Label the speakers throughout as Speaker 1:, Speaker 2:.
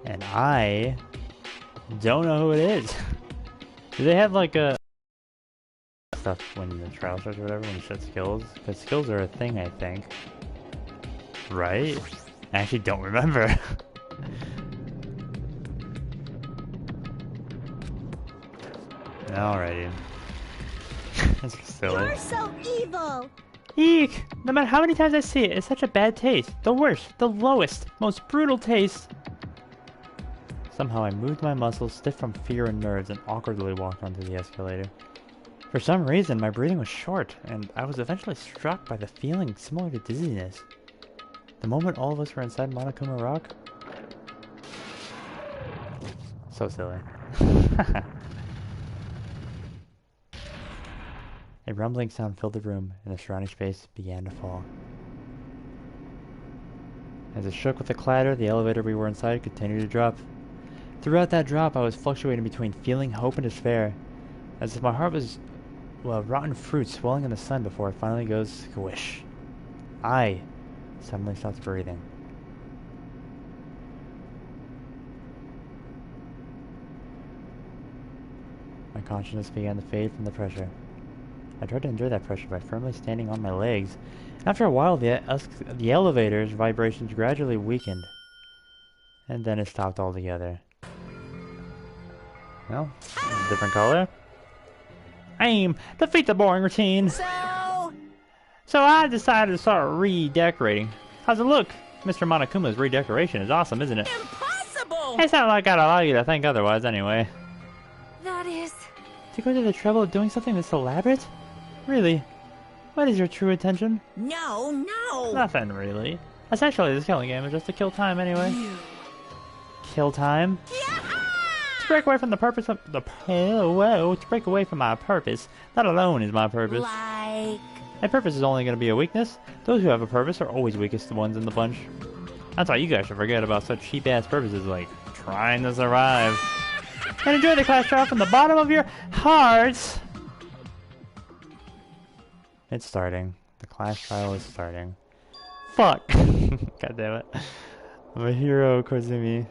Speaker 1: And I don't know who it is. Do they have like a stuff when the trial starts or whatever, when you set skills? Because skills are a thing, I think. Right? I actually don't remember. Alrighty. That's silly.
Speaker 2: You're so evil!
Speaker 1: Eek! No matter how many times I see it, it's such a bad taste. The worst, the lowest, most brutal taste. Somehow I moved my muscles, stiff from fear and nerves, and awkwardly walked onto the escalator. For some reason, my breathing was short, and I was eventually struck by the feeling similar to dizziness. The moment all of us were inside Monokuma Rock... So silly. A rumbling sound filled the room, and the surrounding space began to fall. As it shook with a clatter, the elevator we were inside continued to drop. Throughout that drop, I was fluctuating between feeling hope and despair, as if my heart was, well, rotten fruit swelling in the sun before it finally goes squish. I suddenly stopped breathing. My consciousness began to fade from the pressure. I tried to endure that pressure by firmly standing on my legs. After a while, the elevator's vibrations gradually weakened, and then it stopped altogether. Well, different color. Aim! Defeat the boring routine! So I decided to start redecorating. How's it look? Mr. Monokuma's redecoration is awesome, isn't it?
Speaker 2: Impossible!
Speaker 1: It's not like I'd allow you to think otherwise anyway.
Speaker 2: That is...
Speaker 1: To go to the trouble of doing something this elaborate? Really? What is your true intention?
Speaker 2: No!
Speaker 1: Nothing, really. Essentially, this killing game is just to kill time anyway. Kill time?
Speaker 2: Yeah!
Speaker 1: To break away from the purpose of the... Whoa, to break away from my purpose. That alone is my purpose.
Speaker 2: Like...
Speaker 1: My purpose is only going to be a weakness. Those who have a purpose are always weakest ones in the bunch. That's why you guys should forget about such cheap-ass purposes like trying to survive. And enjoy the class trial from the bottom of your hearts! It's starting. The class trial is starting. Fuck! God damn it. My hero, Kozumi.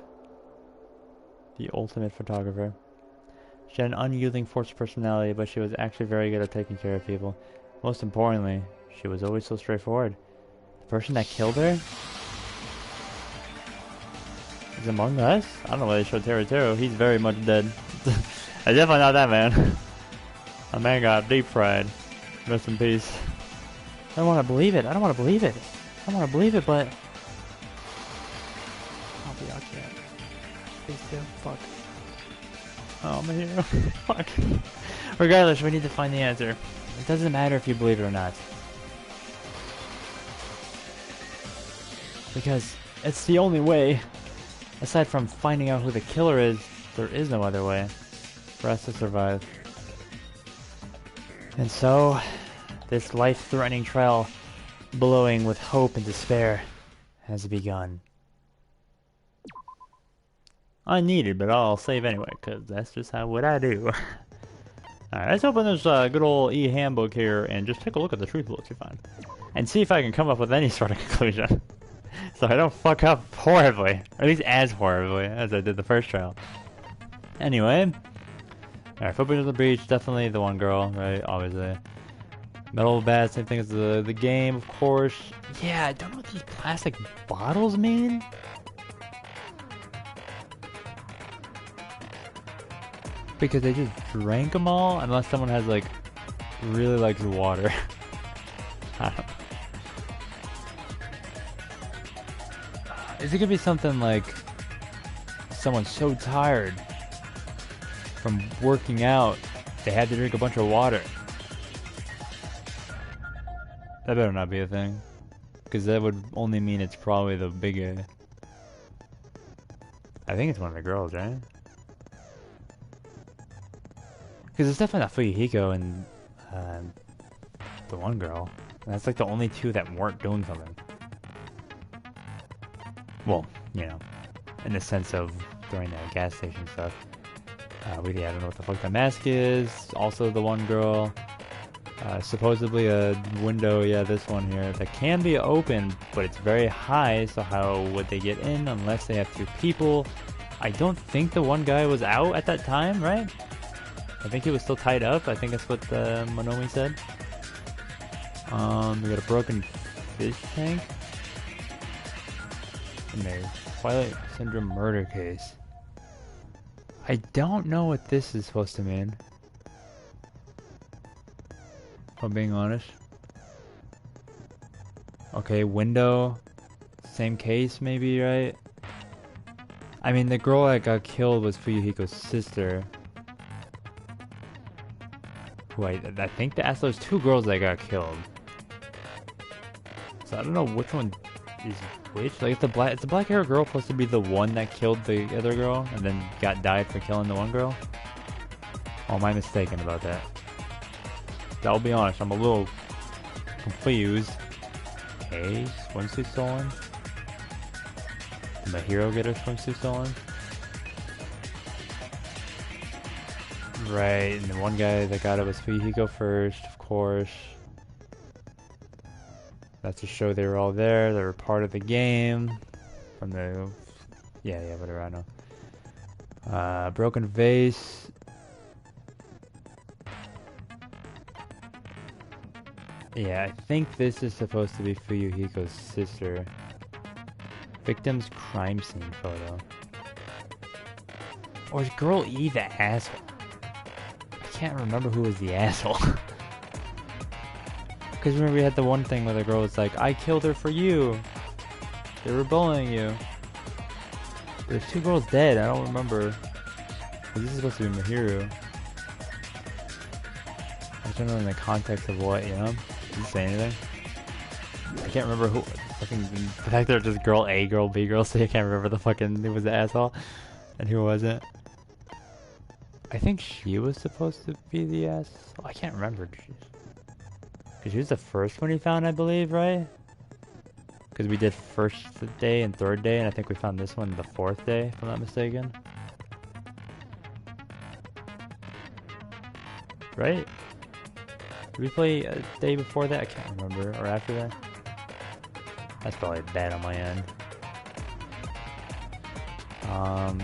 Speaker 1: The ultimate photographer. She had an unyielding force of personality, but she was actually very good at taking care of people. Most importantly, she was always so straightforward. The person that killed her is among us? I don't know why they showed Teruteru. He's very much dead. Definitely not that man. A man got deep fried. Rest in peace. I don't want to believe it. I don't want to believe it. I don't want to believe it, but... I'll be out here. Please do. Fuck. Oh, my hero. Fuck. Regardless, we need to find the answer. It doesn't matter if you believe it or not. Because it's the only way. Aside from finding out who the killer is, there is no other way for us to survive. And so, this life-threatening trial, blowing with hope and despair, has begun. Unneeded, but I'll save anyway, because that's just what I do. Alright, let's open this good old e-handbook here and just take a look at the truth bullets you find. And see if I can come up with any sort of conclusion. So I don't fuck up horribly. Or at least as horribly as I did the first trial. Anyway. Alright, footbridge on the beach, definitely the one girl, right? Obviously. Metal bat, same thing as the game, of course. Yeah, I don't know what these plastic bottles mean. Because they just drank them all, unless someone has like, really likes water. I don't know. Is it gonna be something like someone's so tired from working out they had to drink a bunch of water? That better not be a thing, because that would only mean it's probably the big I think it's one of the girls, right? Because it's definitely not Fuyuhiko and the one girl. And that's like the only two that weren't doing something. Well, you know, in the sense of during the gas station stuff. I don't know what the fuck that mask is. Also the one girl. Supposedly a window, yeah, this one here, that can be open, but it's very high, so how would they get in unless they have two people? I don't think the one guy was out at that time, right? I think he was still tied up. I think that's what Monomi said. We got a broken fish tank. And there's Twilight Syndrome murder case. I don't know what this is supposed to mean. If I'm being honest. Okay, window. Same case maybe, right? I mean, the girl that got killed was Fuyuhiko's sister. Who I think there's two girls that got killed. So I don't know which one is which. Like, is the black hair girl supposed to be the one that killed the other girl and then died for killing the one girl? Or am I mistaken about that? I'll be honest, I'm a little confused. Okay, swimsuit stolen. Did my hero get her swimsuit stolen? Right, and the one guy that got it was Fuyuhiko first, of course. That's to show they were all there, they were part of the game. From the... Yeah, whatever, I know. Broken vase. Yeah, I think this is supposed to be Fuyuhiko's sister. Victim's crime scene photo. Or is Girl E the asshole? I can't remember who was the asshole. Because remember we had the one thing where the girl was like, I killed her for you. They were bullying you. There's two girls dead, I don't remember. This is supposed to be Mahiru. I don't know in the context of what, you know? Did he say anything? I can't remember who. Fucking the fact they're just girl A, girl B, girl C. I can't remember the fucking who was the asshole and who wasn't. I think she was supposed to be the asshole. I can't remember. Because she was the first one he found, I believe, right? Because we did first day and third day, and I think we found this one the fourth day, if I'm not mistaken. Right? Did we play a day before that? I can't remember. Or after that? That's probably bad on my end.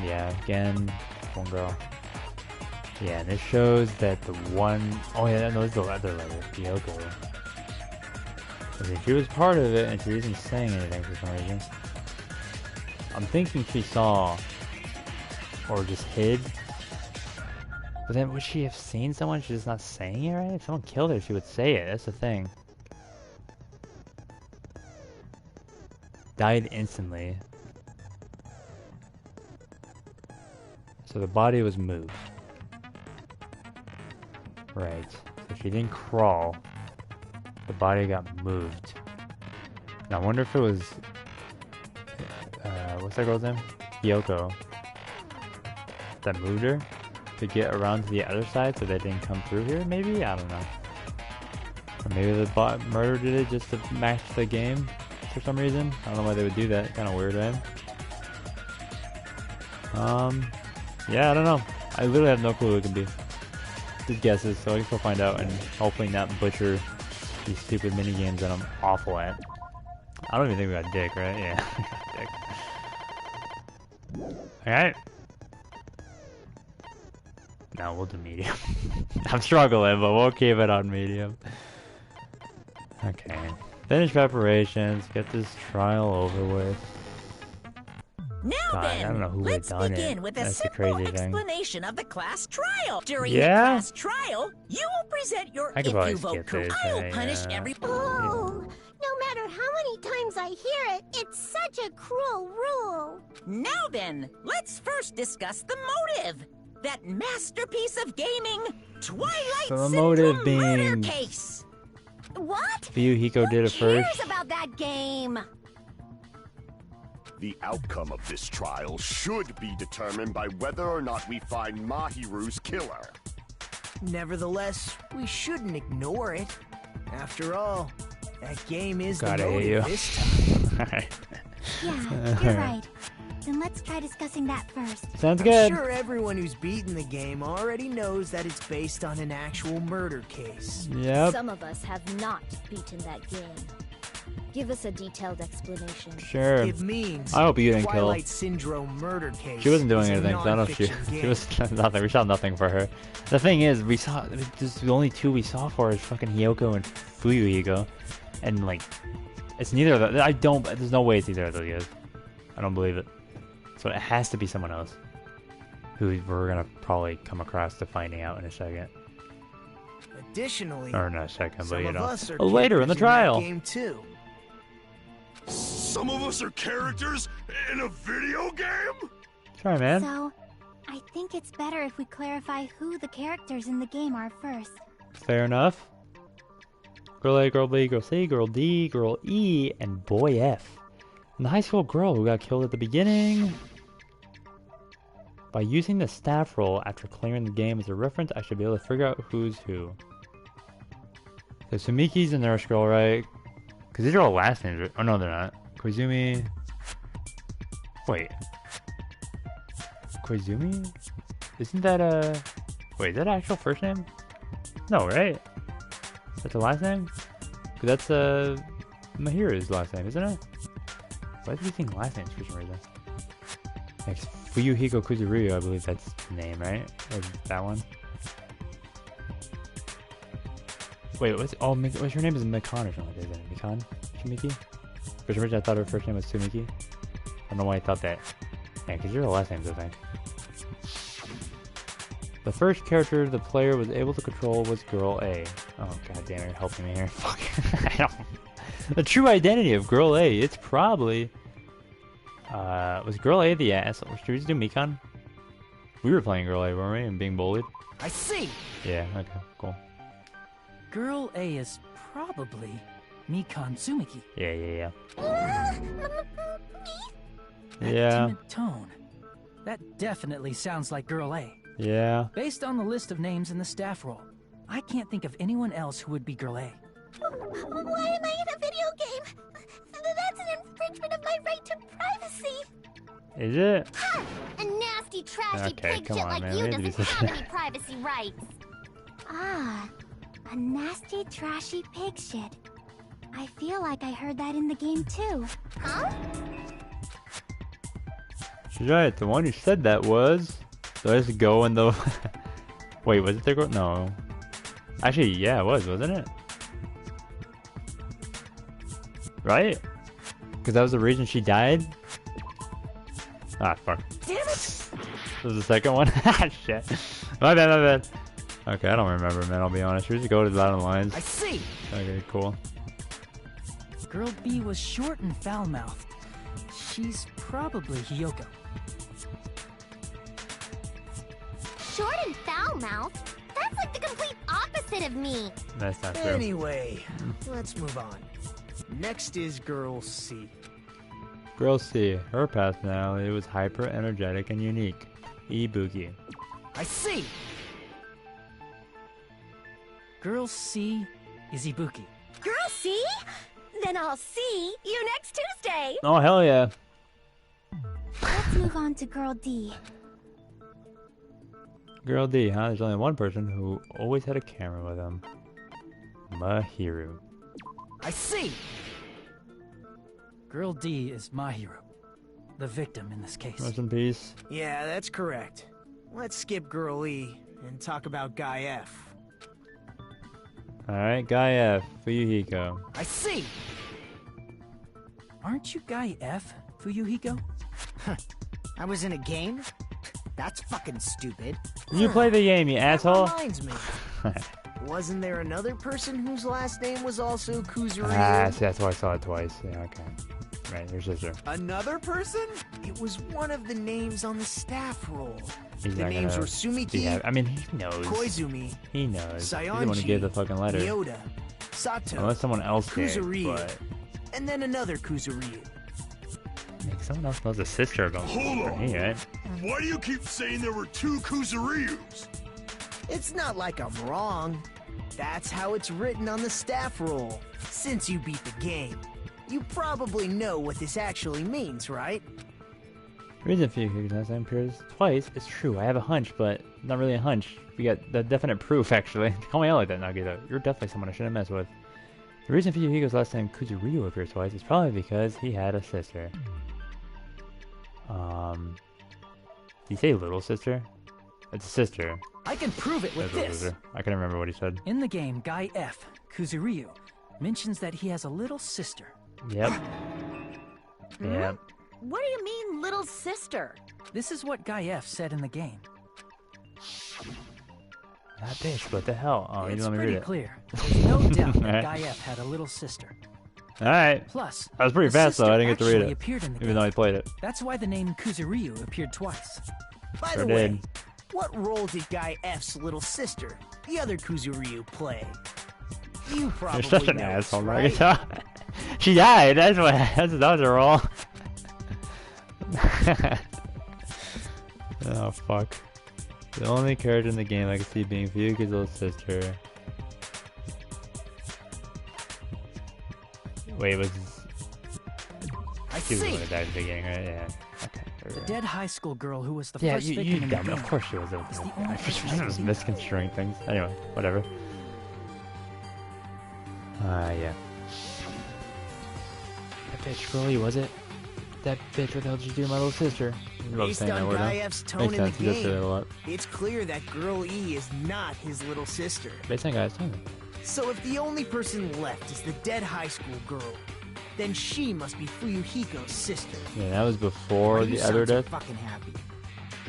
Speaker 1: Yeah, again, one girl. Yeah, and it shows that the one... Oh yeah, no, it's the other level, Kyoko. She was part of it, and she isn't saying anything for some reason. I'm thinking she saw... Or just hid. But then would she have seen someone? She's just not saying it, right? If someone killed her, she would say it. That's the thing. Died instantly. So the body was moved. Right. So she didn't crawl. The body got moved. Now I wonder if it was... what's that girl's name? Kyoko. That moved her? To get around to the other side so they didn't come through here, maybe? I don't know. Or maybe the bot murdered it just to match the game for some reason. I don't know why they would do that. Kind of weird, right? Yeah, I don't know. I literally have no clue who it could be. Just guesses, so I guess we'll find out and hopefully not butcher these stupid mini games that I'm awful at. I don't even think we got Dick, right? Yeah, Dick. Alright. No, we'll do medium. I'm struggling, but we'll keep it on medium. Okay. Finish preparations. Get this trial over with.
Speaker 2: Now
Speaker 1: God,
Speaker 2: then,
Speaker 1: I don't know who
Speaker 2: let's
Speaker 1: done
Speaker 2: begin
Speaker 1: it.
Speaker 2: with a
Speaker 1: That's the
Speaker 2: simple
Speaker 1: crazy thing.
Speaker 2: explanation of the class trial. During the
Speaker 1: Yeah?
Speaker 2: class trial, you will present your
Speaker 1: I could
Speaker 2: if
Speaker 1: probably
Speaker 2: you vote
Speaker 1: skip
Speaker 2: correct.
Speaker 1: this,
Speaker 2: I'll punish
Speaker 1: yeah.
Speaker 2: every...
Speaker 3: Oh, no matter how many times I hear it, it's such a cruel rule.
Speaker 2: Now then, let's first discuss the motive. That masterpiece of gaming, Twilight
Speaker 1: So the
Speaker 2: Syndrome
Speaker 1: motive
Speaker 2: murder
Speaker 1: being-
Speaker 2: case.
Speaker 3: What?
Speaker 1: Fuyuhiko did it
Speaker 3: Who cares
Speaker 1: first.
Speaker 3: about that game?
Speaker 4: The outcome of this trial should be determined by whether or not we find Mahiru's killer.
Speaker 5: Nevertheless, we shouldn't ignore it. After all, that game is
Speaker 1: God,
Speaker 5: the
Speaker 1: I hate
Speaker 5: motive
Speaker 1: you.
Speaker 5: this time.
Speaker 1: Alright.
Speaker 3: Yeah, you're right. Then let's try discussing that first.
Speaker 1: Sounds
Speaker 5: I'm
Speaker 1: good.
Speaker 5: sure everyone who's beaten the game already knows that it's based on an actual murder case.
Speaker 1: Yep.
Speaker 3: Some of us have not beaten that game. Give us a detailed explanation.
Speaker 1: Sure.
Speaker 5: It means
Speaker 1: I hope you didn't kill.
Speaker 5: Twilight Syndrome murder case.
Speaker 1: She wasn't doing
Speaker 5: is a
Speaker 1: anything, so I don't know if she
Speaker 5: non-fiction
Speaker 1: was
Speaker 5: game.
Speaker 1: nothing. We saw nothing for her. The thing is, we saw just the only two we saw for her is fucking Hiyoko and Fuyuhiko, and like, it's neither of them. I don't. There's no way it's either of those guys. I don't believe it. So it has to be someone else, who we're gonna probably come across to finding out in a second,
Speaker 5: Additionally,
Speaker 1: or not a second, but
Speaker 5: some
Speaker 1: you
Speaker 5: of
Speaker 1: know,
Speaker 5: us are
Speaker 1: later in the
Speaker 5: characters
Speaker 1: trial.
Speaker 5: that game too.
Speaker 4: Some of us are characters in a video game?
Speaker 1: Sorry, man.
Speaker 3: So, I think it's better if we clarify who the characters in the game are first.
Speaker 1: Fair enough. Girl A, Girl B, Girl C, Girl D, Girl E, and Boy F. And the high school girl who got killed at the beginning. By using the staff roll after clearing the game as a reference, I should be able to figure out who's who. So Sumiki's the nurse girl, right? Because these are all last names. Oh no, they're not. Koizumi. Wait. Koizumi? Isn't that a... Wait, is that an actual first name? No, right? That's a last name? Because that's Mahiru's last name, isn't it? Why do we think last names for some reason? Next, Fuyuhiko Kuzuryu, I believe that's the name, right? Or that one? Wait, what's her name is Mikan or something like that, isn't it? Mikan? Shimiki? For some reason I thought her first name was Sumiki. I don't know why I thought that. Yeah, because you're the last names, I think. The first character the player was able to control was Girl A. Oh, god damn it, you're helping me here. Fuck. I don't... The true identity of Girl A, it's probably... was Girl A the asshole? Should we just do Mikan? We were playing Girl A, weren't we? And being bullied?
Speaker 5: I see.
Speaker 1: Yeah, okay, cool.
Speaker 6: Girl A is probably Mikan Tsumiki.
Speaker 1: Yeah.
Speaker 6: That
Speaker 1: Yeah.
Speaker 6: timid tone. That definitely sounds like Girl A.
Speaker 1: Yeah.
Speaker 6: Based on the list of names in the staff roll, I can't think of anyone else who would be Girl A.
Speaker 3: Why am I in a video game? That's an infringement of my right to privacy.
Speaker 1: Is it?
Speaker 3: Ha! A nasty, trashy
Speaker 1: Okay,
Speaker 3: pig
Speaker 1: come
Speaker 3: shit
Speaker 1: on,
Speaker 3: like
Speaker 1: man,
Speaker 3: you
Speaker 1: we have to
Speaker 3: doesn't
Speaker 1: do
Speaker 3: have
Speaker 1: something.
Speaker 3: any privacy rights. Ah, a nasty, trashy pig shit. I feel like I heard that in the game too. Huh?
Speaker 1: She's right, the one who said that was... Let's go in the... Wait, was it the girl? No. Actually, yeah, it was, wasn't it? Right? Because that was the reason she died? Ah, fuck.
Speaker 6: Damn it!
Speaker 1: This was the second one? Ah, shit. My bad. Okay, I don't remember, man, I'll be honest. We just go to the bottom lines.
Speaker 5: I see.
Speaker 1: Okay, cool.
Speaker 6: Girl B was short and foul-mouthed. She's probably Hiyoko.
Speaker 3: Short and foul-mouthed? That's like the complete opposite of me.
Speaker 1: That's not true.
Speaker 5: Anyway, let's move on. Next is Girl C.
Speaker 1: Girl C, her personality was hyper energetic and unique. Ibuki.
Speaker 5: I see.
Speaker 6: Girl C is Ibuki.
Speaker 3: Girl, see? Then I'll see you next Tuesday.
Speaker 1: Oh, hell yeah.
Speaker 3: Let's move on to Girl D.
Speaker 1: Girl D, huh? There's only one person who always had a camera with him. Mahiru.
Speaker 5: I see.
Speaker 6: Girl D is Mahiru, the victim in this case.
Speaker 1: Rest in peace.
Speaker 5: Yeah, that's correct. Let's skip Girl E and talk about Guy F.
Speaker 1: Alright, Guy F. Fuyuhiko.
Speaker 5: I see.
Speaker 6: Aren't you Guy F, Fuyuhiko?
Speaker 5: I was in a game? That's fucking stupid.
Speaker 1: You play the game, you
Speaker 5: That
Speaker 1: asshole!
Speaker 5: reminds me. Wasn't there another person whose last name was also Kuzuryu?
Speaker 1: Ah, see, that's why I saw it twice. Yeah, okay. Right, your sister.
Speaker 5: Another person? It was one of the names on the staff roll.
Speaker 1: He's
Speaker 5: The
Speaker 1: not
Speaker 5: names
Speaker 1: gonna
Speaker 5: were Sumiki,
Speaker 1: Yeah, I mean, he knows.
Speaker 5: Koizumi,
Speaker 1: He knows. He's the
Speaker 5: Sayonji,
Speaker 1: one who gave the fucking letter.
Speaker 5: Yoda, Sato,
Speaker 1: Unless someone else did,
Speaker 5: Kuzuryu,
Speaker 1: but...
Speaker 5: and then another Kuzuryu.
Speaker 1: I mean, someone else knows a sister about
Speaker 4: Hold on.
Speaker 1: me, right?
Speaker 4: Why do you keep saying there were two Kuzuryus?
Speaker 5: It's not like I'm wrong. That's how it's written on the staff roll. Since you beat the game, you probably know what this actually means, right?
Speaker 1: The reason Fuyuhiko last name appears twice is true. I have a hunch, but not really a hunch. We got the definite proof, actually. Call me out like that, Nagito. You're definitely someone I shouldn't mess with. The reason Fuyuhiko's last name Kuzuryu appears twice is probably because he had a sister. Did he say little sister? It's a sister.
Speaker 6: I can prove it with
Speaker 1: That's a
Speaker 6: this.
Speaker 1: sister. I can't remember what he said.
Speaker 6: In the game, Guy F, Kuzuryu, mentions that he has a little sister.
Speaker 1: Yep. Yep.
Speaker 2: What do you mean, little sister?
Speaker 6: This is what Guy F said in the game.
Speaker 1: That bitch, what the hell? Oh, you
Speaker 6: It's
Speaker 1: didn't let me read
Speaker 6: pretty
Speaker 1: it.
Speaker 6: clear. There's no doubt that
Speaker 1: Alright.
Speaker 6: Guy F had a little sister.
Speaker 1: Alright.
Speaker 6: Plus,
Speaker 1: That was pretty
Speaker 6: the
Speaker 1: fast though, I
Speaker 6: sister
Speaker 1: didn't get to read
Speaker 6: actually
Speaker 1: it.
Speaker 6: appeared in the
Speaker 1: Even
Speaker 6: game.
Speaker 1: though I played it.
Speaker 6: That's why the name Kuzuryu appeared twice.
Speaker 5: By
Speaker 1: Sure
Speaker 5: the way,
Speaker 1: did.
Speaker 5: what role did Guy F's little sister, the other Kuzuryu, play? You probably
Speaker 1: You're such an
Speaker 5: know,
Speaker 1: asshole,
Speaker 5: right?
Speaker 1: Nagito. She died, that was her role. Oh fuck. The only character in the game I can see being Fuyuki's little sister. Wait, was
Speaker 5: I
Speaker 1: she was the
Speaker 5: see.
Speaker 1: one that died at the beginning, right? Yeah. Okay.
Speaker 6: The dead high school girl who was the
Speaker 1: Yeah,
Speaker 6: first
Speaker 1: you
Speaker 6: victim in the
Speaker 1: dumb.
Speaker 6: game.
Speaker 1: Of course she was.
Speaker 6: It's the
Speaker 1: I
Speaker 6: only person
Speaker 1: was
Speaker 6: who-
Speaker 1: misconstruing things. Anyway, whatever. Yeah. That bitch, Curly, was it? That bitch, what the hell did you do to my little sister? You love
Speaker 5: Based
Speaker 1: saying that
Speaker 5: on
Speaker 1: word, huh?
Speaker 5: Guy F's tone
Speaker 1: Makes
Speaker 5: in the
Speaker 1: sense, he does say that a
Speaker 5: game,
Speaker 1: lot.
Speaker 5: it's clear that Girl E is not his little sister.
Speaker 1: Based on Guy's tone.
Speaker 5: So if the only person left is the dead high school girl, then she must be Fuyuhiko's sister.
Speaker 1: Yeah, that was before
Speaker 5: Why
Speaker 1: the
Speaker 5: you
Speaker 1: other
Speaker 5: sound so
Speaker 1: death.
Speaker 5: fucking happy.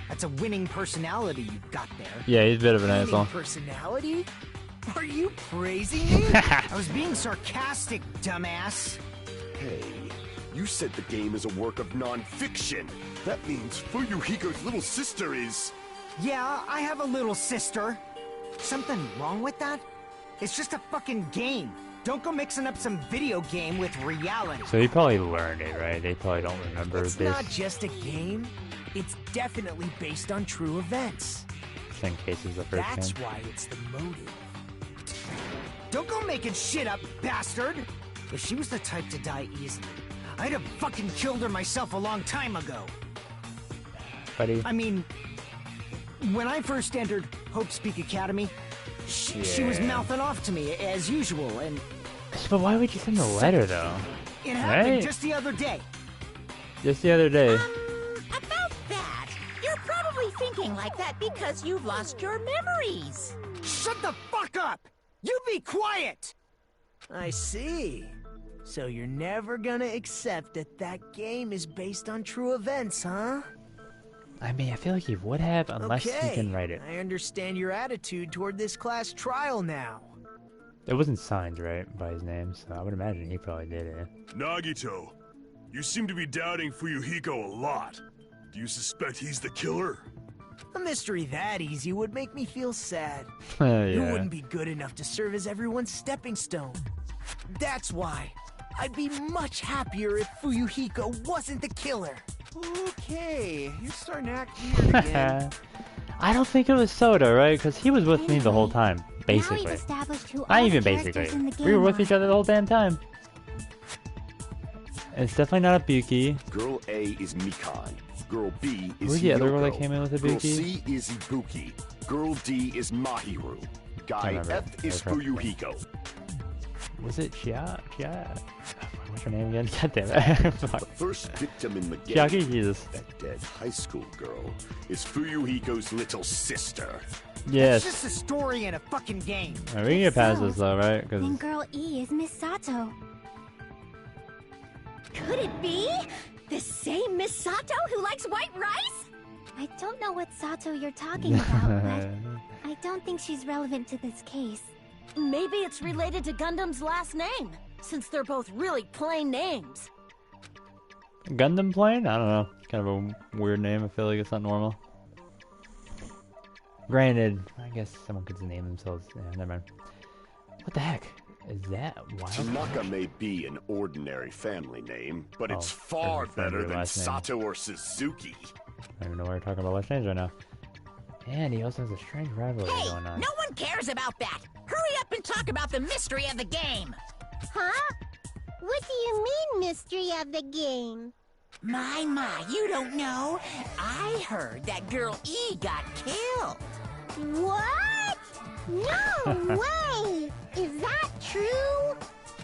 Speaker 5: That's a winning personality you've got there.
Speaker 1: Yeah, he's a bit of an
Speaker 5: Winning
Speaker 1: asshole.
Speaker 5: personality? Are you praising me? I was being sarcastic, dumbass.
Speaker 4: Hey, you said the game is a work of non-fiction. That means Fuyuhiko's little sister is...
Speaker 5: Yeah, I have a little sister. Something wrong with that? It's just a fucking game. Don't go mixing up some video game with reality.
Speaker 1: So he probably learned it, right? They probably don't remember
Speaker 5: It's
Speaker 1: this.
Speaker 5: not just a game. It's definitely based on true events.
Speaker 1: Just in case it's the first
Speaker 5: That's
Speaker 1: game.
Speaker 5: why it's the motive. Don't go making shit up, bastard! If she was the type to die easily, I'd have fucking killed her myself a long time ago.
Speaker 1: Buddy.
Speaker 5: I mean, when I first entered Hope's Peak Academy, she was
Speaker 1: Yeah.
Speaker 5: mouthing off to me as usual, and
Speaker 1: But why would you send a letter, though?
Speaker 5: it happened
Speaker 1: Right.
Speaker 5: just the other day.
Speaker 1: Just the other day.
Speaker 2: About that, you're probably thinking like that because you've lost your memories.
Speaker 5: Shut the fuck up! You be quiet! I see. So you're never gonna accept that that game is based on true events, huh?
Speaker 1: I mean, I feel like he would have, unless
Speaker 5: Okay,
Speaker 1: he can write it.
Speaker 5: I understand your attitude toward this class trial now.
Speaker 1: It wasn't signed, right, by his name, so I would imagine he probably did it.
Speaker 7: Nagito, you seem to be doubting Fuyuhiko a lot. Do you suspect he's the killer?
Speaker 5: A mystery that easy would make me feel sad.
Speaker 1: Yeah.
Speaker 5: You wouldn't be good enough to serve as everyone's stepping stone. That's why I'd be much happier if Fuyuhiko wasn't the killer. Okay, you're starting to act weird again.
Speaker 1: I don't think it was Soda, right? Because he was with me the whole time,
Speaker 3: Now we've
Speaker 1: basically.
Speaker 3: established who
Speaker 1: Not
Speaker 3: all
Speaker 1: even
Speaker 3: the
Speaker 1: basically.
Speaker 3: characters in the game
Speaker 1: We were with
Speaker 3: are.
Speaker 1: each other the whole damn time. And it's definitely not a Buki.
Speaker 4: Girl A is Mikan. Girl B is
Speaker 1: Who's the other girl that
Speaker 4: Hiyoko.
Speaker 1: came in with a
Speaker 4: Girl
Speaker 1: Buki?
Speaker 4: C is Ibuki. Girl D is Mahiru. Guy
Speaker 1: remember.
Speaker 4: F is
Speaker 1: Okay.
Speaker 4: Fuyuhiko.
Speaker 1: Was it Chia? What's her name again? God damn it. Fuck.
Speaker 4: The first victim in the game,
Speaker 1: Chiaki, Jesus.
Speaker 4: that dead high school girl, is Fuyuhiko's little sister.
Speaker 1: Yes.
Speaker 5: It's just a story in a fucking game.
Speaker 1: Alright, we can get past
Speaker 3: So,
Speaker 1: this though, right? Because
Speaker 3: Then girl E is Miss Sato.
Speaker 2: Could it be the same Miss Sato who likes white rice?
Speaker 3: I don't know what Sato you're talking about, but I don't think she's relevant to this case.
Speaker 2: Maybe it's related to Gundam's last name, since they're both really plain names.
Speaker 1: Gundam plane? I don't know. It's kind of a weird name. I feel like it's not normal. Granted, I guess someone could name themselves. Yeah, never mind. What the heck? Is that wild?
Speaker 4: Tanaka may be an ordinary family name, but it's
Speaker 1: Oh,
Speaker 4: far
Speaker 1: doesn't sound
Speaker 4: better
Speaker 1: your
Speaker 4: than
Speaker 1: last name.
Speaker 4: Sato or Suzuki.
Speaker 1: I don't even know why we're talking about last names right now. And he also has a strange rivalry
Speaker 2: Hey,
Speaker 1: going on.
Speaker 2: no one cares about that. Hurry up and talk about the mystery of the game.
Speaker 8: Huh? What do you mean, mystery of the game?
Speaker 2: My, you don't know. I heard that girl E got killed.
Speaker 8: What? No way! Is that true?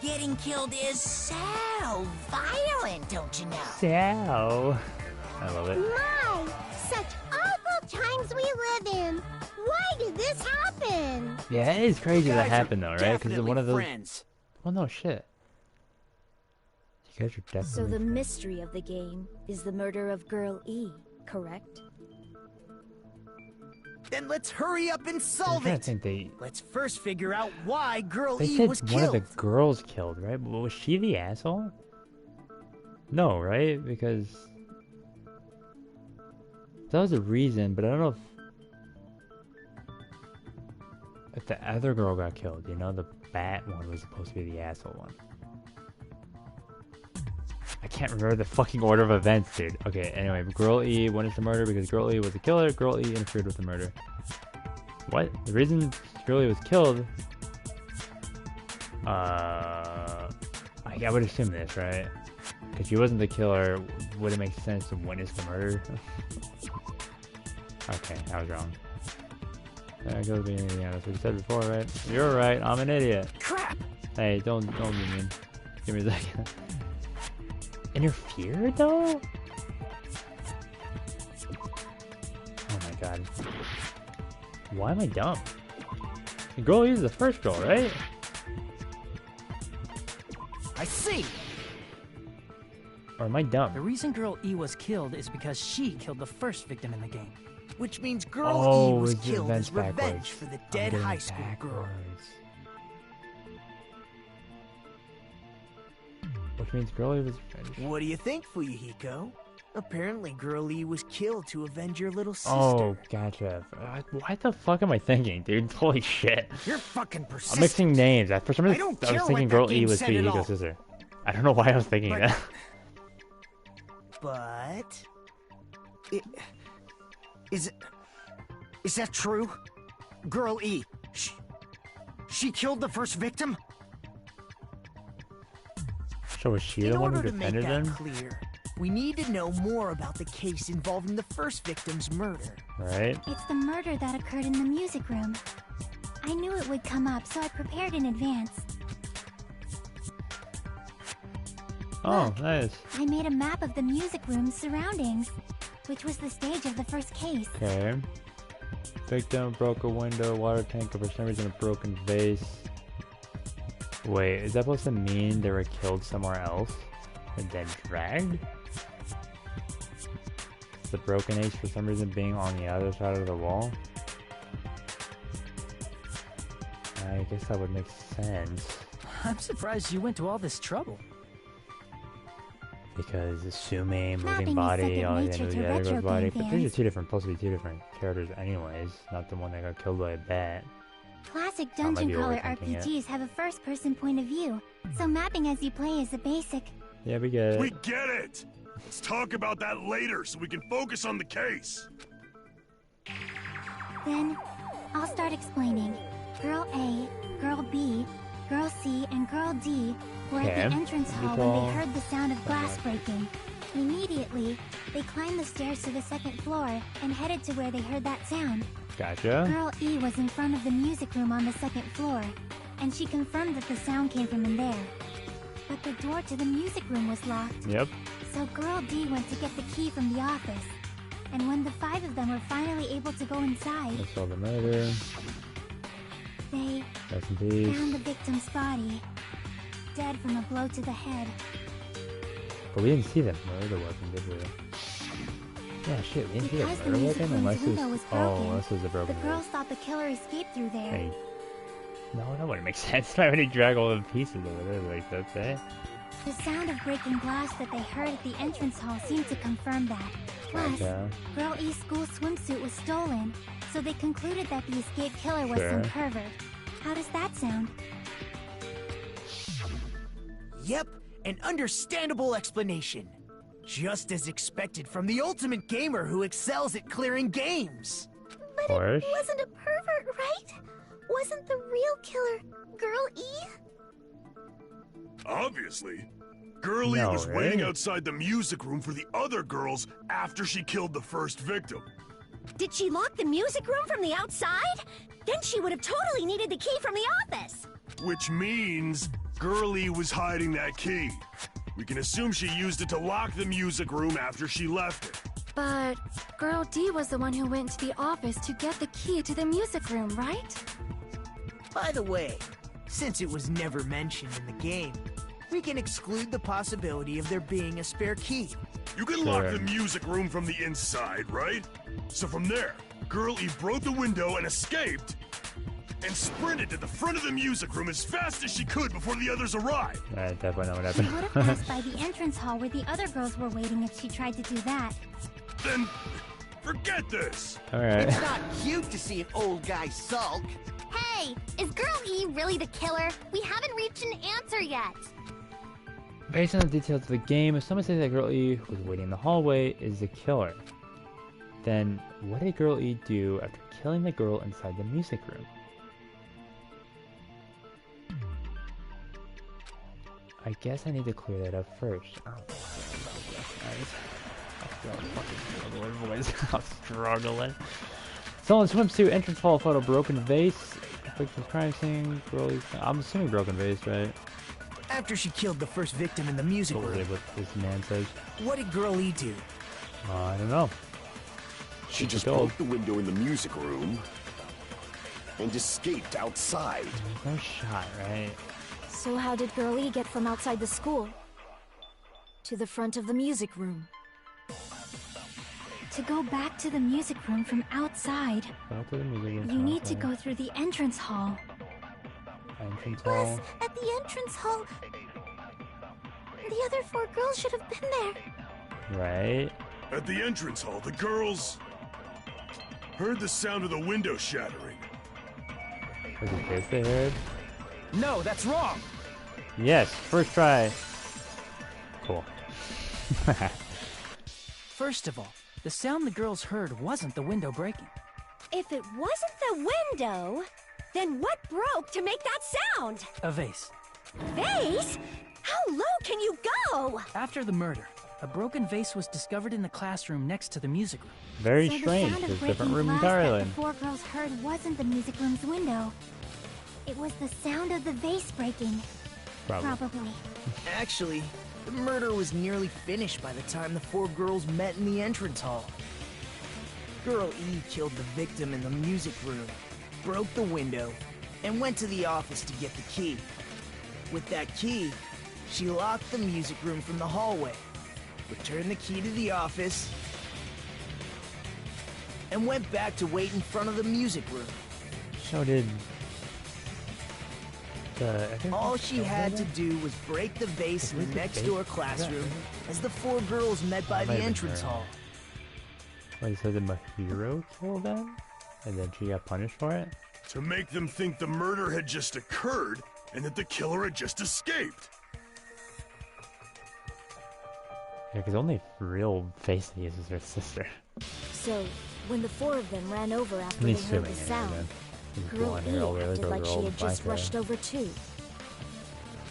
Speaker 2: Getting killed is so violent, don't you know?
Speaker 1: So, I love it.
Speaker 8: My, such awful times we live in. Why did this happen?
Speaker 1: Yeah, it is crazy
Speaker 5: You
Speaker 1: that
Speaker 5: guys
Speaker 1: happened
Speaker 5: are
Speaker 1: though, right? Because it's
Speaker 5: definitely
Speaker 1: one of those.
Speaker 5: friends.
Speaker 1: Well, no shit. You guys are definitely.
Speaker 9: So the
Speaker 1: friends.
Speaker 9: mystery of the game is the murder of Girl E, correct?
Speaker 5: Then let's hurry up and
Speaker 1: I'm
Speaker 5: solve
Speaker 1: trying
Speaker 5: it.
Speaker 1: to think they.
Speaker 5: Let's first figure out why Girl
Speaker 1: They
Speaker 5: E
Speaker 1: said
Speaker 5: was
Speaker 1: one
Speaker 5: killed.
Speaker 1: of the girls killed, right? But was she the asshole? No, right? Because that was a reason, but I don't know if the other girl got killed. You know, the bat one was supposed to be the asshole one. I can't remember the fucking order of events, dude. Okay, anyway, Girl E wanted to murder because Girl E was the killer. Girl E interfered with the murder. What? The reason Girl E was killed? I would assume this, right? Because she wasn't the killer, would it make sense to witness the murder? Okay, I was wrong. Yeah, that's what you said before, right? You're right, I'm an idiot.
Speaker 5: Crap!
Speaker 1: Hey, don't be mean. Give me a second. Interfered though? Oh my god. Why am I dumb? The girl is the first girl, right?
Speaker 5: I see.
Speaker 1: Or am I dumb?
Speaker 6: The reason Girl E was killed is because she killed the first victim in the game.
Speaker 5: Which means Girl
Speaker 1: Oh,
Speaker 5: E was
Speaker 1: it's the
Speaker 5: killed
Speaker 1: events
Speaker 5: as revenge
Speaker 1: backwards.
Speaker 5: for the
Speaker 1: I'm
Speaker 5: dead
Speaker 1: getting
Speaker 5: high school girl.
Speaker 1: backwards. Which means Girl E was revenge.
Speaker 5: What do you think, Fuyuhiko? Apparently, Girl E was killed to avenge your little sister.
Speaker 1: Oh, gotcha. What the fuck am I thinking, dude? Holy shit.
Speaker 5: You're fucking persistent.
Speaker 1: I'm mixing names. For some
Speaker 5: I
Speaker 1: reason,
Speaker 5: don't
Speaker 1: I
Speaker 5: care
Speaker 1: was
Speaker 5: what
Speaker 1: thinking
Speaker 5: that
Speaker 1: Girl E
Speaker 5: game
Speaker 1: was
Speaker 5: said at all.
Speaker 1: Fuyuhiko's sister. I don't know why I was thinking
Speaker 5: But-
Speaker 1: that.
Speaker 5: But... Is that true? Girl E, she killed the first victim?
Speaker 1: So was she
Speaker 5: In
Speaker 1: the one who
Speaker 5: order to make
Speaker 1: defended
Speaker 5: that
Speaker 1: him?
Speaker 5: clear, we need to know more about the case involving the first victim's murder.
Speaker 1: Right?
Speaker 3: It's the murder that occurred in the music room. I knew it would come up, so I prepared in advance.
Speaker 1: Oh,
Speaker 3: Look.
Speaker 1: nice.
Speaker 3: I made a map of the music room's surroundings, which was the stage of the first case.
Speaker 1: Okay. Victim broke a window, water tank, or for some reason a broken vase. Wait, is that supposed to mean they were killed somewhere else and then dragged? The broken ace for some reason being on the other side of the wall? I guess that would make sense.
Speaker 6: I'm surprised you went to all this trouble.
Speaker 1: Because assuming moving
Speaker 3: Mapping is
Speaker 1: body,
Speaker 3: second
Speaker 1: all the
Speaker 3: nature
Speaker 1: end
Speaker 3: to
Speaker 1: the other
Speaker 3: retro
Speaker 1: girl's body.
Speaker 3: game
Speaker 1: But these are
Speaker 3: fans.
Speaker 1: supposed to be two different characters anyways, not the one that got killed by a bat.
Speaker 3: Classic
Speaker 1: I might
Speaker 3: dungeon
Speaker 1: be
Speaker 3: crawler
Speaker 1: overthinking it.
Speaker 3: RPGs have a first-person point of view, so mapping as you play is the basic.
Speaker 1: Yeah, we get it.
Speaker 7: We get it! Let's talk about that later so we can focus on the case.
Speaker 3: Then, I'll start explaining. Girl A, Girl B, Girl C, and Girl D were at
Speaker 1: Okay.
Speaker 3: the entrance hall when
Speaker 1: Recall.
Speaker 3: they heard the sound of glass breaking. Immediately, they climbed the stairs to the second floor and headed to where they heard that sound.
Speaker 1: Gotcha.
Speaker 3: Girl E was in front of the music room on the second floor, and she confirmed that the sound came from in there. But the door to the music room was locked,
Speaker 1: Yep.
Speaker 3: so Girl D went to get the key from the office. And when the 5 of them were finally able to go inside,
Speaker 1: I saw the murder.
Speaker 3: they
Speaker 1: Rest in peace.
Speaker 3: found the victim's body, dead from a blow to the head.
Speaker 1: But we didn't see the murder weapon, did we? Yeah, shit, we didn't see the
Speaker 3: Because the
Speaker 1: murder
Speaker 3: music
Speaker 1: weapon
Speaker 3: room's
Speaker 1: unless
Speaker 3: window
Speaker 1: it
Speaker 3: was
Speaker 1: was.
Speaker 3: broken,
Speaker 1: Oh, unless it was a
Speaker 3: The
Speaker 1: broken
Speaker 3: girls
Speaker 1: vase.
Speaker 3: thought the killer escaped through there.
Speaker 1: Hey. No, that wouldn't make sense. Why would he drag all the pieces over there like that, eh?
Speaker 3: The sound of breaking glass that they heard at the entrance hall seemed to confirm that. Plus,
Speaker 1: Gotcha.
Speaker 3: Girl E's school swimsuit was stolen, so they concluded that the escaped killer was some
Speaker 1: Sure.
Speaker 3: pervert. How does that sound?
Speaker 5: Yep, an understandable explanation. Just as expected from the ultimate gamer who excels at clearing games.
Speaker 1: Of course.
Speaker 8: Wasn't a pervert, right? Wasn't the real killer Girl E?
Speaker 7: Obviously. Girlie
Speaker 1: No,
Speaker 7: was waiting
Speaker 1: right?
Speaker 7: outside the music room for the other girls after she killed the first victim.
Speaker 8: Did she lock the music room from the outside? Then she would have totally needed the key from the office.
Speaker 7: Which means Girlie was hiding that key. We can assume she used it to lock the music room after she left it.
Speaker 10: But Girl D was the one who went to the office to get the key to the music room, right?
Speaker 5: By the way, since it was never mentioned in the game, we can exclude the possibility of there being a spare key.
Speaker 7: You can lock the music room from the inside, right? So from there, Girlie broke the window and escaped, and sprinted to the front of the music room as fast as she could before the others arrived.
Speaker 1: I definitely know what
Speaker 3: She
Speaker 1: happened.
Speaker 3: would have passed by the entrance hall where the other girls were waiting if she tried to do that.
Speaker 7: Then, forget this!
Speaker 1: Alright.
Speaker 5: It's not cute to see an old guy sulk.
Speaker 8: Hey, is Girl E really the killer? We haven't reached an answer yet.
Speaker 1: Based on the details of the game, if someone says that Girl E, who was waiting in the hallway, is the killer, then what did Girl E do after killing the girl inside the music room? I guess I need to clear that up first. Oh, I'm struggling. Stolen swimsuit, entrance hall photo, broken vase, victim's crime scene, Girlie. I'm assuming broken vase, right?
Speaker 5: After she killed the first victim in the music room,
Speaker 1: What this man says.
Speaker 5: what did Girl E do?
Speaker 1: I don't know.
Speaker 4: She just broke the window in the music room and escaped outside.
Speaker 1: There's no shot, right?
Speaker 9: So how did Girl E get from outside the school to the front of the music room?
Speaker 3: To go back to the music room from outside,
Speaker 1: Go to the music room.
Speaker 3: you need to go through the entrance hall.
Speaker 1: Entrance
Speaker 3: Plus,
Speaker 1: hall.
Speaker 3: at the entrance hall, the other 4 girls should have been there.
Speaker 1: Right.
Speaker 7: At the entrance hall, the girls heard the sound of the window shattering.
Speaker 1: Was it this they heard?
Speaker 5: No, that's wrong!
Speaker 1: Yes, first try. Cool.
Speaker 6: First of all, the sound the girls heard wasn't the window breaking.
Speaker 9: If it wasn't the window, then what broke to make that sound?
Speaker 6: A vase.
Speaker 9: Vase? How low can you go?
Speaker 6: After the murder, a broken vase was discovered in the classroom next to the music room.
Speaker 1: Very
Speaker 3: So
Speaker 1: strange.
Speaker 3: the sound
Speaker 1: It's
Speaker 3: of
Speaker 1: a different
Speaker 3: breaking
Speaker 1: room
Speaker 3: glass
Speaker 1: entirely.
Speaker 3: that the 4 girls heard wasn't the music room's window. It was the sound of the vase breaking. Probably.
Speaker 5: Actually, the murder was nearly finished by the time the 4 girls met in the entrance hall. Girl E killed the victim in the music room, broke the window, and went to the office to get the key. With that key, she locked the music room from the hallway, returned the key to the office, and went back to wait in front of the music room.
Speaker 1: So did
Speaker 5: All she had to do was break the vase in the next door classroom as the 4 girls met by the entrance hall.
Speaker 1: Wait, so did Mahiro kill them? And then she got punished for it?
Speaker 7: To make them think the murder had just occurred and that the killer had just escaped.
Speaker 1: Yeah, because only real face uses her sister.
Speaker 9: So, when the 4 of them ran over after
Speaker 1: And
Speaker 9: they
Speaker 1: he's
Speaker 9: heard the
Speaker 1: swimming in it,
Speaker 9: sound,
Speaker 1: man. He's
Speaker 9: Girl
Speaker 1: blonde
Speaker 9: E
Speaker 1: hair, all the other
Speaker 9: acted
Speaker 1: girls
Speaker 9: like
Speaker 1: are
Speaker 9: she
Speaker 1: all
Speaker 9: had
Speaker 1: black
Speaker 9: just
Speaker 1: hair.
Speaker 9: rushed over too.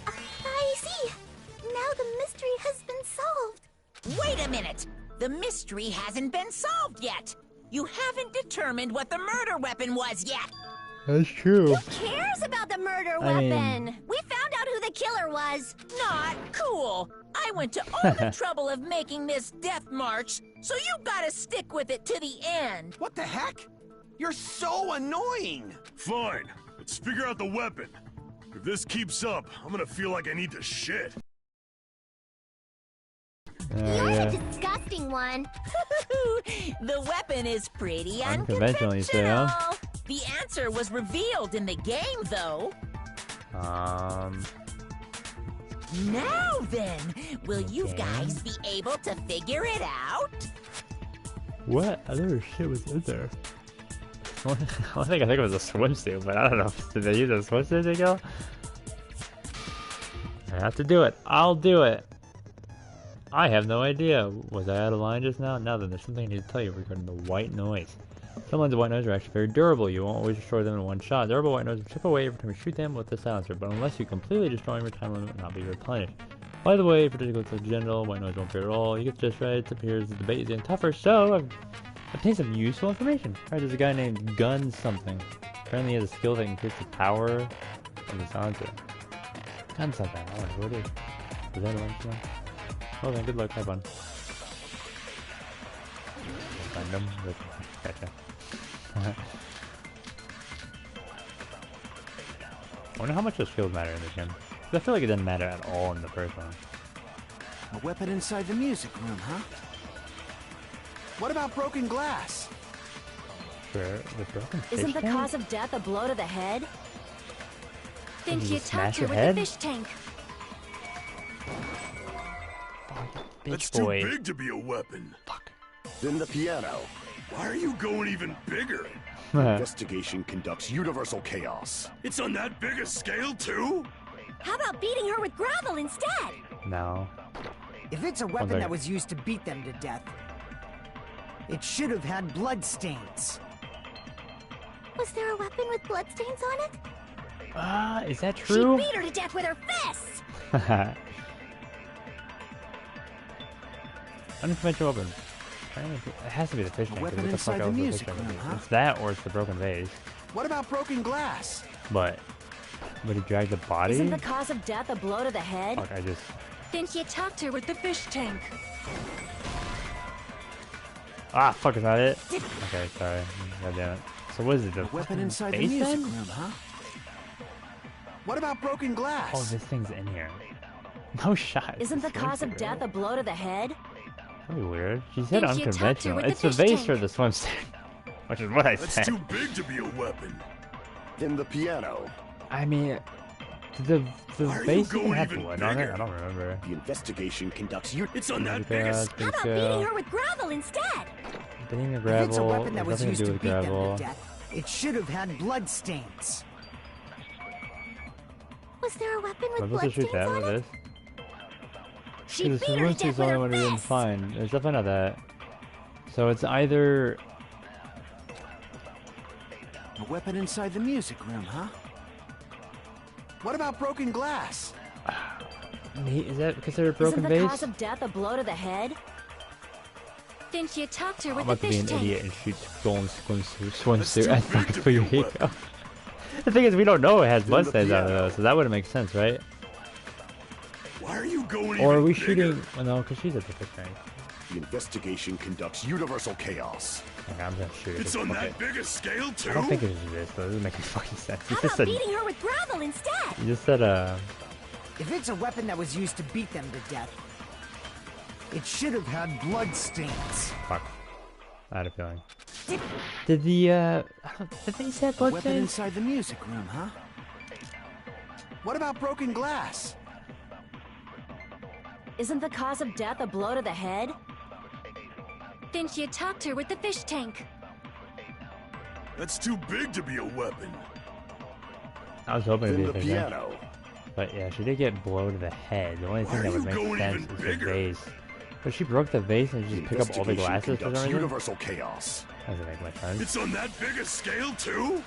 Speaker 3: I see. Now the mystery has been solved.
Speaker 2: Wait a minute! The mystery hasn't been solved yet! You haven't determined what the murder weapon was yet!
Speaker 1: That's true.
Speaker 8: Who cares about the murder
Speaker 1: I mean-
Speaker 8: weapon? We found out who the killer was.
Speaker 2: Not cool! I went to all the trouble of making this death march, so you gotta stick with it to the end!
Speaker 5: What the heck? You're so annoying!
Speaker 7: Fine, let's figure out the weapon. If this keeps up, I'm gonna feel like I need to shit.
Speaker 8: You're
Speaker 1: Yeah.
Speaker 8: the disgusting one.
Speaker 2: The weapon is pretty
Speaker 1: Unconventional, you say, huh?
Speaker 2: unconventional. The answer was revealed in the game, though. Now then, will you
Speaker 1: Okay.
Speaker 2: guys be able to figure it out?
Speaker 1: What other shit was in there? I think it was a swimsuit, but I don't know. Did they use a swimsuit to kill? I have to do it. I'll do it. I have no idea. Was I out of line just now? Now then, there's something I need to tell you regarding the white noise. Some lines of white noise are actually very durable. You won't always destroy them in one shot. Durable white noise will chip away every time you shoot them with the silencer, but unless you completely destroy them, your time limit will not be replenished. By the way, particularly with the general, white noise won't appear at all. You get this right, it appears the debate is getting tougher, so I've obtained some useful information. Alright, there's a guy named Gun something. Apparently he has a skill that increases the power of the silencer. Gun's not bad. I wonder who it is. Is that one? Oh, then good luck. Have fun. Random. Gotcha. I wonder how much those fields matter in this game. 'Cause I feel like it didn't matter at all in the first one.
Speaker 5: A weapon inside the music room, huh? What about broken glass?
Speaker 1: Sure, the broken fish
Speaker 9: Isn't the
Speaker 1: tank?
Speaker 9: cause of death a blow to the head? Then
Speaker 1: Did
Speaker 9: she
Speaker 1: you smash
Speaker 9: attacked her
Speaker 1: her
Speaker 9: with
Speaker 1: head?
Speaker 9: the fish tank.
Speaker 7: That's
Speaker 1: Bitch boy.
Speaker 7: too big to be a weapon.
Speaker 1: Fuck.
Speaker 4: Then the piano.
Speaker 7: Why are you going even bigger?
Speaker 4: Investigation conducts universal chaos.
Speaker 7: It's on that big a scale too?
Speaker 3: How about beating her with gravel instead?
Speaker 1: No.
Speaker 5: If it's a weapon that was used to beat them to death, it should have had bloodstains.
Speaker 3: Was there a weapon with bloodstains on it?
Speaker 1: Is that true?
Speaker 3: She beat her to death with her fists!
Speaker 1: Unconventional weapon. It has to be the fish tank. 'Cause
Speaker 5: weapon
Speaker 1: what the fuck
Speaker 5: inside the
Speaker 1: else is the
Speaker 5: music
Speaker 1: fish tank?
Speaker 5: room, huh?
Speaker 1: It's that or it's the broken vase.
Speaker 5: What about broken glass?
Speaker 1: But he dragged the body?
Speaker 9: Isn't the cause of death a blow to the head?
Speaker 1: Fuck, I just...
Speaker 9: Then she attacked her with the fish tank.
Speaker 1: Ah, fuck, is that it? Okay, sorry. God damn it. So what is it? The
Speaker 5: A weapon inside the
Speaker 1: vase
Speaker 5: music
Speaker 1: then?
Speaker 5: room, huh? What about broken glass?
Speaker 1: Oh, this thing's in here. No shot.
Speaker 9: Isn't the cause of death a blow to the head?
Speaker 1: That'd be weird. She said
Speaker 9: Then she attacked her
Speaker 1: unconventional.
Speaker 9: with
Speaker 1: It's
Speaker 9: the
Speaker 1: the
Speaker 9: fish
Speaker 1: vase or
Speaker 9: tank.
Speaker 1: the swimsuit. Which is what I
Speaker 7: That's
Speaker 1: said.
Speaker 7: too big to be a weapon.
Speaker 4: Then the piano.
Speaker 1: I mean, the
Speaker 7: Why are you
Speaker 1: vase even
Speaker 7: going
Speaker 1: have
Speaker 7: even
Speaker 1: blood on it?
Speaker 7: bigger?
Speaker 1: I don't remember.
Speaker 4: The investigation conducts you.
Speaker 7: It's on that
Speaker 1: Yeah,
Speaker 7: big a
Speaker 1: I
Speaker 7: scale.
Speaker 1: think
Speaker 3: How about beating her with gravel instead?
Speaker 1: Beating the
Speaker 5: If
Speaker 1: gravel.
Speaker 5: it's a weapon that
Speaker 1: There's
Speaker 5: was
Speaker 1: nothing
Speaker 5: used
Speaker 1: to
Speaker 5: to
Speaker 1: do with
Speaker 5: beat them
Speaker 1: gravel.
Speaker 5: to death, it should have had bloodstains.
Speaker 3: Was there a weapon with
Speaker 1: Am I supposed to shoot
Speaker 3: bloodstains
Speaker 1: that
Speaker 3: on
Speaker 1: with
Speaker 3: it?
Speaker 1: this?
Speaker 3: She
Speaker 1: Because
Speaker 3: beat
Speaker 1: the
Speaker 3: her to
Speaker 1: swimsuit's
Speaker 3: death
Speaker 1: the
Speaker 3: with
Speaker 1: only
Speaker 3: her
Speaker 1: one we didn't
Speaker 3: fists!
Speaker 1: find. There's definitely not that. So it's either...
Speaker 5: A weapon inside the music room, huh? What about broken glass?
Speaker 1: Is that considered broken
Speaker 9: Isn't the
Speaker 1: vase?
Speaker 9: cause of death a blow to the head? Then she attacked her
Speaker 1: I'm
Speaker 9: with the
Speaker 1: about to be
Speaker 9: fish
Speaker 1: an
Speaker 9: tank.
Speaker 1: idiot and shoot golden swimsuit
Speaker 7: That's
Speaker 1: at
Speaker 7: too big
Speaker 1: fucking
Speaker 7: to be a
Speaker 1: Fuyuhiko. The thing is, we don't know it has
Speaker 4: Then
Speaker 1: blood
Speaker 4: the
Speaker 1: stains on it
Speaker 4: piano.
Speaker 1: though, so that wouldn't make sense, right?
Speaker 7: Why are you going
Speaker 1: Or are
Speaker 7: even
Speaker 1: we
Speaker 7: bigger?
Speaker 1: shooting... Well, no, because she's at the fish tank.
Speaker 4: The investigation conducts universal chaos.
Speaker 1: Okay, I'm gonna shoot it.
Speaker 7: It's on
Speaker 1: Fuck
Speaker 7: that
Speaker 1: it.
Speaker 7: big a scale too?
Speaker 1: I don't think it's this though. It doesn't make any fucking sense. You
Speaker 3: How
Speaker 1: just
Speaker 3: about
Speaker 1: said...
Speaker 3: beating her with gravel instead?
Speaker 1: You just said,
Speaker 5: If it's a weapon that was used to beat them to death, it should have had bloodstains.
Speaker 1: Fuck. I had a feeling. Did the, I don't think he said
Speaker 5: A
Speaker 1: blood
Speaker 5: weapon
Speaker 1: stains?
Speaker 5: inside the music room, huh? What about broken glass?
Speaker 9: Isn't the cause of death a blow to the head? Then she attacked her with the fish tank.
Speaker 7: That's too big to be a weapon.
Speaker 1: I was hoping
Speaker 4: Then
Speaker 1: it'd
Speaker 4: the
Speaker 1: be a fish tank.
Speaker 4: piano.
Speaker 1: But yeah, she did get blow to the head. The only
Speaker 7: Why
Speaker 1: thing
Speaker 7: are
Speaker 1: that would
Speaker 7: you
Speaker 1: make
Speaker 7: going
Speaker 1: sense
Speaker 7: even
Speaker 1: is the
Speaker 7: bigger?
Speaker 1: vase. But she broke the vase and
Speaker 4: The
Speaker 1: just pick up all the
Speaker 4: investigation
Speaker 1: glasses for
Speaker 4: conducts
Speaker 1: some reason?
Speaker 4: universal chaos.
Speaker 1: Doesn't make much sense,
Speaker 7: It's on that big a scale too?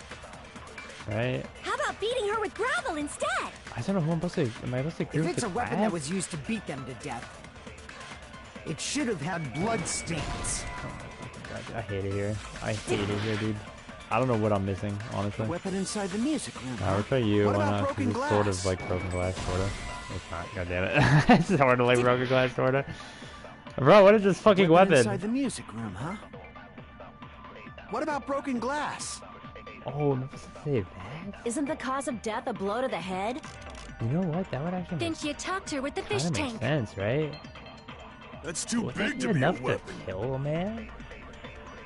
Speaker 1: right?
Speaker 3: How about beating her with gravel instead?
Speaker 1: I don't know who I'm supposed to... Am I supposed to agree
Speaker 5: If
Speaker 1: with
Speaker 5: it's
Speaker 1: the
Speaker 5: a weapon
Speaker 1: glass?
Speaker 5: that was used to beat them to death, it should have had bloodstains.
Speaker 1: Oh my fucking god, I hate it here. I hate it here, dude. I don't know what I'm missing,
Speaker 5: A
Speaker 1: honestly.
Speaker 5: weapon inside the music room.
Speaker 1: I'll try you,
Speaker 5: What
Speaker 1: why
Speaker 5: about
Speaker 1: not? 'Cause
Speaker 5: broken
Speaker 1: it's sort
Speaker 5: glass?
Speaker 1: of like broken glass, sorta. It's not, god damn it. It's sort of like broken glass, sorta. Bro, what is this fucking weapon?
Speaker 5: Inside the music room, huh? What about broken glass?
Speaker 1: Oh, I'm supposed to say that?
Speaker 9: Isn't the cause of death a blow to the head?
Speaker 1: You know what? That would actually
Speaker 9: Then
Speaker 1: make,
Speaker 9: she attacked her with the fish
Speaker 1: kinda make
Speaker 9: tank.
Speaker 1: sense, right?
Speaker 7: That's too
Speaker 1: Would
Speaker 7: big
Speaker 1: that
Speaker 7: to
Speaker 1: be
Speaker 7: be a
Speaker 1: enough to
Speaker 7: weapon.
Speaker 1: kill a man?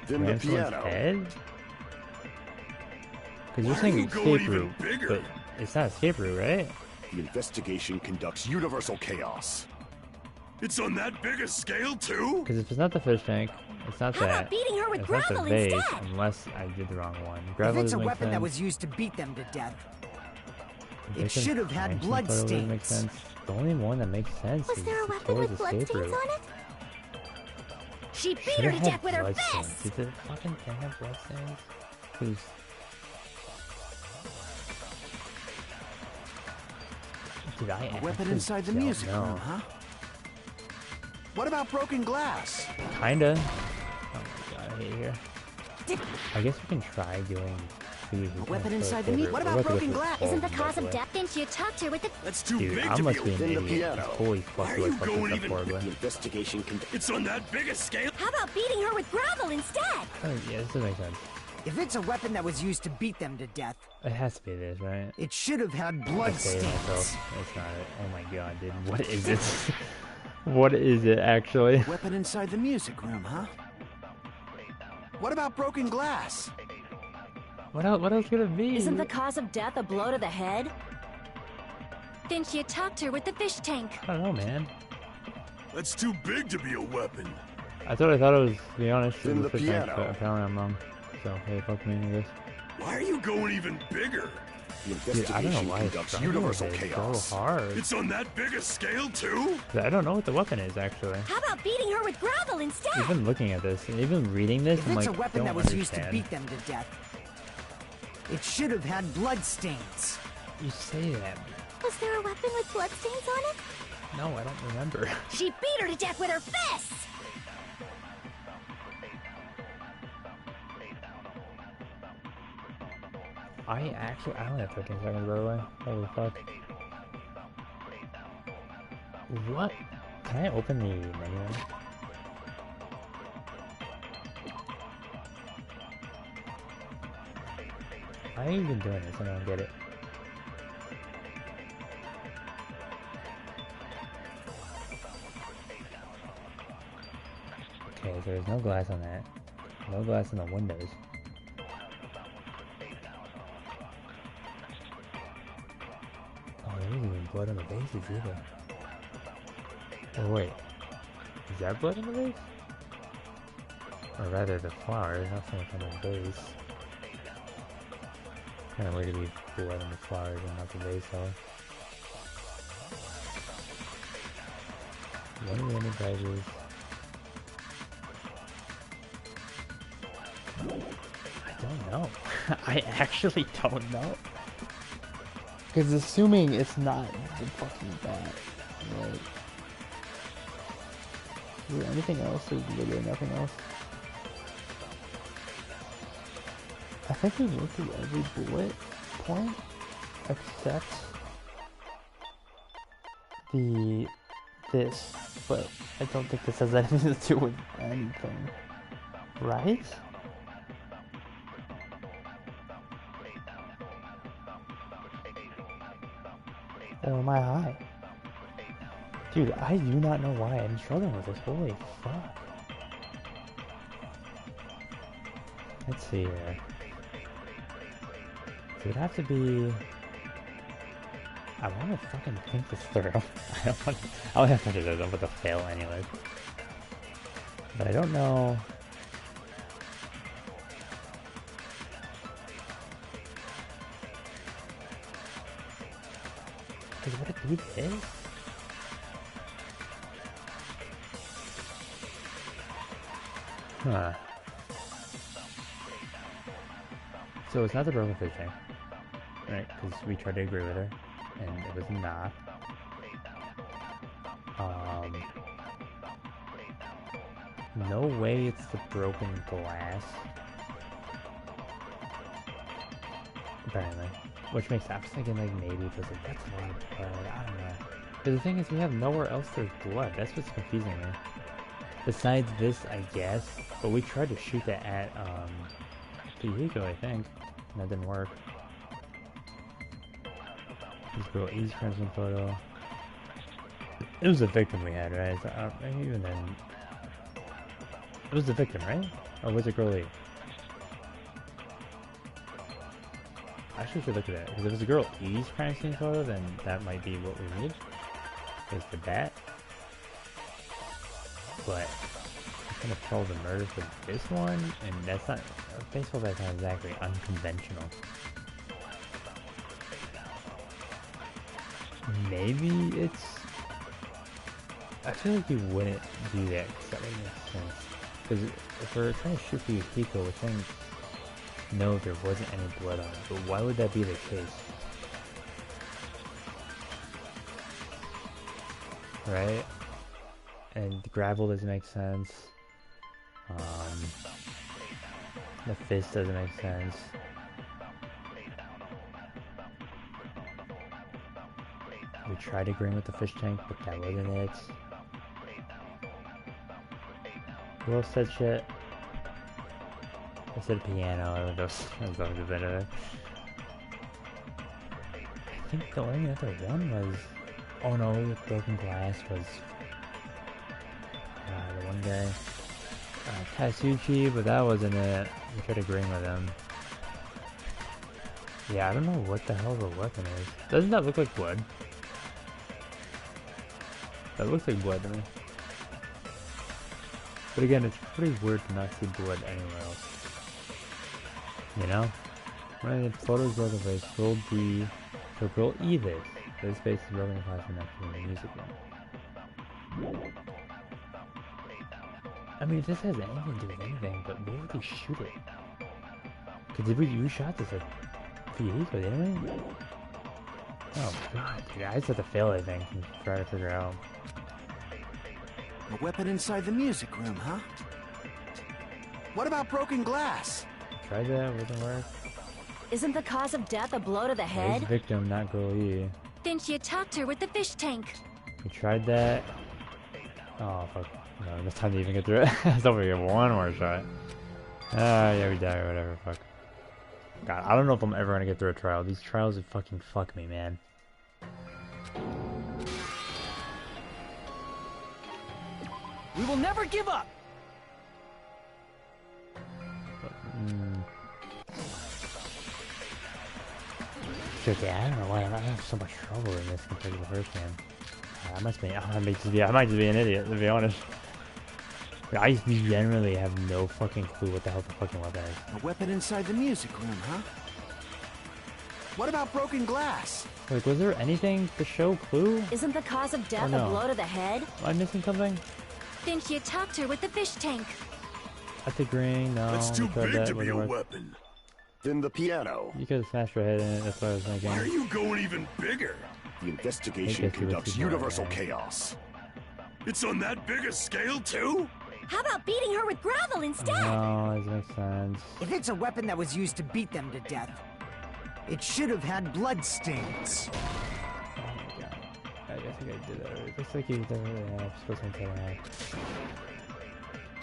Speaker 4: Then the
Speaker 1: Ram someone's
Speaker 4: piano.
Speaker 1: head? Because you're
Speaker 7: Why are
Speaker 1: saying
Speaker 7: you going
Speaker 1: escape
Speaker 7: even
Speaker 1: route,
Speaker 7: bigger?
Speaker 1: but it's not escape route, right?
Speaker 4: The investigation conducts universal chaos.
Speaker 7: It's on that big a scale too?
Speaker 1: Because if it's not the fish tank, it's not
Speaker 3: How
Speaker 1: that.
Speaker 3: about beating her with
Speaker 1: It's not the
Speaker 3: gravel
Speaker 1: vase,
Speaker 3: instead?
Speaker 1: unless I did the wrong one.
Speaker 5: If
Speaker 1: Gravel
Speaker 5: it's a
Speaker 1: doesn't make
Speaker 5: weapon
Speaker 1: sense.
Speaker 5: that was used to beat them to death,
Speaker 1: Victim
Speaker 5: it should have had
Speaker 1: Franklin totally
Speaker 5: bloodstains.
Speaker 1: makes sense. The only one that makes sense
Speaker 3: Was
Speaker 1: is
Speaker 3: there a
Speaker 1: the
Speaker 3: weapon
Speaker 1: Toy's
Speaker 3: with
Speaker 1: escape
Speaker 3: bloodstains
Speaker 1: route.
Speaker 3: on it? She beat
Speaker 1: Should've
Speaker 3: her to
Speaker 1: had
Speaker 3: death with her
Speaker 1: bloodstains.
Speaker 3: fists!
Speaker 1: Did the fucking thing have bloodstains? Because... Did I
Speaker 5: A weapon
Speaker 1: actually
Speaker 5: inside the
Speaker 1: don't
Speaker 5: music
Speaker 1: know.
Speaker 5: room, huh? What about broken glass?
Speaker 1: Kinda. Oh my god, I hate it here. I guess we can try doing A
Speaker 6: weapon inside the meat. What about broken glass?
Speaker 3: Isn't the cause of death? Didn't you talk to her with the...
Speaker 7: That's too
Speaker 1: Dude,
Speaker 7: big
Speaker 1: I
Speaker 7: to
Speaker 1: must
Speaker 7: be
Speaker 1: be
Speaker 7: a...
Speaker 1: an
Speaker 4: In the
Speaker 1: idiot.
Speaker 4: piano.
Speaker 1: Holy fuck,
Speaker 7: Why are
Speaker 1: do I
Speaker 7: you
Speaker 1: fuck
Speaker 7: going
Speaker 1: this up
Speaker 7: even-
Speaker 1: horribly.
Speaker 4: The investigation can...
Speaker 7: It's on that big a scale?
Speaker 3: How about beating her with gravel instead?
Speaker 1: Oh, yeah, this doesn't make sense.
Speaker 5: If it's a weapon that was used to beat them to death,
Speaker 1: It has to be this, right?
Speaker 5: it should have had blood
Speaker 1: Okay,
Speaker 5: stains.
Speaker 1: myself. That's not it. Oh my god, dude. What is it? What is it, actually?
Speaker 5: Weapon inside the music room, huh? What about broken glass?
Speaker 1: What else could it be?
Speaker 9: Isn't the cause of death a blow to the head?
Speaker 3: Didn't you talk to her with the fish tank?
Speaker 1: I don't know, man.
Speaker 7: That's too big to be a weapon.
Speaker 1: That's what I thought it was, to be honest.
Speaker 4: In
Speaker 1: it was
Speaker 4: the
Speaker 1: fish tank,
Speaker 4: piano.
Speaker 1: but apparently I'm wrong. So, hey, fuck me, I guess.
Speaker 7: Why are you going even bigger?
Speaker 4: The
Speaker 1: Dude, I don't know
Speaker 4: investigation
Speaker 1: why it's
Speaker 4: conducts
Speaker 1: struggling
Speaker 4: universal
Speaker 1: with it. It's
Speaker 4: chaos.
Speaker 1: so hard.
Speaker 7: It's on that big a scale too?
Speaker 1: I don't know what the weapon is, actually.
Speaker 3: How about beating her with gravel instead?
Speaker 1: Even looking at this, and even reading this,
Speaker 5: If
Speaker 1: I'm
Speaker 5: it's
Speaker 1: like,
Speaker 5: a weapon that
Speaker 1: don't
Speaker 5: was used to
Speaker 1: understand.
Speaker 5: beat them to death, it should have had blood stains.
Speaker 1: You say that.
Speaker 3: Was there a weapon with bloodstains on it?
Speaker 1: No, I don't remember.
Speaker 3: She beat her to death with her fists!
Speaker 1: I only have 15 seconds, by the way. Holy fuck. What? Can I open the menu? Why are you even doing this? I don't get it. Okay, so there's no glass on that. No glass on the windows. Oh, there isn't even blood on the bases either. Oh wait, is that blood on the base? Or rather the flowers, not so much on the base. Kinda weird to be blood on the flowers and not the base though. One of the enterprises. I don't know. I actually don't know. Because assuming it's not the fucking bat, right? Is there anything else? There's literally nothing else. I think we went through every bullet point except this, but I don't think this has anything to do with anything, right? Or am I high? Dude, I do not know why I'm struggling with this. Holy fuck. Let's see here. So it would have to be... I want to fucking think this through. I don't have to do this. I'm about to fail anyways. But I don't know... Would it be this? Huh. So it's not the broken fish tank, right? Because we tried to agree with her, and it was not. No way it's the broken glass. Apparently. Which makes sense. I was thinking like maybe it was like, that's a lot of blood. I don't know. But the thing is, we have nowhere else there's blood. That's what's confusing me. Besides this, I guess. But we tried to shoot that at, Pihiko, I think. And that didn't work. This girl E's crimson photo. It was the victim we had, right? So, maybe even then. It was the victim, right? Or was it girl E? Actually, should look at that. Because if it was a girl E's crime scene photo, then that might be what we need. Was the bat. But I'm gonna follow the murder for this one, and that's not a baseball bat's not exactly unconventional. Maybe it's. I feel like you wouldn't do that because that would make sense. Because if we're trying to shoot for Yukiko, we're saying no, there wasn't any blood on it. But why would that be the case? Right? And the gravel doesn't make sense. The fist doesn't make sense. tried agreeing with the fish tank, but that wasn't it. Who else said shit? I said piano. That was always a bit of it. I think the only other one was... Oh no, Broken Glass was... the one guy. Tatsuchi, but that wasn't it. We tried agreeing with him. Yeah, I don't know what the hell the weapon is. Doesn't that look like blood? That looks like blood to me. But again, it's pretty weird to not see blood anywhere else. You know? When the photos of the face, roll D, so roll E this. This space is rolling apart from next to the music room. I mean, if this has anything to do with anything, but where would they shoot it? Because you shot this at Fuyuhiko, didn't we? Oh god, dude, I just have to fail, I think, and try to figure out.
Speaker 5: A weapon inside the music room, huh? What about broken glass?
Speaker 1: Tried that, wouldn't work.
Speaker 9: Isn't the cause of death a blow to the head?
Speaker 1: He's victim, not girl E.
Speaker 10: Then she attacked her with the fish tank.
Speaker 1: We tried that. Oh fuck. No, enough time to even get through it. It's over here. One more shot. Ah, yeah, we die or whatever. Fuck. God, I don't know if I'm ever gonna get through a trial. These trials would fucking fuck me, man.
Speaker 6: We will never give up.
Speaker 1: Shit, yeah, I don't know why I have so much trouble in this compared to the first game. I might just be an idiot, to be honest. I generally have no fucking clue what the hell the fucking weapon is.
Speaker 5: A weapon inside the music room, huh? What about broken glass?
Speaker 1: Like, was there anything to show clue?
Speaker 9: Isn't the cause of death
Speaker 1: no?
Speaker 9: a blow to the head?
Speaker 1: Am I missing something?
Speaker 10: Then she attacked her with the fish tank.
Speaker 1: At the green, no.
Speaker 7: That's too big to be a weapon.
Speaker 4: Then the piano.
Speaker 1: You could have smashed her head in it, that's what I was thinking.
Speaker 7: Why are you going even bigger?
Speaker 4: The investigation conducts universal chaos.
Speaker 7: It's on that big a scale, too?
Speaker 3: How about beating her with gravel instead?
Speaker 1: No, that makes sense.
Speaker 5: If it's a weapon that was used to beat them to death, it should have had blood stains.
Speaker 1: Oh my god. I think I did that already. Looks like you did it. I'm supposed to take it.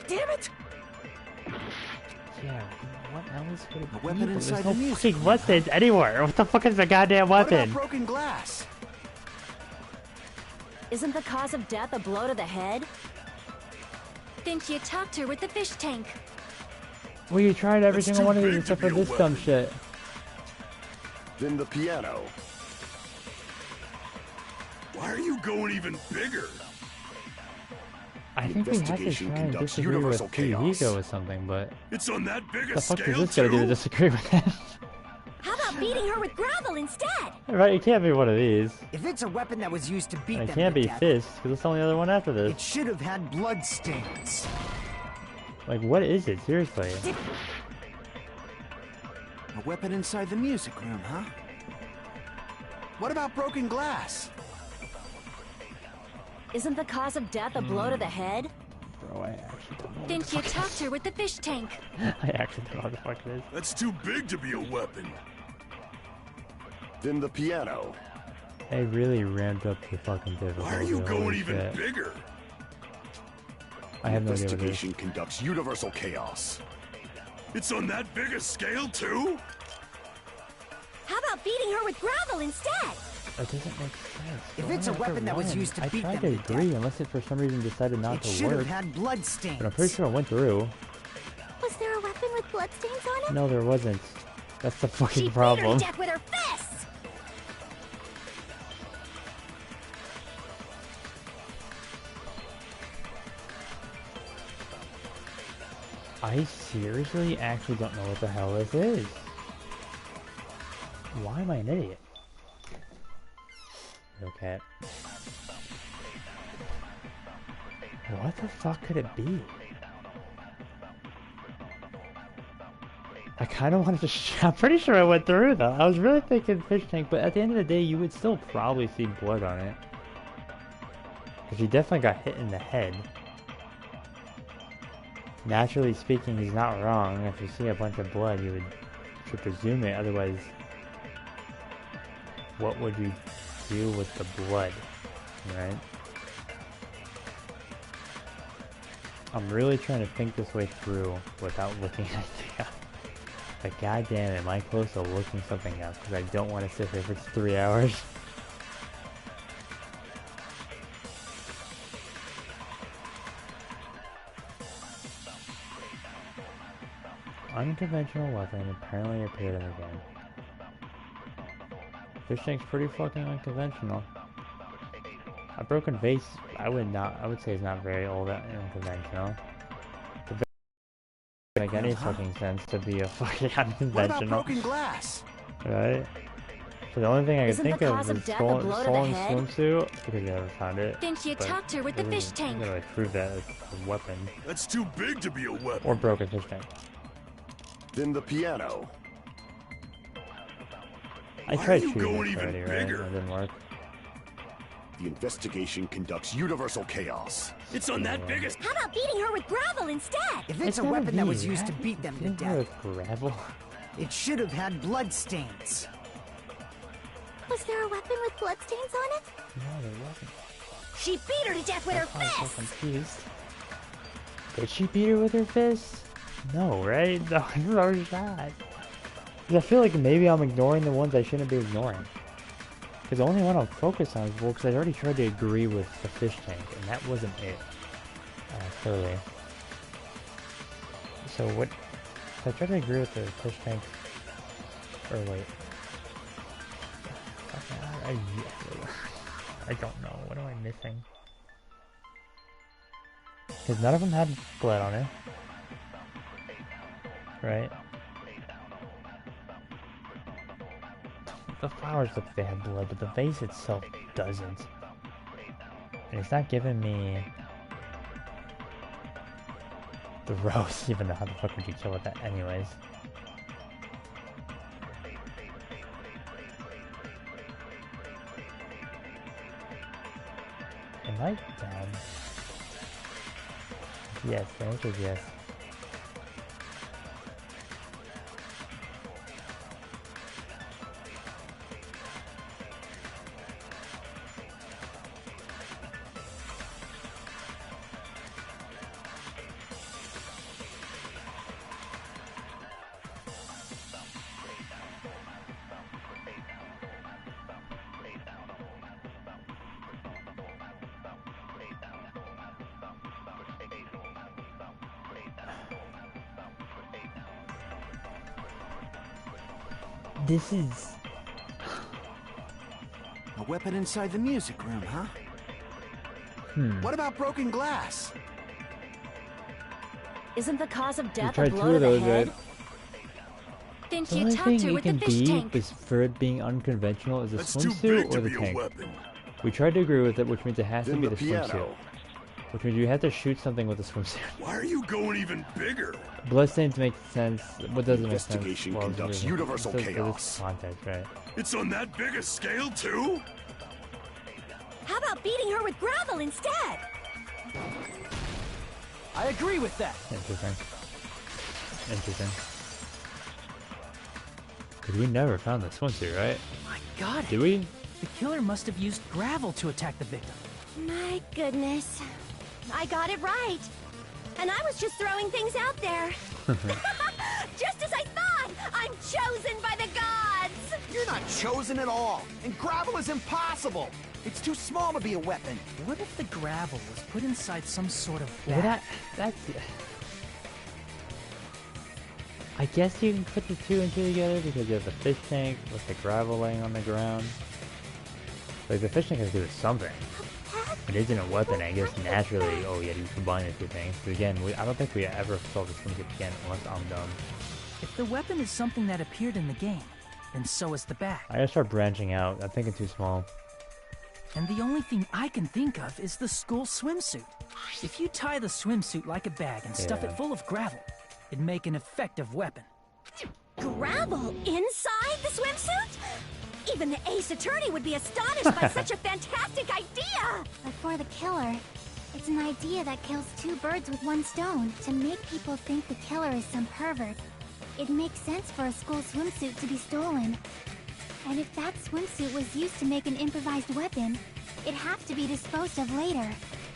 Speaker 5: Damn it!
Speaker 1: Yeah, what else would it be?
Speaker 5: A weapon inside the music.
Speaker 1: There's no fucking weapons anywhere. What the fuck is the goddamn
Speaker 5: What
Speaker 1: weapon?
Speaker 5: about broken glass?
Speaker 9: Isn't the cause of death a blow to the head?
Speaker 10: Then she attacked her with the fish tank.
Speaker 1: Well, you tried every
Speaker 7: That's
Speaker 1: single
Speaker 7: too
Speaker 1: one of these
Speaker 7: big
Speaker 1: except
Speaker 7: to
Speaker 1: for
Speaker 7: be a
Speaker 1: this dumb
Speaker 7: weapon.
Speaker 1: shit.
Speaker 4: Then the piano.
Speaker 7: Why are you going even bigger?
Speaker 1: I think we have to
Speaker 4: Investigation
Speaker 1: try and
Speaker 4: conducts
Speaker 1: disagree with
Speaker 4: universal chaos.
Speaker 1: Fuyuhiko or something, but
Speaker 7: It's on that big a
Speaker 1: the fuck
Speaker 7: scale,
Speaker 1: is this gonna do to
Speaker 7: too?
Speaker 1: disagree with that?
Speaker 3: How about beating her with gravel instead?
Speaker 1: Right, it can't be one of these.
Speaker 5: If it's a weapon that was used to beat
Speaker 1: And
Speaker 5: them
Speaker 1: it can't
Speaker 5: to
Speaker 1: be
Speaker 5: death,
Speaker 1: fists, because it's the only other one after this.
Speaker 5: it should have had blood stains.
Speaker 1: Like, what is it? Seriously.
Speaker 5: A weapon inside the music room, huh? What about broken glass?
Speaker 9: Isn't the cause of death a blow to the head?
Speaker 1: Bro, I actually don't know.
Speaker 10: Then she attacked her with the fish tank.
Speaker 1: I actually don't know what the fuck it is.
Speaker 7: That's too big to be a weapon.
Speaker 4: Then the piano.
Speaker 1: They really ramped up the fucking difficulty.
Speaker 7: Why are you going
Speaker 1: holy
Speaker 7: even
Speaker 1: shit.
Speaker 7: bigger?
Speaker 1: I have no idea what it is.
Speaker 4: Investigation conducts universal chaos.
Speaker 7: It's on that big a scale, too?
Speaker 3: How about beating her with gravel instead?
Speaker 1: That doesn't make sense.
Speaker 5: If
Speaker 1: Go
Speaker 5: it's a
Speaker 1: on after
Speaker 5: weapon that was
Speaker 1: one.
Speaker 5: used to
Speaker 1: I
Speaker 5: beat
Speaker 1: tried
Speaker 5: them
Speaker 1: to
Speaker 5: to
Speaker 1: agree,
Speaker 5: death.
Speaker 1: unless it for some reason decided not
Speaker 5: It
Speaker 1: to
Speaker 5: should
Speaker 1: work.
Speaker 5: have had blood stains.
Speaker 1: But I'm pretty sure it went through.
Speaker 3: Was there a weapon with bloodstains on it?
Speaker 1: No, there wasn't. That's the
Speaker 3: She
Speaker 1: fucking
Speaker 3: beat her
Speaker 1: problem.
Speaker 3: to death with her fists!
Speaker 1: I seriously actually don't know what the hell this is. Why am I an idiot? Okay. What the fuck could it be? I kind of wanted to I'm pretty sure I went through though. I was really thinking fish tank, but at the end of the day, you would still probably see blood on it. Because he definitely got hit in the head. Naturally speaking, he's not wrong. If you see a bunch of blood, you should presume it. Otherwise, what would you do with the blood, right? I'm really trying to think this way through without looking at it. But goddamn, am I close to looking something up? Because I don't want to sit here for 3 hours. Unconventional weapon apparently appeared in the game. Fish tank's pretty fucking unconventional. A broken vase, I would say is not very old and unconventional. The vase doesn't make any fucking sense to be a fucking unconventional.
Speaker 5: What about broken glass?
Speaker 1: Right? So the only thing I can think of is stolen swimsuit, because I never found it.
Speaker 10: Then she attacked her with the fish tank.
Speaker 1: I'm gonna prove that as a weapon.
Speaker 7: That's too big to be a weapon.
Speaker 1: Or broken fish tank.
Speaker 4: Then the piano.
Speaker 1: I tried shooting it already, right? It didn't work.
Speaker 4: The investigation conducts universal chaos.
Speaker 7: It's on that biggest.
Speaker 8: How about beating her with gravel instead?
Speaker 5: If it's a weapon that was used to beat them to death,
Speaker 1: gravel.
Speaker 5: It should have had blood stains.
Speaker 3: Was there a weapon with bloodstains on it?
Speaker 1: No, there wasn't.
Speaker 8: She beat her to death with her
Speaker 1: I'm so
Speaker 8: fist!
Speaker 1: confused. Did she beat her with her fist? No, right? No shot. I feel like maybe I'm ignoring the ones I shouldn't be ignoring. Because the only one I'm focused on is, well, because I already tried to agree with the fish tank, and that wasn't it. Clearly. So what... So I tried to agree with the fish tank... Or wait... I don't know. What am I missing? Because none of them had blood on it. Right? The flowers look like they have blood, but the vase itself doesn't. And it's not giving me the rose, even though how the fuck would you kill with that anyways? Am I down? Yes, the answer is yes. This is...
Speaker 5: A weapon inside the music room, huh? What about broken glass?
Speaker 9: Isn't the cause of death a
Speaker 1: tried
Speaker 9: blow to the head?
Speaker 1: Right?
Speaker 9: Then
Speaker 1: The
Speaker 9: she
Speaker 1: only
Speaker 9: attacked
Speaker 1: thing
Speaker 9: her
Speaker 1: it
Speaker 9: with the
Speaker 1: can
Speaker 9: fish
Speaker 1: be
Speaker 9: tank.
Speaker 1: is for it being unconventional is the
Speaker 7: That's too
Speaker 1: swimsuit
Speaker 7: big to
Speaker 1: or the
Speaker 7: be a
Speaker 1: tank.
Speaker 7: weapon.
Speaker 1: We tried to agree with it, which means it has to
Speaker 4: Then
Speaker 1: be
Speaker 4: the
Speaker 1: the
Speaker 4: piano.
Speaker 1: swimsuit. Which means you have to shoot something with the swimsuit.
Speaker 7: Why are you going even bigger?
Speaker 1: Bloodstains make sense. What doesn't make sense?
Speaker 4: Investigation
Speaker 1: Well,
Speaker 4: conducts
Speaker 1: there's-
Speaker 4: universal
Speaker 1: there's
Speaker 4: chaos.
Speaker 1: Context, right?
Speaker 7: It's on that big a scale too?
Speaker 8: How about beating her with gravel instead?
Speaker 5: I agree with that.
Speaker 1: Interesting. Interesting. Because we never found the swimsuit, right?
Speaker 6: My God,
Speaker 1: Did we?
Speaker 6: the killer must have used gravel to attack the victim.
Speaker 8: My goodness. I got it right. And I was just throwing things out there. Just as I thought! I'm chosen by the gods!
Speaker 5: You're not chosen at all, and gravel is impossible. It's too small to be a weapon.
Speaker 6: What if the gravel was put inside some sort of
Speaker 1: Well,
Speaker 6: bag?
Speaker 1: that's... I guess you can put the two and two together because you have the fish tank with the gravel laying on the ground. Like, the fish tank has to do with something. It isn't a weapon, I guess naturally. Oh yeah, you combine the two things. But again, I don't think we ever saw this swimsuit again unless I'm dumb.
Speaker 6: If the weapon is something that appeared in the game, then so is the bag.
Speaker 1: I gotta start branching out. I'm thinking too small.
Speaker 6: And the only thing I can think of is the school swimsuit. If you tie the swimsuit like a bag and stuff
Speaker 1: Yeah.
Speaker 6: it full of gravel, it'd make an effective weapon.
Speaker 8: Gravel inside the swimsuit? Even the ace attorney would be astonished by such a fantastic idea!
Speaker 3: But for the killer, it's an idea that kills two birds with one stone. To make people think the killer is some pervert, it makes sense for a school swimsuit to be stolen. And if that swimsuit was used to make an improvised weapon, it'd have to be disposed of later.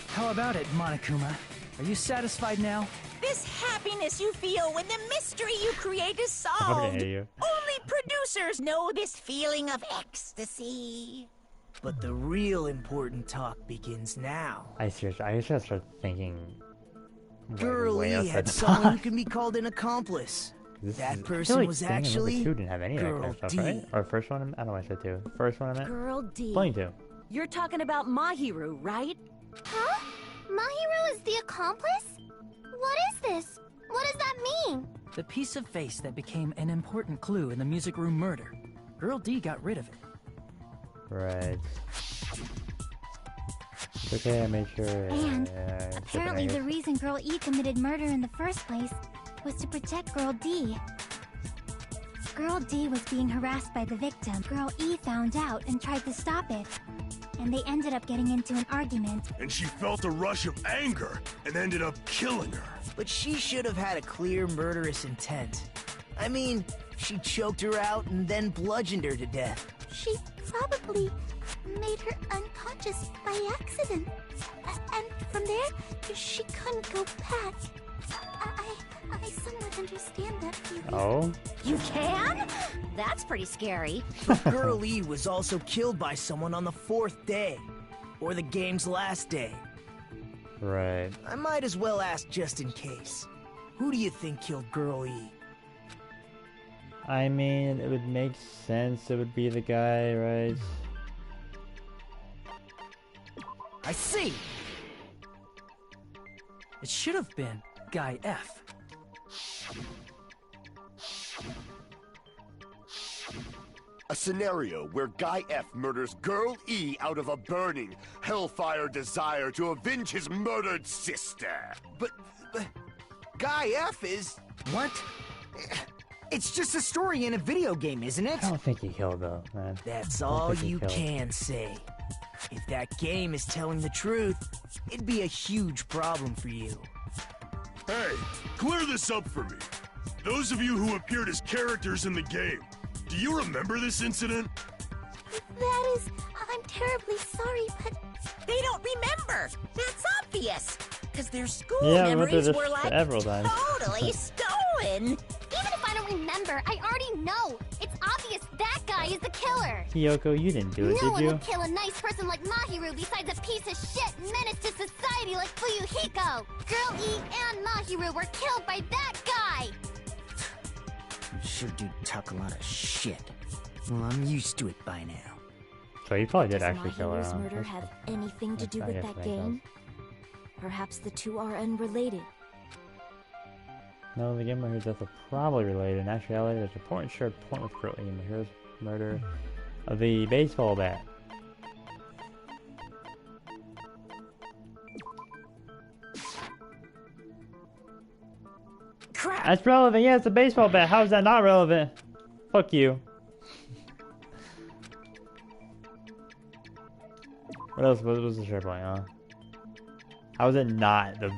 Speaker 6: How about it, Monokuma? Are you satisfied now?
Speaker 2: This happiness you feel when the mystery you create is solved.
Speaker 1: Okay.
Speaker 2: Only producers know this feeling of ecstasy.
Speaker 5: But the real important talk begins now.
Speaker 1: I just start thinking.
Speaker 5: Girl
Speaker 1: way
Speaker 5: Lee
Speaker 1: outside
Speaker 5: had
Speaker 1: the
Speaker 5: someone
Speaker 1: box.
Speaker 5: who can be called an accomplice.
Speaker 1: This
Speaker 5: That
Speaker 1: is,
Speaker 5: person
Speaker 1: I feel like
Speaker 5: was
Speaker 1: Danganropa
Speaker 5: actually
Speaker 1: 2 didn't have any of that kind
Speaker 5: Girl
Speaker 1: of stuff,
Speaker 5: D.
Speaker 1: right? Or first one? I don't know why I said 2. First one I meant?
Speaker 8: Girl D.
Speaker 1: Playing 2.
Speaker 8: You're talking about Mahiru, right?
Speaker 3: Huh? Mahiru is the accomplice? What is this? What does that mean?
Speaker 6: The piece of face that became an important clue in the music room murder. Girl D got rid of it.
Speaker 1: Right. It's okay, I made sure.
Speaker 3: And apparently the reason Girl E committed murder in the first place was to protect Girl D. Girl D was being harassed by the victim. Girl E found out and tried to stop it. And they ended up getting into an argument.
Speaker 7: And she felt a rush of anger and ended up killing her.
Speaker 5: But she should have had a clear murderous intent. I mean, she choked her out and then bludgeoned her to death.
Speaker 3: She probably made her unconscious by accident. And from there, she couldn't go back. I somewhat understand that feeling.
Speaker 1: Oh?
Speaker 8: You can? That's pretty scary.
Speaker 5: Girl E was also killed by someone on the 4th day. Or the game's last day.
Speaker 1: Right.
Speaker 5: I might as well ask just in case. Who do you think killed Girl E?
Speaker 1: I mean, it would make sense. It would be the guy, right?
Speaker 5: I see!
Speaker 6: It should have been Guy F.
Speaker 4: A scenario where Guy F murders Girl E out of a burning, hellfire desire to avenge his murdered sister.
Speaker 5: But Guy F is... What? It's just a story in a video game, isn't it?
Speaker 1: I don't think he killed though, man.
Speaker 5: That's
Speaker 1: I don't
Speaker 5: all
Speaker 1: think he
Speaker 5: you
Speaker 1: killed.
Speaker 5: can say. If that game is telling the truth, it'd be a huge problem for you.
Speaker 7: Hey, clear this up for me. Those of you who appeared as characters in the game, do you remember this incident?
Speaker 3: That is... I'm terribly sorry, but...
Speaker 2: They don't remember. That's obvious. Because their school
Speaker 1: Yeah, we went through
Speaker 2: memories
Speaker 1: this
Speaker 2: were like
Speaker 1: several times.
Speaker 2: totally stolen.
Speaker 3: Even if I don't remember, I already know. It's obvious that guy is the killer.
Speaker 1: Kyoko, you didn't do it,
Speaker 3: No
Speaker 1: did
Speaker 3: one
Speaker 1: you?
Speaker 3: would kill a nice person like Mahiru besides a piece of shit menace to society like Fuyuhiko. Girl E and Mahiru were killed by that guy.
Speaker 5: You sure do talk a lot of shit. Well, I'm used to it by now.
Speaker 1: So he probably did
Speaker 9: Does
Speaker 1: actually kill her.
Speaker 9: Mahiru's
Speaker 1: huh?
Speaker 9: murder
Speaker 1: That's-
Speaker 9: have anything to do
Speaker 1: I
Speaker 9: with
Speaker 1: guess
Speaker 9: that
Speaker 1: that
Speaker 9: game? Perhaps the two are unrelated.
Speaker 1: No, the game Mahiru's death are probably related. In actuality, there's a important shared point with Girl E and Mahiru's murder of the baseball bat.
Speaker 2: Crap.
Speaker 1: That's relevant. Yeah, it's a baseball bat. How is that not relevant? Fuck you. What else? What was the share point, huh? How is it not the...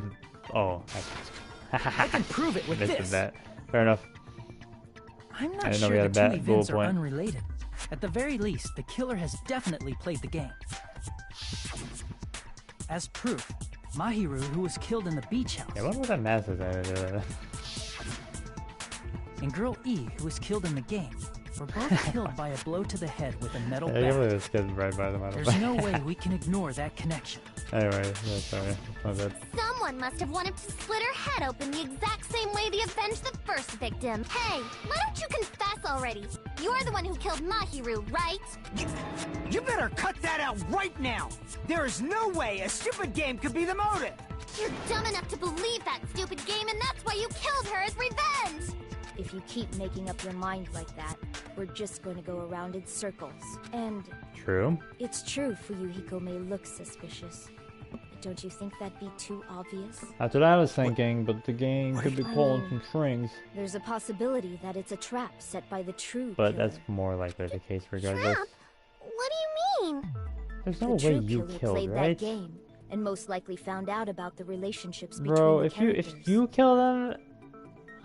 Speaker 1: Oh.
Speaker 6: I can prove it with
Speaker 1: Missed the
Speaker 6: this.
Speaker 1: bet. Fair enough.
Speaker 6: I'm
Speaker 1: I
Speaker 6: not
Speaker 1: didn't know we
Speaker 6: sure
Speaker 1: had
Speaker 6: the
Speaker 1: a
Speaker 6: two
Speaker 1: bat bullet
Speaker 6: events are
Speaker 1: point.
Speaker 6: unrelated. At the very least, the killer has definitely played the game. As proof, Mahiru, who was killed in the beach house,
Speaker 1: Yeah, what was that massive thing?
Speaker 6: and Girl E, who was killed in the game, were both killed by a blow to the head with a metal
Speaker 1: I can't believe
Speaker 6: bat.
Speaker 1: this kid's right by them.
Speaker 6: There's no way we can ignore that connection.
Speaker 1: Anyway, yeah, sorry. My bad.
Speaker 3: Someone must have wanted to split her head open the exact same way they avenged the first victim. Hey, why don't you confess already? You're the one who killed Mahiru, right?
Speaker 5: You better cut that out right now! There is no way a stupid game could be the motive!
Speaker 3: You're dumb enough to believe that stupid game, and that's why you killed her as revenge!
Speaker 9: If you keep making up your mind like that, we're just going to go around in circles. And
Speaker 1: True.
Speaker 9: it's true Fuyuhiko may look suspicious. But don't you think that'd be too obvious?
Speaker 1: That's what I was thinking, but the game could be
Speaker 9: I
Speaker 1: pulling
Speaker 9: mean-
Speaker 1: some strings.
Speaker 9: There's a possibility that it's a trap set by the true
Speaker 1: But
Speaker 9: killer.
Speaker 1: that's more likely the case regardless.
Speaker 3: Trap? What do you mean?
Speaker 1: There's
Speaker 9: The
Speaker 1: no way
Speaker 9: true
Speaker 1: you
Speaker 9: killer
Speaker 1: killed,
Speaker 9: played
Speaker 1: right?
Speaker 9: that game, and most likely found out about the relationships between
Speaker 1: Bro,
Speaker 9: the
Speaker 1: if
Speaker 9: characters.
Speaker 1: you kill them,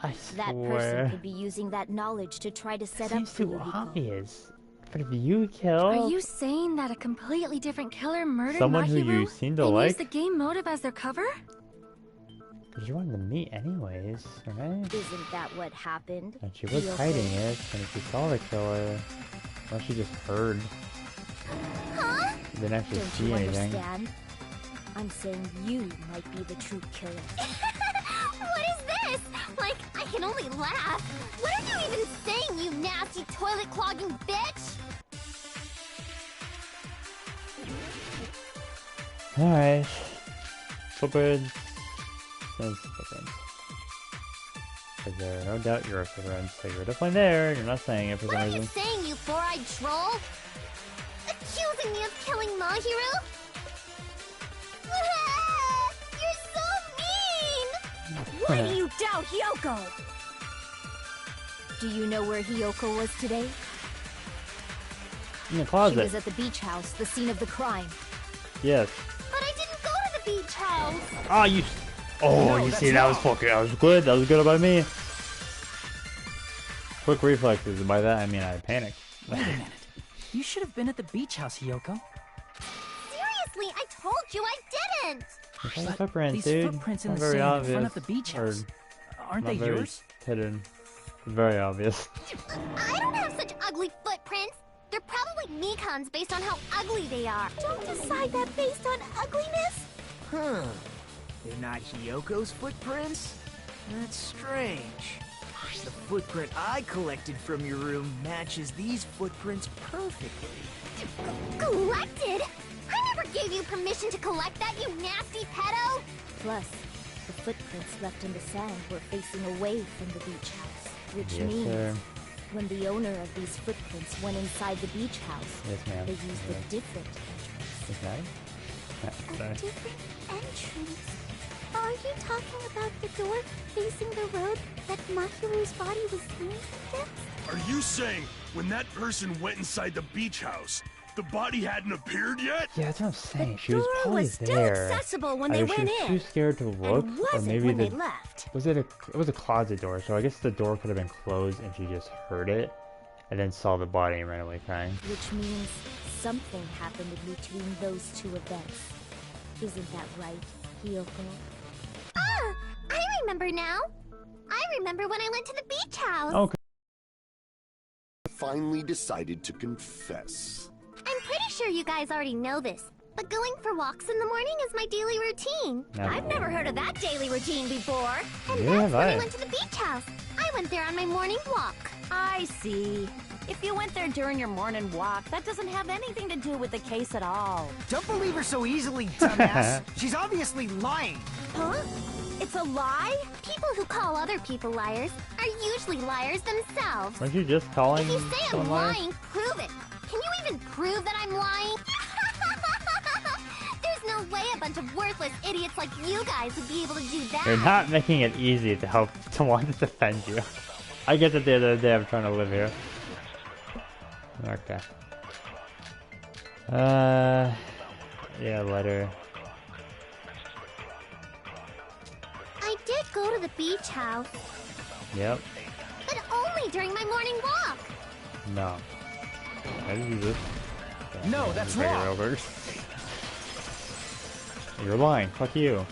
Speaker 1: I
Speaker 9: That person
Speaker 1: swear.
Speaker 9: could be using that knowledge to try to set
Speaker 1: Seems
Speaker 9: up
Speaker 1: too
Speaker 9: Fuyuhiko.
Speaker 1: obvious. But if you kill...
Speaker 10: Are you saying that a completely different killer murdered
Speaker 1: someone
Speaker 10: Mahiru
Speaker 1: who you seem to
Speaker 10: and
Speaker 1: like?
Speaker 10: used the game motive as their cover?
Speaker 1: Because you wanted to meet anyways, right?
Speaker 8: Isn't that what happened?
Speaker 1: And she was hiding it, and if she saw the killer, unless she just heard.
Speaker 8: Huh?
Speaker 1: She didn't actually
Speaker 8: Don't
Speaker 1: see
Speaker 8: you
Speaker 1: anything.
Speaker 8: understand? I'm saying you might be the true killer. What is this? Like, I can only laugh. What are you even saying, you nasty toilet clogging bitch?
Speaker 1: Alright. Footprints. Says footprints. Because there no doubt you're a footprint, so you're definitely there. You're not saying it for
Speaker 8: What
Speaker 1: some
Speaker 8: are you
Speaker 1: reason.
Speaker 8: saying, you four-eyed troll? Accusing me of killing Mahiru? You're so mean! Why do you doubt Hyoko? Do you know where Hyoko was today?
Speaker 1: In the
Speaker 8: She
Speaker 1: closet.
Speaker 8: was at the beach house, the scene of the crime.
Speaker 1: Yes.
Speaker 8: But I didn't go to the beach house!
Speaker 1: Ah, you... Oh,
Speaker 5: No,
Speaker 1: you
Speaker 5: that's
Speaker 1: see, that was
Speaker 5: wrong.
Speaker 1: fucking... That was good. That was good about me. Quick reflexes. By that, I mean I panicked.
Speaker 6: Wait a minute. You should have been at the beach house, Hyoko.
Speaker 8: Seriously, I told you I didn't!
Speaker 1: There's footprints,
Speaker 6: These
Speaker 1: dude.
Speaker 6: footprints in
Speaker 1: Not
Speaker 6: the
Speaker 1: very
Speaker 6: sand
Speaker 1: obvious.
Speaker 6: in front of the beach
Speaker 1: Or
Speaker 6: house. Aren't
Speaker 1: not
Speaker 6: they
Speaker 1: very
Speaker 6: yours?
Speaker 1: hidden. Very obvious.
Speaker 8: I don't have such ugly footprints! They're probably Mikan's based on how ugly they are. Don't decide that based on ugliness!
Speaker 5: Huh. They're not Hyoko's footprints? That's strange. The footprint I collected from your room matches these footprints perfectly.
Speaker 8: Collected? I never gave you permission to collect that, you nasty pedo! Plus, the footprints left in the sand were facing away from the beach house. Which
Speaker 1: Yes,
Speaker 8: means,
Speaker 1: sir.
Speaker 8: when the owner of these footprints went inside the beach house,
Speaker 1: Yes, ma'am.
Speaker 8: they used
Speaker 1: Yes.
Speaker 8: a different entrance.
Speaker 1: Is that?
Speaker 8: A
Speaker 1: Sorry.
Speaker 8: different entrance? Are you talking about the door facing the road that Mahiru's body was leaning against?
Speaker 7: Are you saying when that person went inside the beach house, the body hadn't appeared yet?
Speaker 1: Yeah, that's what I'm saying.
Speaker 8: The
Speaker 1: She was
Speaker 8: door
Speaker 1: probably
Speaker 8: was still
Speaker 1: there.
Speaker 8: accessible when they
Speaker 1: Either she
Speaker 8: went
Speaker 1: was
Speaker 8: in.
Speaker 1: too scared to look,
Speaker 8: And
Speaker 1: or
Speaker 8: wasn't
Speaker 1: maybe
Speaker 8: when
Speaker 1: the
Speaker 8: they left.
Speaker 1: it was a closet door, so I guess the door could have been closed and she just heard it, and then saw the body and ran away crying.
Speaker 8: Which means something happened in between those two events. Isn't that right, Hyoko? Ah! I remember now! I remember when I went to the beach house!
Speaker 1: Okay.
Speaker 4: Finally decided to confess.
Speaker 8: I'm pretty sure you guys already know this, but going for walks in the morning is my daily routine.
Speaker 1: Yeah.
Speaker 8: I've never heard of that daily routine before. And
Speaker 1: Yeah,
Speaker 8: that's when I
Speaker 1: right.
Speaker 8: went to the beach house. I went there on my morning walk.
Speaker 2: I see. If you went there during your morning walk, that doesn't have anything to do with the case at all.
Speaker 5: Don't believe her so easily, dumbass. She's obviously lying.
Speaker 8: Huh? It's a lie? People who call other people liars are usually liars themselves.
Speaker 1: Weren't you just calling
Speaker 8: If you say I'm
Speaker 1: someone liar?
Speaker 8: lying, prove it. Can you even prove that I'm lying? There's no way a bunch of worthless idiots like you guys would be able to do that.
Speaker 1: You're not making it easy to help to want to defend you. I get that the other day I'm trying to live here. Okay. Yeah, letter.
Speaker 8: I did go to the beach house,
Speaker 1: Yep.
Speaker 8: but only during my morning walk.
Speaker 1: No. I didn't do this.
Speaker 5: No, that's
Speaker 1: Bring it
Speaker 5: wrong.
Speaker 1: over. You're lying. Fuck you.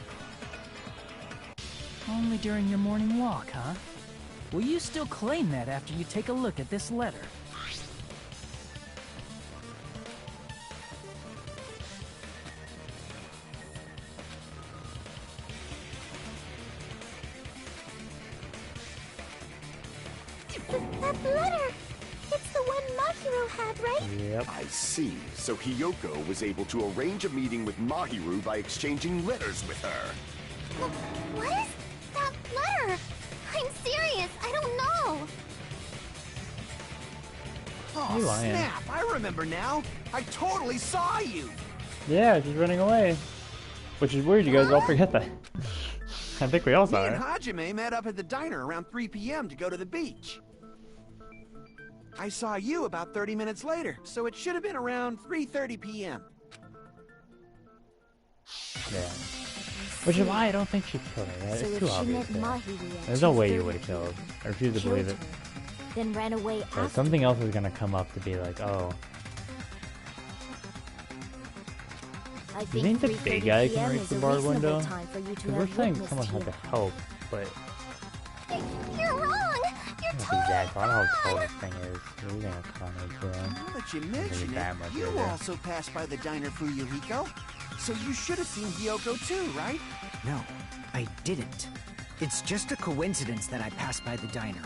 Speaker 6: Only during your morning walk, huh? Will you still claim that after you take a look at this letter?
Speaker 8: That letter! It's the one Mahiru had, right?
Speaker 1: Yep.
Speaker 4: I see. So Hyoko was able to arrange a meeting with Mahiru by exchanging letters with her.
Speaker 8: What is that letter? I'm serious, I don't know.
Speaker 5: Oh,
Speaker 1: You lying.
Speaker 5: snap! I remember now. I totally saw you.
Speaker 1: Yeah, she's running away. Which is weird, you guys all forget that. I think we all
Speaker 5: Me
Speaker 1: saw
Speaker 5: and
Speaker 1: it.
Speaker 5: Hajime met up at the diner around 3 p.m. to go to the beach. I saw you about 30 minutes later, so it should have been around 3:30 p.m.
Speaker 1: Yeah. Which is why I don't think she killed her.
Speaker 8: So
Speaker 1: It's
Speaker 8: if
Speaker 1: too
Speaker 8: she
Speaker 1: obvious.
Speaker 8: met
Speaker 1: Yeah.
Speaker 8: Mahiru at
Speaker 1: There's no way you
Speaker 8: 2:30
Speaker 1: would have killed.
Speaker 8: p.m.,
Speaker 1: I refuse to believe
Speaker 8: killed
Speaker 1: it.
Speaker 8: her, then ran away
Speaker 1: But
Speaker 8: after.
Speaker 1: something else is gonna come up to be like, oh.
Speaker 8: I
Speaker 1: You think the
Speaker 8: 3:30
Speaker 1: big guy can
Speaker 8: PM
Speaker 1: reach
Speaker 8: is
Speaker 1: the
Speaker 8: a
Speaker 1: barred
Speaker 8: reasonable
Speaker 1: window?
Speaker 8: time for you to
Speaker 1: Because we're
Speaker 8: have
Speaker 1: saying
Speaker 8: witnessed
Speaker 1: someone had
Speaker 8: here.
Speaker 1: to help, but
Speaker 3: You're wrong. You're
Speaker 1: that's
Speaker 3: totally
Speaker 1: exactly I don't know how tall
Speaker 3: wrong.
Speaker 1: this thing is. We're using a Kanye too.
Speaker 5: Now that you
Speaker 1: Maybe
Speaker 5: mention
Speaker 1: that
Speaker 5: it,
Speaker 1: much
Speaker 5: you
Speaker 1: bigger.
Speaker 5: also passed by the diner Fuyuhiko. So you should have seen Hiyoko too, right?
Speaker 11: No, I didn't. It's just a coincidence that I passed by the diner.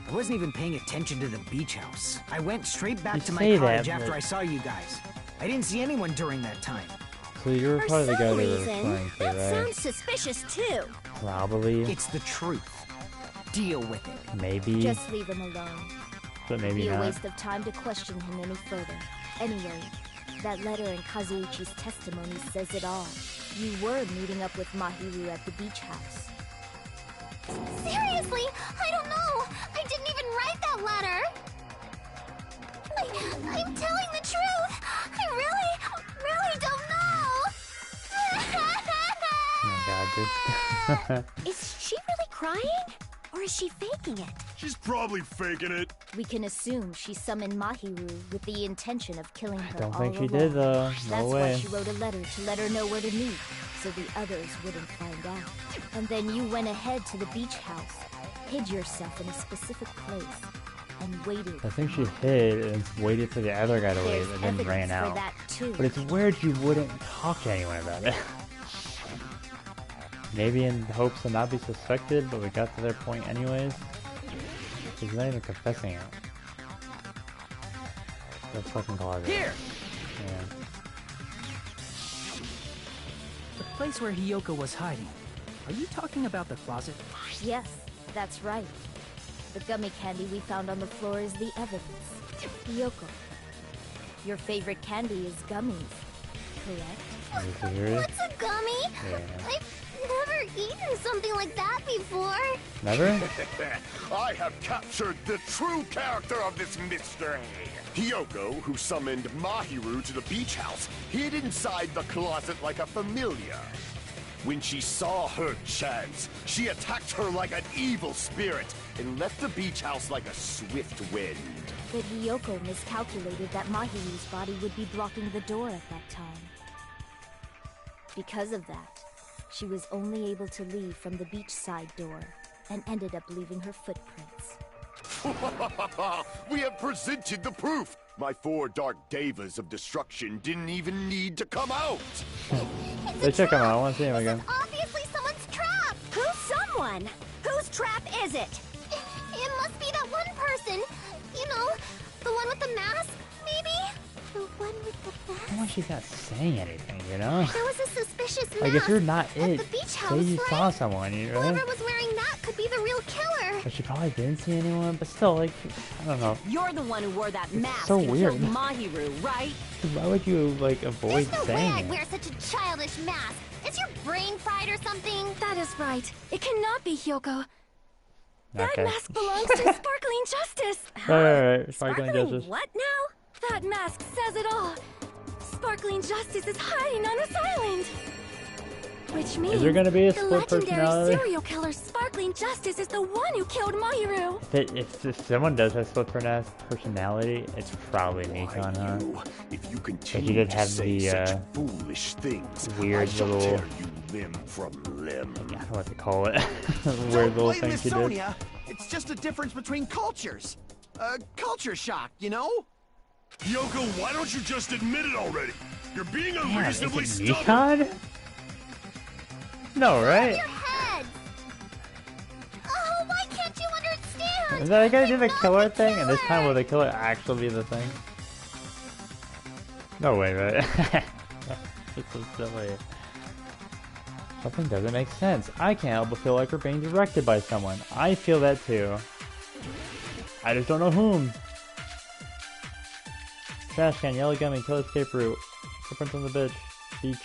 Speaker 11: I wasn't even paying attention to the beach house. I went straight back
Speaker 1: You
Speaker 11: to my
Speaker 1: say that,
Speaker 11: cottage
Speaker 1: but-
Speaker 11: after I saw you guys. I didn't see anyone during that time.
Speaker 1: So you're
Speaker 8: For
Speaker 1: probably the guy
Speaker 8: some
Speaker 1: they were
Speaker 8: reason,
Speaker 1: referring to,
Speaker 8: that
Speaker 1: right?
Speaker 8: sounds suspicious too.
Speaker 1: Probably.
Speaker 11: It's the truth. Deal with it.
Speaker 1: Maybe.
Speaker 8: Just leave him alone.
Speaker 1: But
Speaker 8: It'd
Speaker 1: maybe
Speaker 8: be a
Speaker 1: not.
Speaker 8: waste of time to question him any further. Anyway, that letter in Kazuichi's testimony says it all. You were meeting up with Mahiru at the beach house.
Speaker 3: Seriously, I don't know. I didn't even write that letter. I'm telling the truth. I really don't know.
Speaker 1: Oh my god, this.
Speaker 8: Is she really crying? Or is she faking it?
Speaker 7: She's probably faking it.
Speaker 8: We can assume she summoned Mahiru with the intention of killing her
Speaker 1: Don't
Speaker 8: all
Speaker 1: think she
Speaker 8: along.
Speaker 1: did though. No
Speaker 8: That's
Speaker 1: way.
Speaker 8: why she wrote a letter to let her know where to meet, so the others wouldn't find out. And then you went ahead to the beach house, hid yourself in a specific place, and waited.
Speaker 1: I think she hid and waited for the other guy to leave
Speaker 8: There's
Speaker 1: and then
Speaker 8: evidence
Speaker 1: ran
Speaker 8: for
Speaker 1: out.
Speaker 8: that too.
Speaker 1: But it's weird you wouldn't talk to anyone about it. Maybe in hopes of not be suspected, but we got to their point anyways. She's not even confessing it. That fucking closet.
Speaker 6: Here!
Speaker 1: Yeah.
Speaker 6: The place where Hiyoko was hiding. Are you talking about the closet?
Speaker 8: Yes, that's right. The gummy candy we found on the floor is the evidence. Hiyoko, your favorite candy is gummies, correct?
Speaker 1: Are you serious?
Speaker 3: What's a gummy?
Speaker 1: Yeah.
Speaker 3: I've never eaten something like that before.
Speaker 1: Never?
Speaker 4: I have captured the true character of this mystery. Hiyoko, who summoned Mahiru to the beach house, hid inside the closet like a familiar. When she saw her chance, she attacked her like an evil spirit and left the beach house like a swift wind.
Speaker 8: But Hiyoko miscalculated that Mahiru's body would be blocking the door at that time. Because of that, she was only able to leave from the beachside door and ended up leaving her footprints.
Speaker 4: We have presented the proof! My 4 dark devas of destruction didn't even need to come out!
Speaker 1: Let's check him out. I want to see him again.
Speaker 3: Obviously someone's trap.
Speaker 8: Who's someone? Whose trap is it?
Speaker 3: It must be that one person. You know, the one with the mask, maybe? The one with the
Speaker 1: I
Speaker 3: mask?
Speaker 1: don't want she's not saying anything, you know?
Speaker 3: There was a suspicious mask.
Speaker 1: Like if you're not
Speaker 3: at
Speaker 1: it,
Speaker 3: the beach
Speaker 1: say
Speaker 3: house,
Speaker 1: you
Speaker 3: right?
Speaker 1: saw someone, you right?
Speaker 3: Whoever was wearing that could be the real killer.
Speaker 1: But she probably didn't see anyone, but still, like, I don't know.
Speaker 2: You're the one who wore that mask
Speaker 1: so
Speaker 2: and
Speaker 1: weird.
Speaker 2: killed Mahiru, right?
Speaker 1: Why would you, like, avoid
Speaker 3: There's no way
Speaker 1: saying
Speaker 3: I'd
Speaker 1: it?
Speaker 3: wear such a childish mask. Is your brain fried or something?
Speaker 10: That is right. It cannot be Hyoko. That
Speaker 1: Okay.
Speaker 10: mask belongs to Sparkling Justice.
Speaker 1: Right. Sparkling Justice.
Speaker 8: What now?
Speaker 10: That mask says it all. Sparkling Justice is hiding on this island. Which means
Speaker 1: there gonna be a
Speaker 10: the
Speaker 1: split
Speaker 10: legendary
Speaker 1: personality?
Speaker 10: serial killer Sparkling Justice is the one who killed Mahiru.
Speaker 1: If someone does have split personality, it's probably Nikon, huh?
Speaker 4: If you
Speaker 1: But
Speaker 4: continue
Speaker 1: he did
Speaker 4: to
Speaker 1: have
Speaker 4: say
Speaker 1: the,
Speaker 4: such foolish things,
Speaker 1: weird
Speaker 4: I shall
Speaker 1: little-
Speaker 4: tear you limb from limb.
Speaker 1: I don't know what to call it. Weird
Speaker 5: Don't
Speaker 1: little
Speaker 5: blame
Speaker 1: thing
Speaker 5: Miss
Speaker 1: she did.
Speaker 5: Sonia. It's just a difference between cultures. Culture shock, you know?
Speaker 7: Yoko, why don't you just admit it already? You're being
Speaker 1: Man,
Speaker 7: unreasonably
Speaker 1: is it
Speaker 7: stubborn.
Speaker 1: Nikon? No, right?
Speaker 3: Your heads. Oh, why can't you understand?
Speaker 1: Is that gonna do the
Speaker 3: I'm
Speaker 1: killer
Speaker 3: not the
Speaker 1: thing? And this time
Speaker 3: killer.
Speaker 1: will the killer actually be the thing? No way, right? It's so silly. Something doesn't make sense. I can't help but feel like we're being directed by someone. I feel that too. I just don't know whom. Trash can, yellow gummy, kill escape route. Footprints on the beach.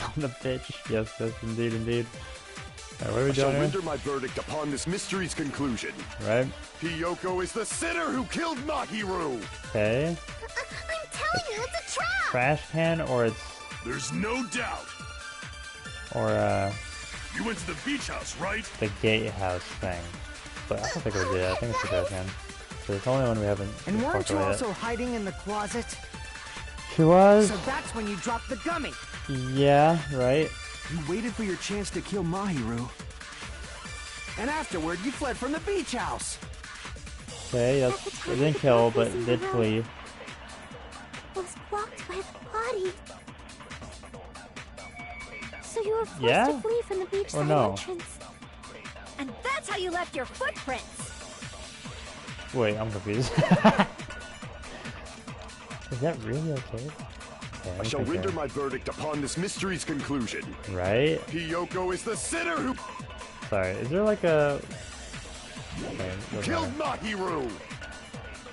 Speaker 1: On the bitch. Yes, indeed, indeed. Alright, what are we
Speaker 4: I shall
Speaker 1: doing
Speaker 4: render
Speaker 1: here?
Speaker 4: my verdict upon this mystery's conclusion.
Speaker 1: Right?
Speaker 4: Hiyoko is the sinner who killed Mahiru!
Speaker 1: Okay.
Speaker 3: I'm telling you, it's a trap.
Speaker 1: Trash can or it's
Speaker 7: There's no doubt.
Speaker 1: or
Speaker 7: You went to the beach house, right?
Speaker 1: the gatehouse thing. But I don't think it was it. I think it's the trash can. So it's the only one we haven't.
Speaker 11: And weren't you
Speaker 1: yet.
Speaker 11: also hiding in the closet?
Speaker 1: She was.
Speaker 11: So that's when you dropped the gummy.
Speaker 1: Yeah, right.
Speaker 5: You waited for your chance to kill Mahiru.
Speaker 11: And afterward, you fled from the beach house.
Speaker 1: Okay, that's it didn't kill, but it did flee.
Speaker 3: Was blocked by the body. So you were forced
Speaker 1: Yeah?
Speaker 3: to flee from the beachside
Speaker 1: Or no?
Speaker 3: entrance.
Speaker 10: And that's how you left your footprints.
Speaker 1: Wait, I'm confused. Is that really okay?
Speaker 4: I shall render my verdict upon this mystery's conclusion.
Speaker 1: Right?
Speaker 4: Hiyoko is the sinner who
Speaker 1: Sorry, is there like a... Okay,
Speaker 4: killed Mahiru!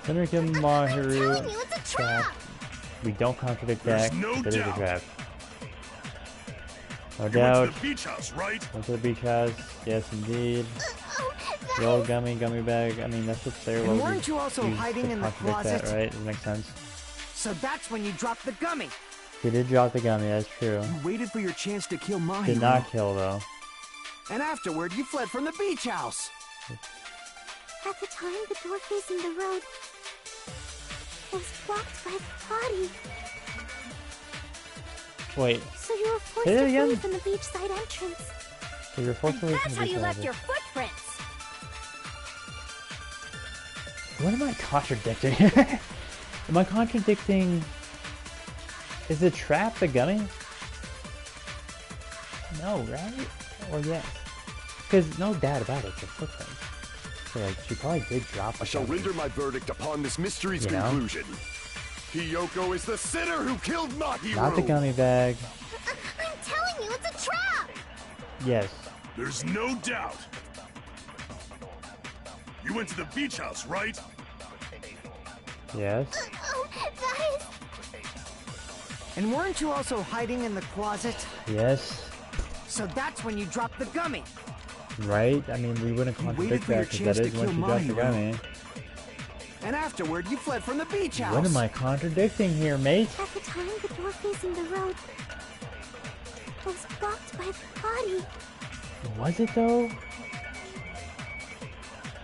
Speaker 1: Senator killed Mahiru.
Speaker 3: telling you, it's a trap!
Speaker 1: We don't contradict
Speaker 7: There's
Speaker 1: that.
Speaker 7: no
Speaker 1: That is a
Speaker 7: doubt.
Speaker 1: trap. No
Speaker 7: You went
Speaker 1: doubt.
Speaker 7: to the beach house, right?
Speaker 1: Went to the beach house. Yes, indeed. The old gummy bag. I mean, that's what they're
Speaker 11: And weren't you also hiding in the closet?
Speaker 1: that, right? It makes sense.
Speaker 11: So that's when you dropped the gummy.
Speaker 1: She did drop the gummy, that's true.
Speaker 5: You waited for your chance to kill Mahiru.
Speaker 1: Did not kill, though.
Speaker 11: And afterward, you fled from the beach house.
Speaker 3: At the time, the door facing the road was blocked by the body.
Speaker 1: Wait,
Speaker 3: So you were forced
Speaker 1: Say that
Speaker 3: to flee
Speaker 1: again?
Speaker 3: from the beachside entrance.
Speaker 1: so you're forced to leave
Speaker 10: That's
Speaker 1: from
Speaker 10: how
Speaker 1: the
Speaker 10: you
Speaker 1: beach
Speaker 10: left
Speaker 1: house.
Speaker 10: your footprints.
Speaker 1: What am I contradicting here? Am I contradicting... Is the trap the gummy? No, right? Or yes? Because no doubt about it, the footprints. So like, she probably did drop the
Speaker 4: I shall
Speaker 1: gummy.
Speaker 4: render my verdict upon this mystery's
Speaker 1: You know?
Speaker 4: conclusion. Hiyoko is the sinner who killed Mahiru!
Speaker 1: Not the gummy bag.
Speaker 3: I'm telling you, it's a trap!
Speaker 1: Yes.
Speaker 7: There's no doubt. You went to the beach house, right?
Speaker 1: Yes.
Speaker 3: Oh, that is...
Speaker 11: And weren't you also hiding in the closet?
Speaker 1: Yes.
Speaker 11: So that's when you dropped the gummy.
Speaker 1: Right? I mean, we wouldn't
Speaker 5: You
Speaker 1: contradict
Speaker 5: waited for your
Speaker 1: that because that
Speaker 5: chance
Speaker 1: is
Speaker 5: to
Speaker 1: when
Speaker 5: kill
Speaker 1: she dropped the
Speaker 5: Mahiru.
Speaker 1: gummy.
Speaker 11: And afterward, you fled from the beach house.
Speaker 1: What am I contradicting here, mate?
Speaker 3: At the time, the door facing the road was blocked by the body.
Speaker 1: Was it though?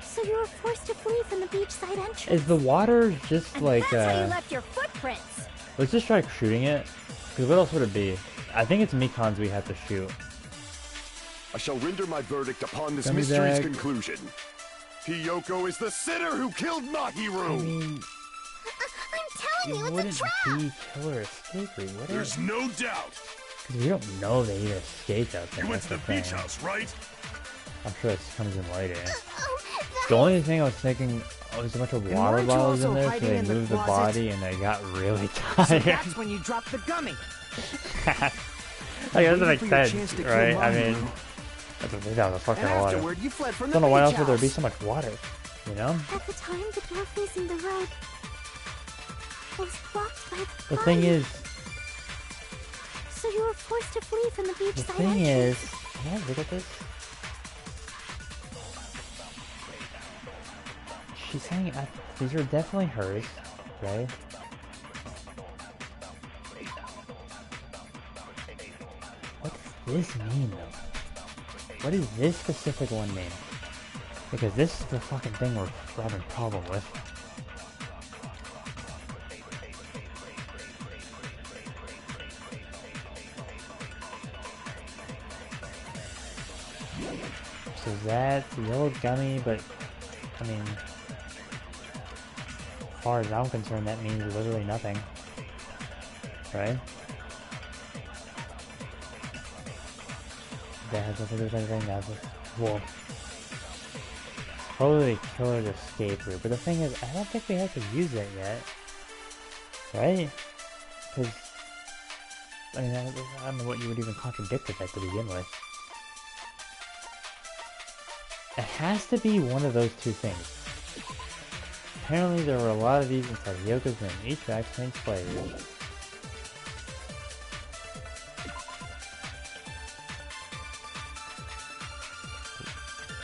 Speaker 3: So you were forced to flee from the beachside entrance.
Speaker 1: Is the water just
Speaker 10: And
Speaker 1: like,
Speaker 10: that's how you left your footprints.
Speaker 1: let's just try shooting it. Because what else would it be? I think it's Mikon's we have to shoot.
Speaker 4: I shall render my verdict upon this
Speaker 1: Gummy
Speaker 4: mystery's
Speaker 1: bag.
Speaker 4: conclusion. Hiyoko is the sinner who killed Mahiru!
Speaker 1: I mean,
Speaker 3: I'm telling
Speaker 1: it
Speaker 3: you,
Speaker 1: wouldn't
Speaker 3: it's a trap!
Speaker 1: be killer escape route, would it?
Speaker 7: There's no doubt.
Speaker 1: Because we don't know they even escaped out there.
Speaker 7: You went
Speaker 1: That's
Speaker 7: to the
Speaker 1: the
Speaker 7: beach
Speaker 1: thing.
Speaker 7: house, right?
Speaker 1: I'm sure it comes in later.
Speaker 3: Oh,
Speaker 1: The only thing I was thinking, oh, there's a bunch of
Speaker 11: And
Speaker 1: water
Speaker 11: weren't you
Speaker 1: bottles in
Speaker 11: also
Speaker 1: there, so
Speaker 11: hiding
Speaker 1: they
Speaker 11: in the
Speaker 1: moved the
Speaker 11: closet?
Speaker 1: body and they got really
Speaker 11: So
Speaker 1: tired.
Speaker 11: that's when you dropped the gummy.
Speaker 1: Like, that doesn't make
Speaker 5: Waited for your
Speaker 1: sense,
Speaker 5: chance to kill
Speaker 1: right? I mean,
Speaker 5: Mahiru.
Speaker 1: that's a big out of fucking
Speaker 11: And
Speaker 1: water.
Speaker 11: afterward, you fled from
Speaker 1: I
Speaker 11: the
Speaker 1: don't know
Speaker 11: beach
Speaker 1: why
Speaker 11: house.
Speaker 1: else would there be so much water, you know?
Speaker 3: At the time, the door facing the road was blocked by the
Speaker 1: The
Speaker 3: body.
Speaker 1: thing is,
Speaker 3: So you were forced to flee from the
Speaker 1: the
Speaker 3: beachside
Speaker 1: thing is,
Speaker 3: entrance.
Speaker 1: can I look at this? She's saying these are definitely hers, right? What does this mean, though? What does this specific one mean? Because this is the fucking thing we're having a problem with. So that's the yellow gummy, but I mean, as far as I'm concerned, that means literally nothing, right? That has nothing to do with anything. That's just, well, totally killer's escape route. But the thing is, I don't think we have to use it yet, right? Because I mean, I don't know what you would even contradict with that to begin with. It has to be one of those two things. Apparently there were a lot of these inside Yoko's room. Each bag contains flavors.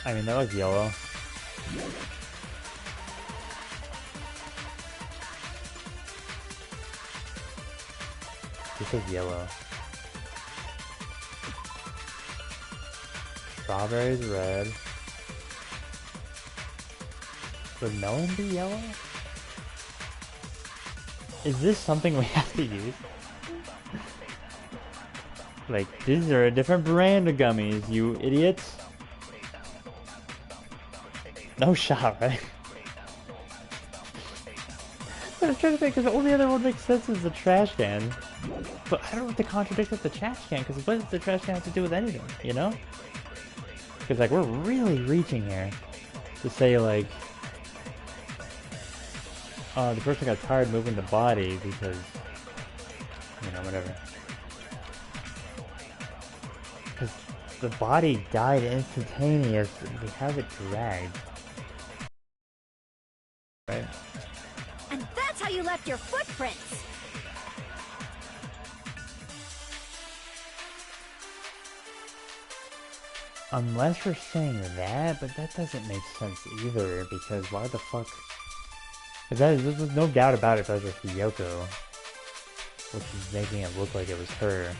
Speaker 1: I mean, that was yellow. This is yellow. Strawberries red. Would melon be yellow? Is this something we have to use? Like, these are a different brand of gummies, you idiots. No shot, right? I was trying to think, because the only other one that makes sense is the trash can. But I don't know what to contradict with the trash can, because what does the trash can have to do with anything, you know? Because, like, we're really reaching here to say, like, the person got tired moving the body because, you know, whatever. Because the body died instantaneous, we have it dragged. Right?
Speaker 10: And that's how you left your footprints!
Speaker 1: Unless you're saying that, but that doesn't make sense either, because why the fuck... There's no doubt about it, that was just Yoko, which is making it look like it was her.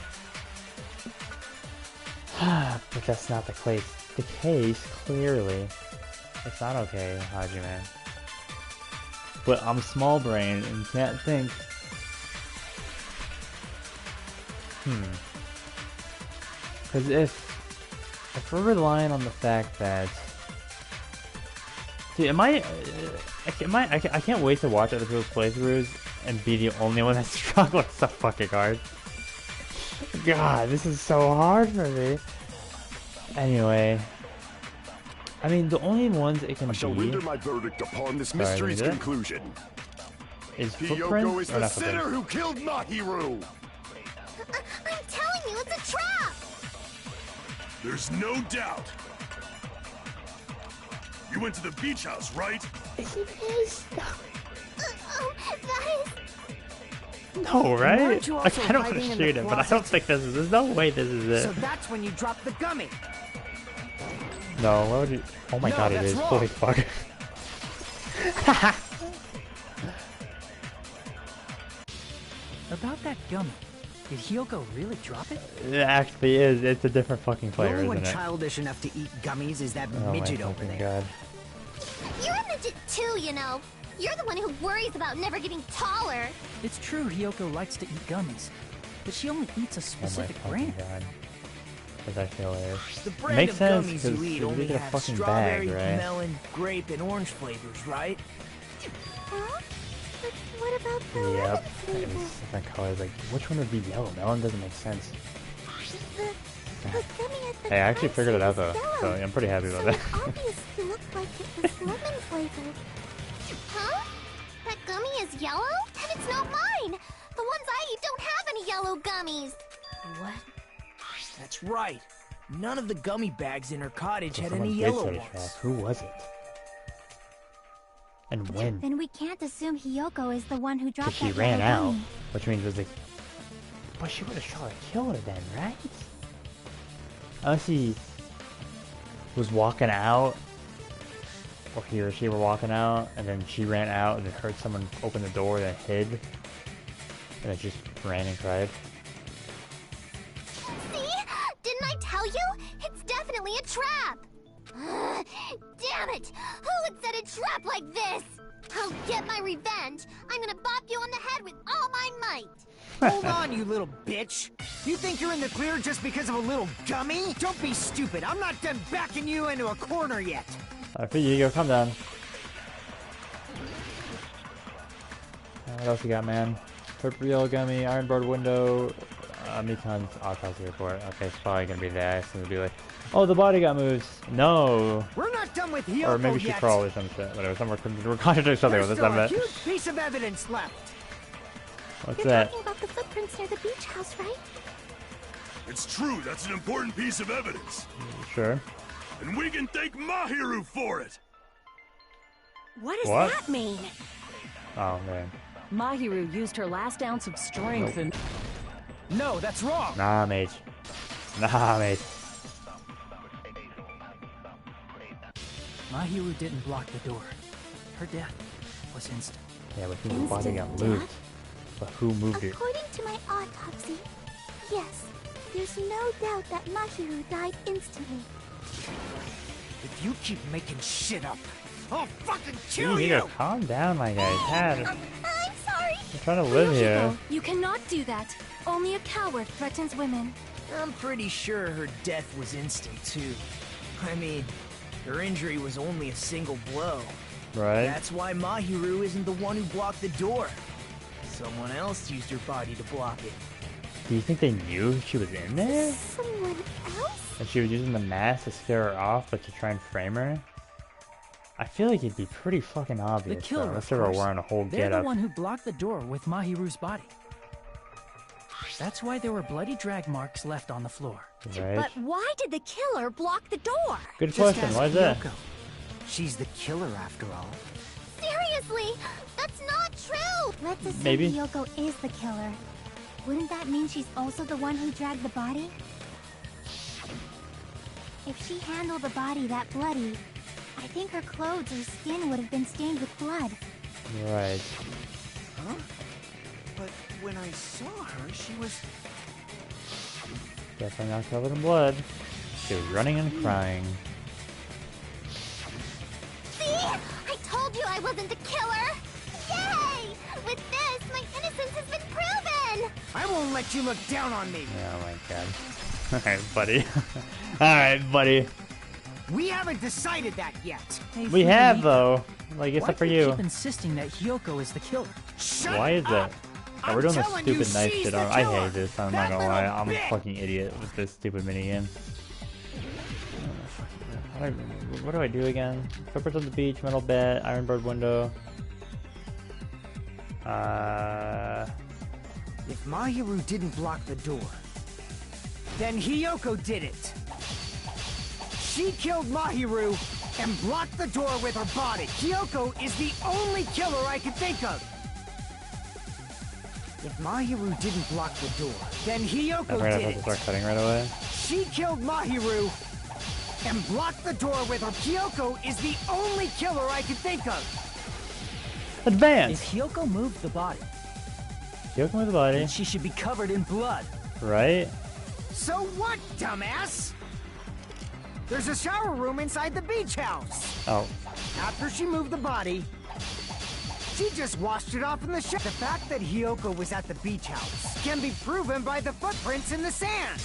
Speaker 1: But that's not the case, clearly. It's not okay, Hajime. But I'm small brain and can't think. Because if we're relying on the fact that, dude, I can't wait to watch other people's playthroughs and be the only one that's struggling so fucking hard. God, this is so hard for me. Anyway, I mean, the only ones it can be. I
Speaker 4: shall render my verdict upon this mystery's conclusion.
Speaker 1: Is
Speaker 4: Hiyoko is
Speaker 1: the
Speaker 4: the sinner who killed Mahiru!
Speaker 8: I'm telling you, it's a trap!
Speaker 7: There's no doubt. You went to the beach house, right?
Speaker 8: That is...
Speaker 1: No, right?
Speaker 11: You
Speaker 1: Like,
Speaker 11: also
Speaker 1: I don't want
Speaker 11: hiding
Speaker 1: to
Speaker 11: in
Speaker 1: shoot
Speaker 11: the
Speaker 1: him, but I don't
Speaker 11: closet?
Speaker 1: think this is. There's no way this is it.
Speaker 11: So that's when you dropped the gummy.
Speaker 1: No, why would you? Oh my
Speaker 11: No,
Speaker 1: god, it
Speaker 11: that's
Speaker 1: is.
Speaker 11: wrong.
Speaker 1: Holy fuck.
Speaker 6: About that gummy, did Hiyoko really drop it?
Speaker 1: It actually is. It's a different fucking
Speaker 11: The
Speaker 1: flavor,
Speaker 11: only one
Speaker 1: isn't it?
Speaker 11: childish enough to eat gummies is that
Speaker 1: Oh my
Speaker 11: midget over
Speaker 1: fucking
Speaker 11: there.
Speaker 1: god.
Speaker 8: You're a midget too, you know. You're the one who worries about never getting taller.
Speaker 6: It's true Hiyoko likes to eat gummies, but she only eats a
Speaker 1: Oh my
Speaker 6: specific
Speaker 1: fucking
Speaker 6: brand.
Speaker 1: god. That's actually hilarious.
Speaker 5: The brand
Speaker 1: Makes
Speaker 5: of
Speaker 1: sense,
Speaker 5: gummies
Speaker 1: because
Speaker 5: you eat
Speaker 1: you
Speaker 5: only
Speaker 1: get a
Speaker 5: have
Speaker 1: fucking
Speaker 5: strawberry,
Speaker 1: bag, right?
Speaker 5: melon, grape, and orange flavors, right?
Speaker 8: Huh? But what about the lemon
Speaker 1: Yep.
Speaker 8: flavor?
Speaker 1: It's different colors. Like, which one would be yellow? Melon doesn't make sense.
Speaker 8: The gummy at the
Speaker 1: Hey, I actually
Speaker 8: top
Speaker 1: figured it out
Speaker 8: said
Speaker 1: though,
Speaker 8: yellow,
Speaker 1: so I'm pretty happy about
Speaker 8: so
Speaker 1: that.
Speaker 8: it obviously looked like it was lemon flavored. Huh? That gummy is yellow? And it's not mine! The ones I eat don't have any yellow gummies!
Speaker 5: What? That's right. None of the gummy bags in her cottage
Speaker 1: So
Speaker 5: had
Speaker 1: someone
Speaker 5: any
Speaker 1: did
Speaker 5: yellow
Speaker 1: set a
Speaker 5: ones.
Speaker 1: trap. Who was it? And when?
Speaker 3: Then we can't assume Hiyoko is the one who dropped
Speaker 1: Because she
Speaker 3: that
Speaker 1: ran
Speaker 3: yellow
Speaker 1: out,
Speaker 3: gummy.
Speaker 1: which means it was like, but she would have shot a killer then, right? Unless he was walking out, or he or she were walking out, and then she ran out and then heard someone open the door and hid, and then just ran and cried.
Speaker 8: See? Didn't I tell you? It's definitely a trap! Damn it! Who would set a trap like this? I'll get my revenge! I'm gonna bop you on the head with all my might!
Speaker 11: Hold on, you little bitch! You think you're in the clear just because of a little gummy? Don't be stupid. I'm not done backing you into a corner yet.
Speaker 1: Alright, for you, go, calm down. What else you got, man? Purple yellow gummy, iron barred window, Mikon's autopsy report. Okay, it's probably gonna be that. It's gonna be like, oh, the body got moved. No.
Speaker 11: We're not done with Hiyoko
Speaker 1: Or maybe she
Speaker 11: yet.
Speaker 1: crawled or some shit. Whatever. We're contradicting something
Speaker 11: There's
Speaker 1: with this.
Speaker 11: still
Speaker 1: I
Speaker 11: a
Speaker 1: bet.
Speaker 11: huge piece of evidence left.
Speaker 1: What's
Speaker 8: You're
Speaker 1: that?
Speaker 8: talking about the footprints near the beach house, right?
Speaker 7: It's true, that's an important piece of evidence.
Speaker 1: Sure.
Speaker 7: And we can thank Mahiru for it!
Speaker 10: What does
Speaker 1: What?
Speaker 10: that mean?
Speaker 1: Oh man.
Speaker 12: Mahiru used her last ounce of strength and...
Speaker 5: No, that's wrong!
Speaker 1: Nah, mate. Nah, mate.
Speaker 6: Mahiru didn't block the door. Her death was instant.
Speaker 1: Yeah, but whose body got
Speaker 8: Instant
Speaker 1: moved?
Speaker 8: death?
Speaker 1: But who moved it?
Speaker 8: According to my autopsy, yes, there's no doubt that Mahiru died instantly.
Speaker 11: If you keep making shit up, I'll fucking
Speaker 1: You
Speaker 11: kill
Speaker 1: need
Speaker 11: you!
Speaker 1: to calm down, my guy. Dad,
Speaker 10: I'm sorry.
Speaker 1: I'm trying to live here.
Speaker 10: Fuyuhiko, you cannot do that. Only a coward threatens women.
Speaker 5: I'm pretty sure her death was instant, too. I mean, her injury was only a single blow.
Speaker 1: Right?
Speaker 5: That's why Mahiru isn't the one who blocked the door. Someone else used her body to block it.
Speaker 1: Do you think they knew she was in there?
Speaker 10: Someone else?
Speaker 1: And she was using the mask to scare her off, but to try and frame her? I feel like it'd be pretty fucking
Speaker 6: The
Speaker 1: obvious,
Speaker 6: killer,
Speaker 1: though, unless
Speaker 6: of
Speaker 1: they were
Speaker 6: course.
Speaker 1: wearing a whole
Speaker 6: They're the
Speaker 1: getup.
Speaker 6: one who blocked the door with Mahiru's body. That's why there were bloody drag marks left on the floor.
Speaker 1: Right?
Speaker 10: But why did the killer block the door?
Speaker 1: Good
Speaker 11: Just
Speaker 1: question,
Speaker 11: ask
Speaker 1: why is that?
Speaker 11: Hiyoko. She's the killer after all.
Speaker 8: Seriously, that's not true.
Speaker 3: Let's assume
Speaker 1: Maybe.
Speaker 3: Hiyoko is the killer. Wouldn't that mean she's also the one who dragged the body? If she handled the body that bloody, I think her clothes or skin would have been stained with blood.
Speaker 1: Right.
Speaker 5: Huh? But when I saw her, she was...
Speaker 1: Definitely not covered in blood. She was running and crying.
Speaker 8: See? I told you I wasn't the killer! Yay! With this, my innocence has been proven!
Speaker 11: I won't let you look down on me!
Speaker 1: Oh my god. Alright, buddy. Alright, buddy.
Speaker 11: We haven't decided that yet!
Speaker 6: Hey,
Speaker 1: We have,
Speaker 6: Fuyuhiko,
Speaker 1: though. Like, except
Speaker 6: why
Speaker 1: for
Speaker 6: do you
Speaker 1: you.
Speaker 6: keep insisting that Hyoko is the killer?
Speaker 11: Shut
Speaker 1: Why is that?
Speaker 11: up!
Speaker 1: Oh, we're doing this
Speaker 11: telling you,
Speaker 1: stupid knife
Speaker 11: she's
Speaker 1: shit.
Speaker 11: the
Speaker 1: I
Speaker 11: killer.
Speaker 1: hate this, I'm not
Speaker 11: That
Speaker 1: gonna lie.
Speaker 11: little
Speaker 1: I'm a
Speaker 11: bitch.
Speaker 1: fucking idiot with this stupid minigame. What do I do again? Flippers on the beach, metal bed, iron bird window.
Speaker 11: If Mahiru didn't block the door, then Hiyoko did it. She killed Mahiru and blocked the door with her body. Hiyoko is the only killer I can think of. If Mahiru didn't block the door, then Hiyoko
Speaker 1: I'm gonna
Speaker 11: did
Speaker 1: have to
Speaker 11: it.
Speaker 1: start cutting right away.
Speaker 11: She killed Mahiru and blocked the door with her. Hiyoko is the only killer I can think of.
Speaker 1: Advance!
Speaker 6: If Hyoko moved the body,
Speaker 1: Joking with the body,
Speaker 6: then she should be covered in blood.
Speaker 1: right?
Speaker 11: So what, dumbass? There's a shower room inside the beach house.
Speaker 1: Oh,
Speaker 11: After she moved the body, she just washed it off in the shower. The fact that Hiyoko was at the beach house can be proven by the footprints in the sand.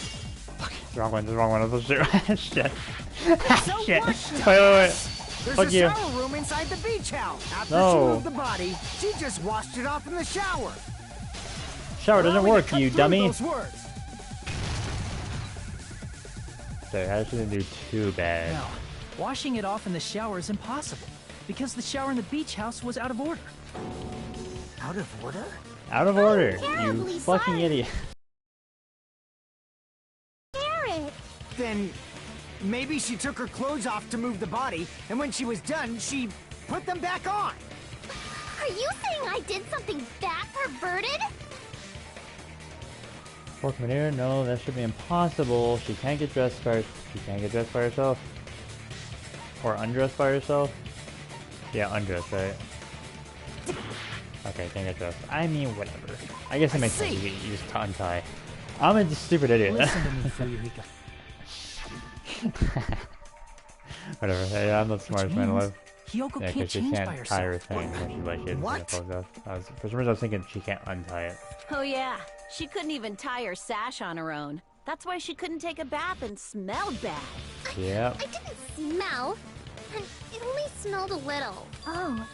Speaker 1: the wrong one, the wrong one. Let's do shit.
Speaker 11: So
Speaker 1: Shit.
Speaker 11: what?
Speaker 1: Wait.
Speaker 11: There's
Speaker 1: Fuck
Speaker 11: a
Speaker 1: you.
Speaker 11: shower room inside the beach house. After
Speaker 1: No.
Speaker 11: she moved the body, she just washed it off in the shower.
Speaker 1: Shower doesn't
Speaker 11: Allow me to
Speaker 1: work,
Speaker 11: cut
Speaker 1: you
Speaker 11: through
Speaker 1: dummy.
Speaker 11: those words.
Speaker 1: So I shouldn't do too bad.
Speaker 6: No, washing it off in the shower is impossible because the shower in the beach house was out of order.
Speaker 11: Out of order?
Speaker 1: Out of order, you
Speaker 8: terribly
Speaker 1: fucking
Speaker 8: sorry.
Speaker 1: idiot.
Speaker 8: Carrot!
Speaker 11: Then maybe she took her clothes off to move the body, and when she was done, she put them back on.
Speaker 8: Are you saying I did something that perverted?
Speaker 1: Pork manure? No, that should be impossible. She can't get dressed by She can't get dressed by herself. Or undressed by herself. Yeah, undressed, right? Okay, can't get dressed. I mean, whatever. I guess it makes sense. You just untie. I'm a stupid idiot.
Speaker 6: Listen to me, Fuyuhiko.
Speaker 1: Whatever. Hey, I'm the smartest man alive.
Speaker 6: Hyoko
Speaker 1: Yeah,
Speaker 6: can't
Speaker 1: because she
Speaker 6: change by
Speaker 1: can't tie her
Speaker 6: herself.
Speaker 1: thing when she's like hidden.
Speaker 11: What?
Speaker 1: For some reason, I was thinking she can't untie it.
Speaker 12: Oh yeah, she couldn't even tie her sash on her own. That's why she couldn't take a bath and smelled bad.
Speaker 1: Yep.
Speaker 8: I didn't smell. And it only smelled a little.
Speaker 3: Oh,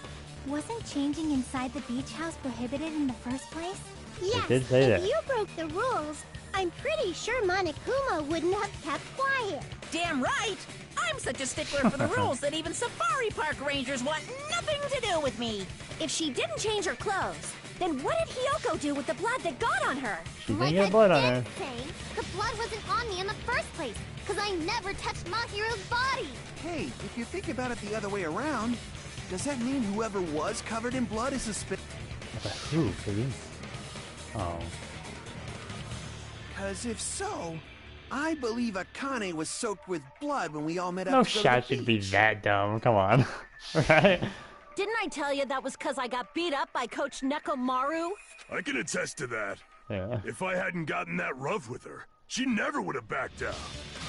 Speaker 3: wasn't changing inside the beach house prohibited in the first place?
Speaker 8: Yes,
Speaker 1: did say
Speaker 8: if
Speaker 1: that.
Speaker 8: you broke the rules, I'm pretty sure Monokuma wouldn't have kept quiet.
Speaker 2: Damn right! I'm such a stickler for the rules that even safari park rangers want nothing to do with me.
Speaker 10: If she didn't change her clothes, then what did Hyoko do with the blood that got on her?
Speaker 1: She didn't
Speaker 8: Like
Speaker 1: get
Speaker 8: I've
Speaker 1: blood on her.
Speaker 8: been saying, the blood wasn't on me in the first place, because I never touched Mahiru's body.
Speaker 5: Hey, if you think about it the other way around, does that mean whoever was covered in blood is suspicious?
Speaker 1: Who, please? Oh.
Speaker 5: Because if so, I believe Akane was soaked with blood when we all met
Speaker 1: No
Speaker 5: up to go to
Speaker 1: shot
Speaker 5: the
Speaker 1: should be
Speaker 5: beach.
Speaker 1: that dumb. Come on. Right?
Speaker 12: Didn't I tell you that was because I got beat up by Coach Nekomaru?
Speaker 7: I can attest to that.
Speaker 1: Yeah.
Speaker 7: If I hadn't gotten that rough with her, she never would have backed down.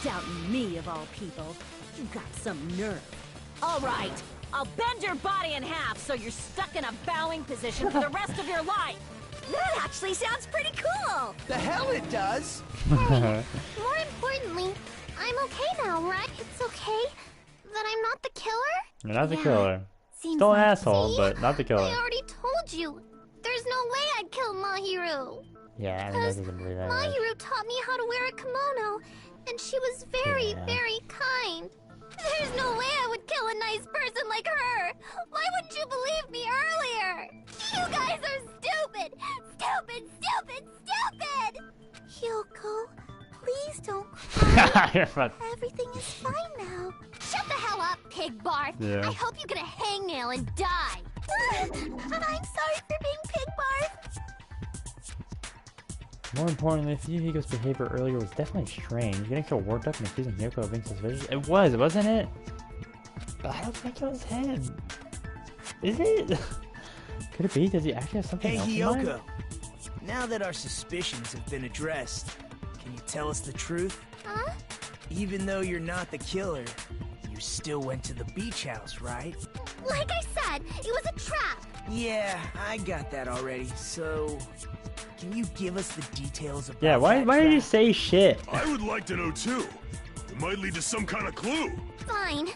Speaker 12: Doubting me of all people. You got some nerve. All right, I'll bend your body in half so you're stuck in a bowing position for the rest of your life.
Speaker 8: That actually sounds pretty cool!
Speaker 5: The hell it does!
Speaker 3: More importantly, I'm okay now, right? It's okay that I'm not the killer?
Speaker 1: You're not the killer.
Speaker 3: Seems
Speaker 1: Still an
Speaker 3: like
Speaker 1: asshole,
Speaker 3: See?
Speaker 1: but not the killer.
Speaker 3: I already told you. There's no way I'd kill Mahiru.
Speaker 1: Yeah, I mean, I doesn't believe that.
Speaker 3: Mahiru taught me how to wear a kimono, and she was very, very kind. There's no way I would kill a nice person like her. Why wouldn't you believe me earlier? You guys are stupid! Stupid, stupid, stupid! Hyoko, please don't cry. Everything is fine now. Shut the hell up, pig barf.
Speaker 1: Yeah.
Speaker 3: I hope you get a hangnail and die. I'm sorry for being pig barf.
Speaker 1: More importantly, Fuyuhiko's behavior earlier was definitely strange. Getting so worked up and accusing Hyoko of being suspicious. It was, wasn't it? But I don't think it was him. Is it? Could it be? Does he actually have something else in mind?
Speaker 5: Hyoko, now that our suspicions have been addressed, can you tell us the truth?
Speaker 3: Huh?
Speaker 5: Even though you're not the killer, you still went to the beach house, right?
Speaker 3: Like I said, it was a trap.
Speaker 5: Yeah, I got that already, so... Can you give us the details about
Speaker 1: Yeah, why did you say shit?
Speaker 7: I would like to know too. It might lead to some kind of clue.
Speaker 3: Fine.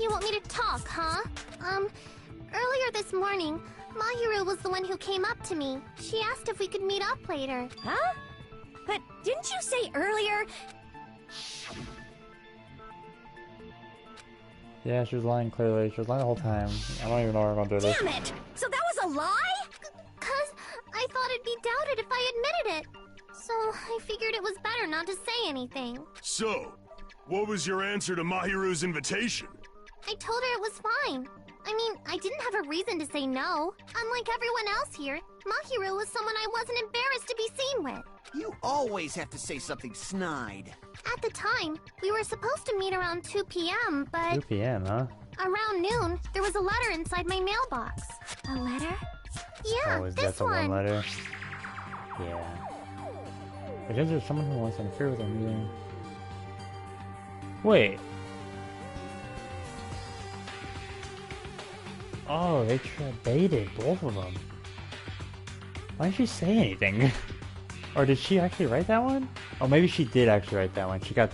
Speaker 3: You want me to talk, huh? Earlier this morning, Mahiru was the one who came up to me. She asked if we could meet up later.
Speaker 8: Huh? But didn't you say earlier...
Speaker 1: Yeah, she was lying clearly. She was lying the whole time. I don't even know where we're going to do this.
Speaker 8: Damn it! So that was a lie?
Speaker 3: Cause I thought it'd be doubted if I admitted it. So I figured it was better not to say anything.
Speaker 7: So, what was your answer to Mahiru's invitation?
Speaker 3: I told her it was fine. I mean, I didn't have a reason to say no. Unlike everyone else here, Mahiru was someone I wasn't embarrassed to be seen with.
Speaker 11: You always have to say something snide.
Speaker 3: At the time, we were supposed to meet around 2 p.m., but
Speaker 1: 2 p.m., huh?
Speaker 3: around noon, there was a letter inside my mailbox.
Speaker 8: A letter?
Speaker 3: Yeah,
Speaker 1: Oh, is
Speaker 3: this
Speaker 1: that the one letter? Yeah. Because there's someone who wants to interfere with our meeting. Wait. Oh, they baited both of them. Why didn't she say anything? Or did she actually write that one? Oh, maybe she did actually write that one. She got...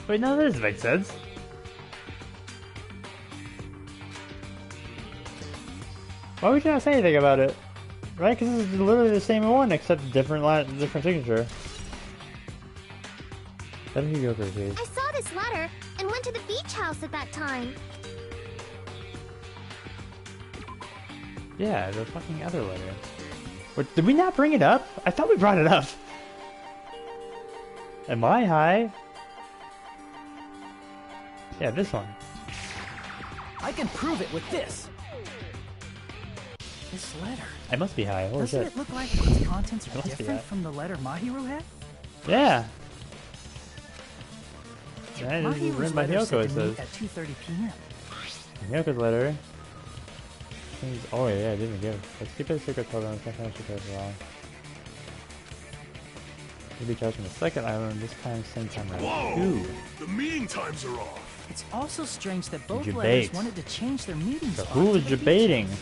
Speaker 1: Wait, no, that doesn't make sense. Why would you not say anything about it? Right? Because this is literally the same one, except different signature. Let me go please.
Speaker 3: I saw this letter and went to the beach house at that time.
Speaker 1: Yeah, the fucking other letter. What, did we not bring it up? I thought we brought it up. Am I high? Yeah, this one.
Speaker 6: I can prove it with this. This letter.
Speaker 1: I must be high. Holy
Speaker 6: Doesn't
Speaker 1: shit.
Speaker 6: it look like its contents
Speaker 1: It
Speaker 6: are
Speaker 1: must be
Speaker 6: different
Speaker 1: that.
Speaker 6: from the letter Mahiru had?
Speaker 1: Yeah. Yeah, this is
Speaker 6: Mahiru's
Speaker 1: written by
Speaker 6: letter
Speaker 1: Hyoko,
Speaker 6: said
Speaker 1: it
Speaker 6: to
Speaker 1: says.
Speaker 6: meet at 2:30 p.m.
Speaker 1: Hyoko's letter. Oh yeah, I didn't give. Let's keep it a secret till then. It's not gonna secret for long. We'll be charged from the second island, this time same time around.
Speaker 7: Whoa!
Speaker 1: Ooh.
Speaker 7: The meeting times are off.
Speaker 6: It's also strange that both
Speaker 1: Debate.
Speaker 6: letters wanted to change their meeting
Speaker 1: So
Speaker 6: spot
Speaker 1: who
Speaker 6: to
Speaker 1: was
Speaker 6: the beach
Speaker 1: debating?
Speaker 6: house.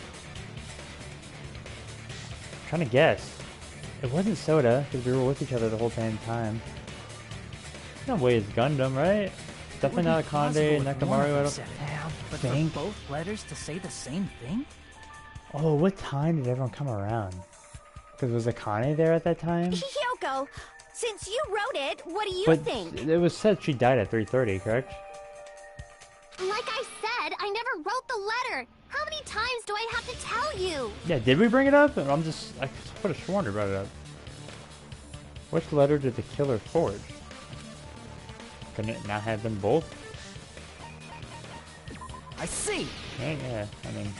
Speaker 1: I'm trying to guess. It wasn't Soda, because we were with each other the whole damn time. No way it's Gundam, right? Definitely not Akande, Nakamaru, I don't
Speaker 6: But
Speaker 1: think.
Speaker 6: for both letters to say the same thing?
Speaker 1: Oh, what time did everyone come around? Because was Akane there at that time?
Speaker 8: Hyoko, since you wrote it, what do you
Speaker 1: But
Speaker 8: think?
Speaker 1: it was said she died at 3:30, correct?
Speaker 3: Like I said, I never wrote the letter. How many times do I have to tell you?
Speaker 1: Yeah, did we bring it up? I could have sworn we brought it up. Which letter did the killer forge? Couldn't it not have them both?
Speaker 5: I see!
Speaker 1: Yeah, I mean...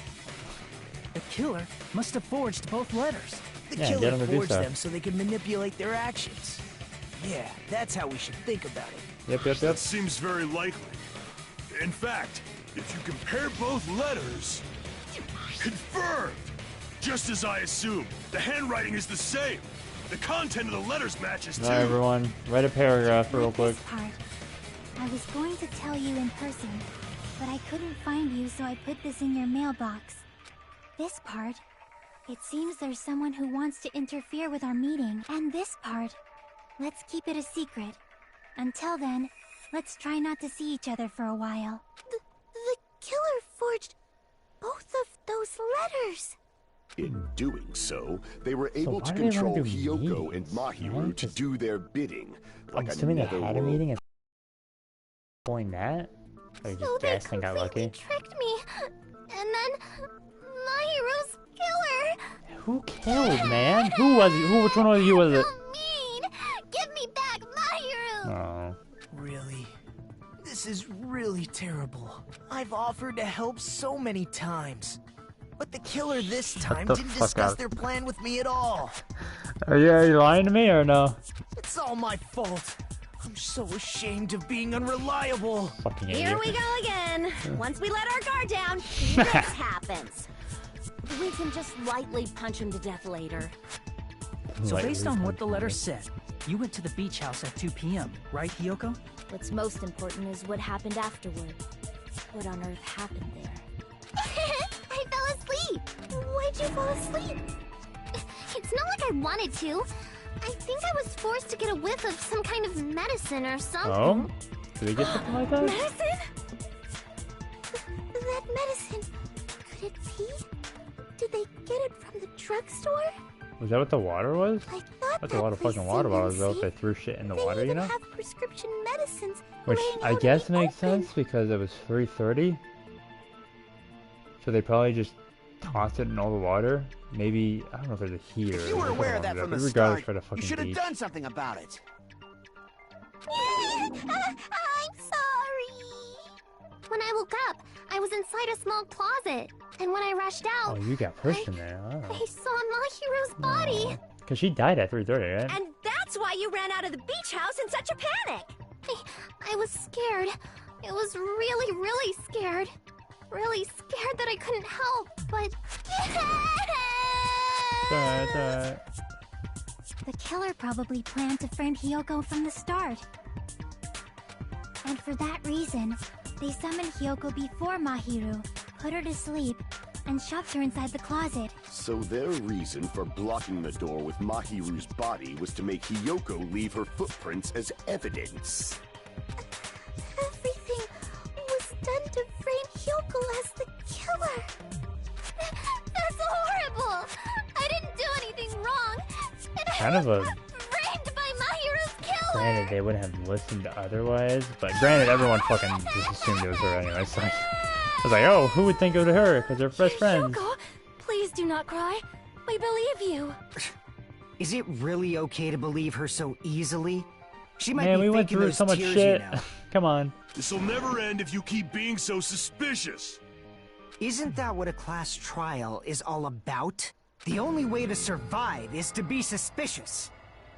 Speaker 6: The killer must have forged both letters.
Speaker 5: The
Speaker 1: Yeah, get
Speaker 5: killer
Speaker 1: 'em to do
Speaker 5: forged
Speaker 1: stuff.
Speaker 5: them so they can manipulate their actions. Yeah, that's how we should think about it.
Speaker 1: Yep.
Speaker 7: That seems very likely. In fact, if you compare both letters... Confirmed! Just as I assumed, the handwriting is the same. The content of the letters matches too.
Speaker 1: Alright everyone, write a paragraph real quick.
Speaker 3: This part, I was going to tell you in person, but I couldn't find you, so I put this in your mailbox. This part, it seems there's someone who wants to interfere with our meeting. And this part, let's keep it a secret. Until then, let's try not to see each other for a while.
Speaker 8: The killer forged both of those letters.
Speaker 4: In doing so, they were able to control Hiyoko and Mahiru to do their bidding.
Speaker 1: I'm assuming they had a meeting and pulling that? Or you just guessed and got lucky?
Speaker 8: Tricked me. And then Mahiru's killer.
Speaker 1: Who killed, man? Who was it? Which one of you was it?
Speaker 8: Mean. Give me back Mahiru.
Speaker 1: Oh.
Speaker 5: Really? This is really terrible. I've offered to help so many times. But the killer this time didn't discuss their plan with me at all.
Speaker 1: Are you lying to me or no?
Speaker 5: It's all my fault. I'm so ashamed of being unreliable.
Speaker 1: Fucking idiot.
Speaker 12: Here we go again. Once we let our guard down, this happens. We can just lightly punch him to death later.
Speaker 6: So based on what the letter said, you went to the beach house at 2 p.m., right, Hiyoko?
Speaker 8: What's most important is what happened afterward. What on earth happened there? I fell asleep. Why'd you fall asleep? It's not like I wanted to. I think I was forced to get a whiff of some kind of medicine or something.
Speaker 1: Oh? Did we get something like that?
Speaker 8: Medicine? That medicine. Could it be? Did they get it from the drugstore?
Speaker 1: Was that what the water was?
Speaker 8: I thought
Speaker 1: That's a lot of fucking water bottles though if they threw shit in the water, you know?
Speaker 8: They have prescription medicines.
Speaker 1: Which I guess makes sense because it was 3:30. So they probably just tossed it in all the water. Maybe, I don't know if there's a heater.
Speaker 11: If you were aware of that from the start, you should have done something about it.
Speaker 8: I'm sorry. When I woke up, I was inside a small closet. And when I rushed out...
Speaker 1: Oh, you got pushed in there.
Speaker 8: I saw Mahiru's body.
Speaker 1: Because she died at 3:30, right?
Speaker 12: And that's why you ran out of the beach house in such a panic.
Speaker 8: I was scared. It was really, really scared. Really scared that I couldn't help, but...
Speaker 1: It's alright.
Speaker 3: The killer probably planned to friend Hiyoko from the start. And for that reason, they summoned Hiyoko before Mahiru, put her to sleep, and shoved her inside the closet.
Speaker 4: So their reason for blocking the door with Mahiru's body was to make Hiyoko leave her footprints as evidence.
Speaker 8: Everything was done to frame Hiyoko as the killer. That's horrible. I didn't do anything wrong. And
Speaker 1: Kind of a...
Speaker 8: framed by Mahiru's killer.
Speaker 1: Granted, they wouldn't have listened otherwise, but granted, everyone fucking just assumed it was her anyway, so... I was like, oh, who would think it was her? Because they're best friends.
Speaker 10: Hiyoko, please do not cry. We believe you.
Speaker 11: Is it really okay to believe her so easily? She might
Speaker 1: Man,
Speaker 11: be
Speaker 1: we went
Speaker 11: faking
Speaker 1: through
Speaker 11: those
Speaker 1: so much
Speaker 11: tears,
Speaker 1: shit.
Speaker 11: you know.
Speaker 1: Come on.
Speaker 7: This'll never end if you keep being so suspicious.
Speaker 11: Isn't that what a class trial is all about? The only way to survive is to be suspicious.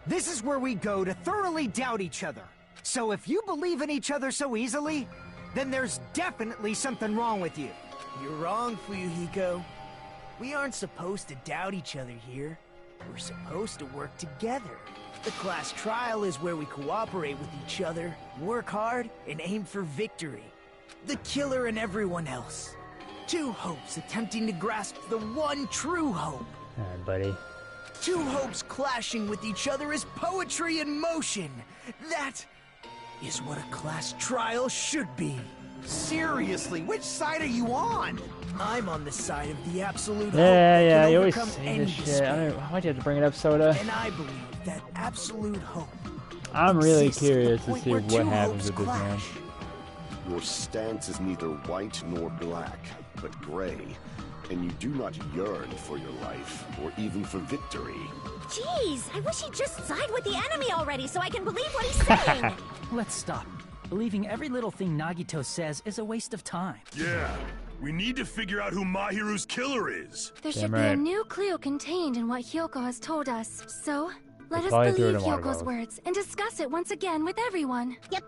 Speaker 11: This is where we go to thoroughly doubt each other. So if you believe in each other so easily, then there's definitely something wrong with you.
Speaker 5: You're wrong, Fuyuhiko. We aren't supposed to doubt each other here. We're supposed to work together. The class trial is where we cooperate with each other, work hard, and aim for victory. The killer and everyone else. Two hopes attempting to grasp the one true hope.
Speaker 1: Alright, buddy.
Speaker 5: Two hopes clashing with each other is poetry in motion. That is what a class trial should be.
Speaker 11: Seriously, which side are you on?
Speaker 5: I'm on the side of the absolute hope
Speaker 1: Yeah,
Speaker 5: that can
Speaker 1: you always
Speaker 5: overcome
Speaker 1: say
Speaker 5: any
Speaker 1: this shit.
Speaker 5: despair.
Speaker 1: Why'd you have to bring it up, Soda?
Speaker 5: And I believe that absolute hope.
Speaker 1: I'm really
Speaker 5: exists at the
Speaker 1: curious to
Speaker 5: point
Speaker 1: see
Speaker 5: where
Speaker 1: what
Speaker 5: two
Speaker 1: happens
Speaker 5: hopes
Speaker 1: with this man.
Speaker 5: clash.
Speaker 4: Your stance is neither white nor black, but gray, and you do not yearn for your life, or even for victory.
Speaker 12: Jeez, I wish he'd just side with the enemy already so I can believe what he's saying.
Speaker 6: Let's stop. Believing every little thing Nagito says is a waste of time.
Speaker 7: Yeah, we need to figure out who Mahiru's killer is.
Speaker 10: There
Speaker 1: Damn
Speaker 10: should be a
Speaker 1: right.
Speaker 10: new clue contained in what Hiyoko has told us. So, let us
Speaker 1: probably threw it
Speaker 10: believe
Speaker 1: in water
Speaker 10: Hyoko's
Speaker 1: bottles.
Speaker 10: words and discuss it once again with everyone.
Speaker 8: Yep.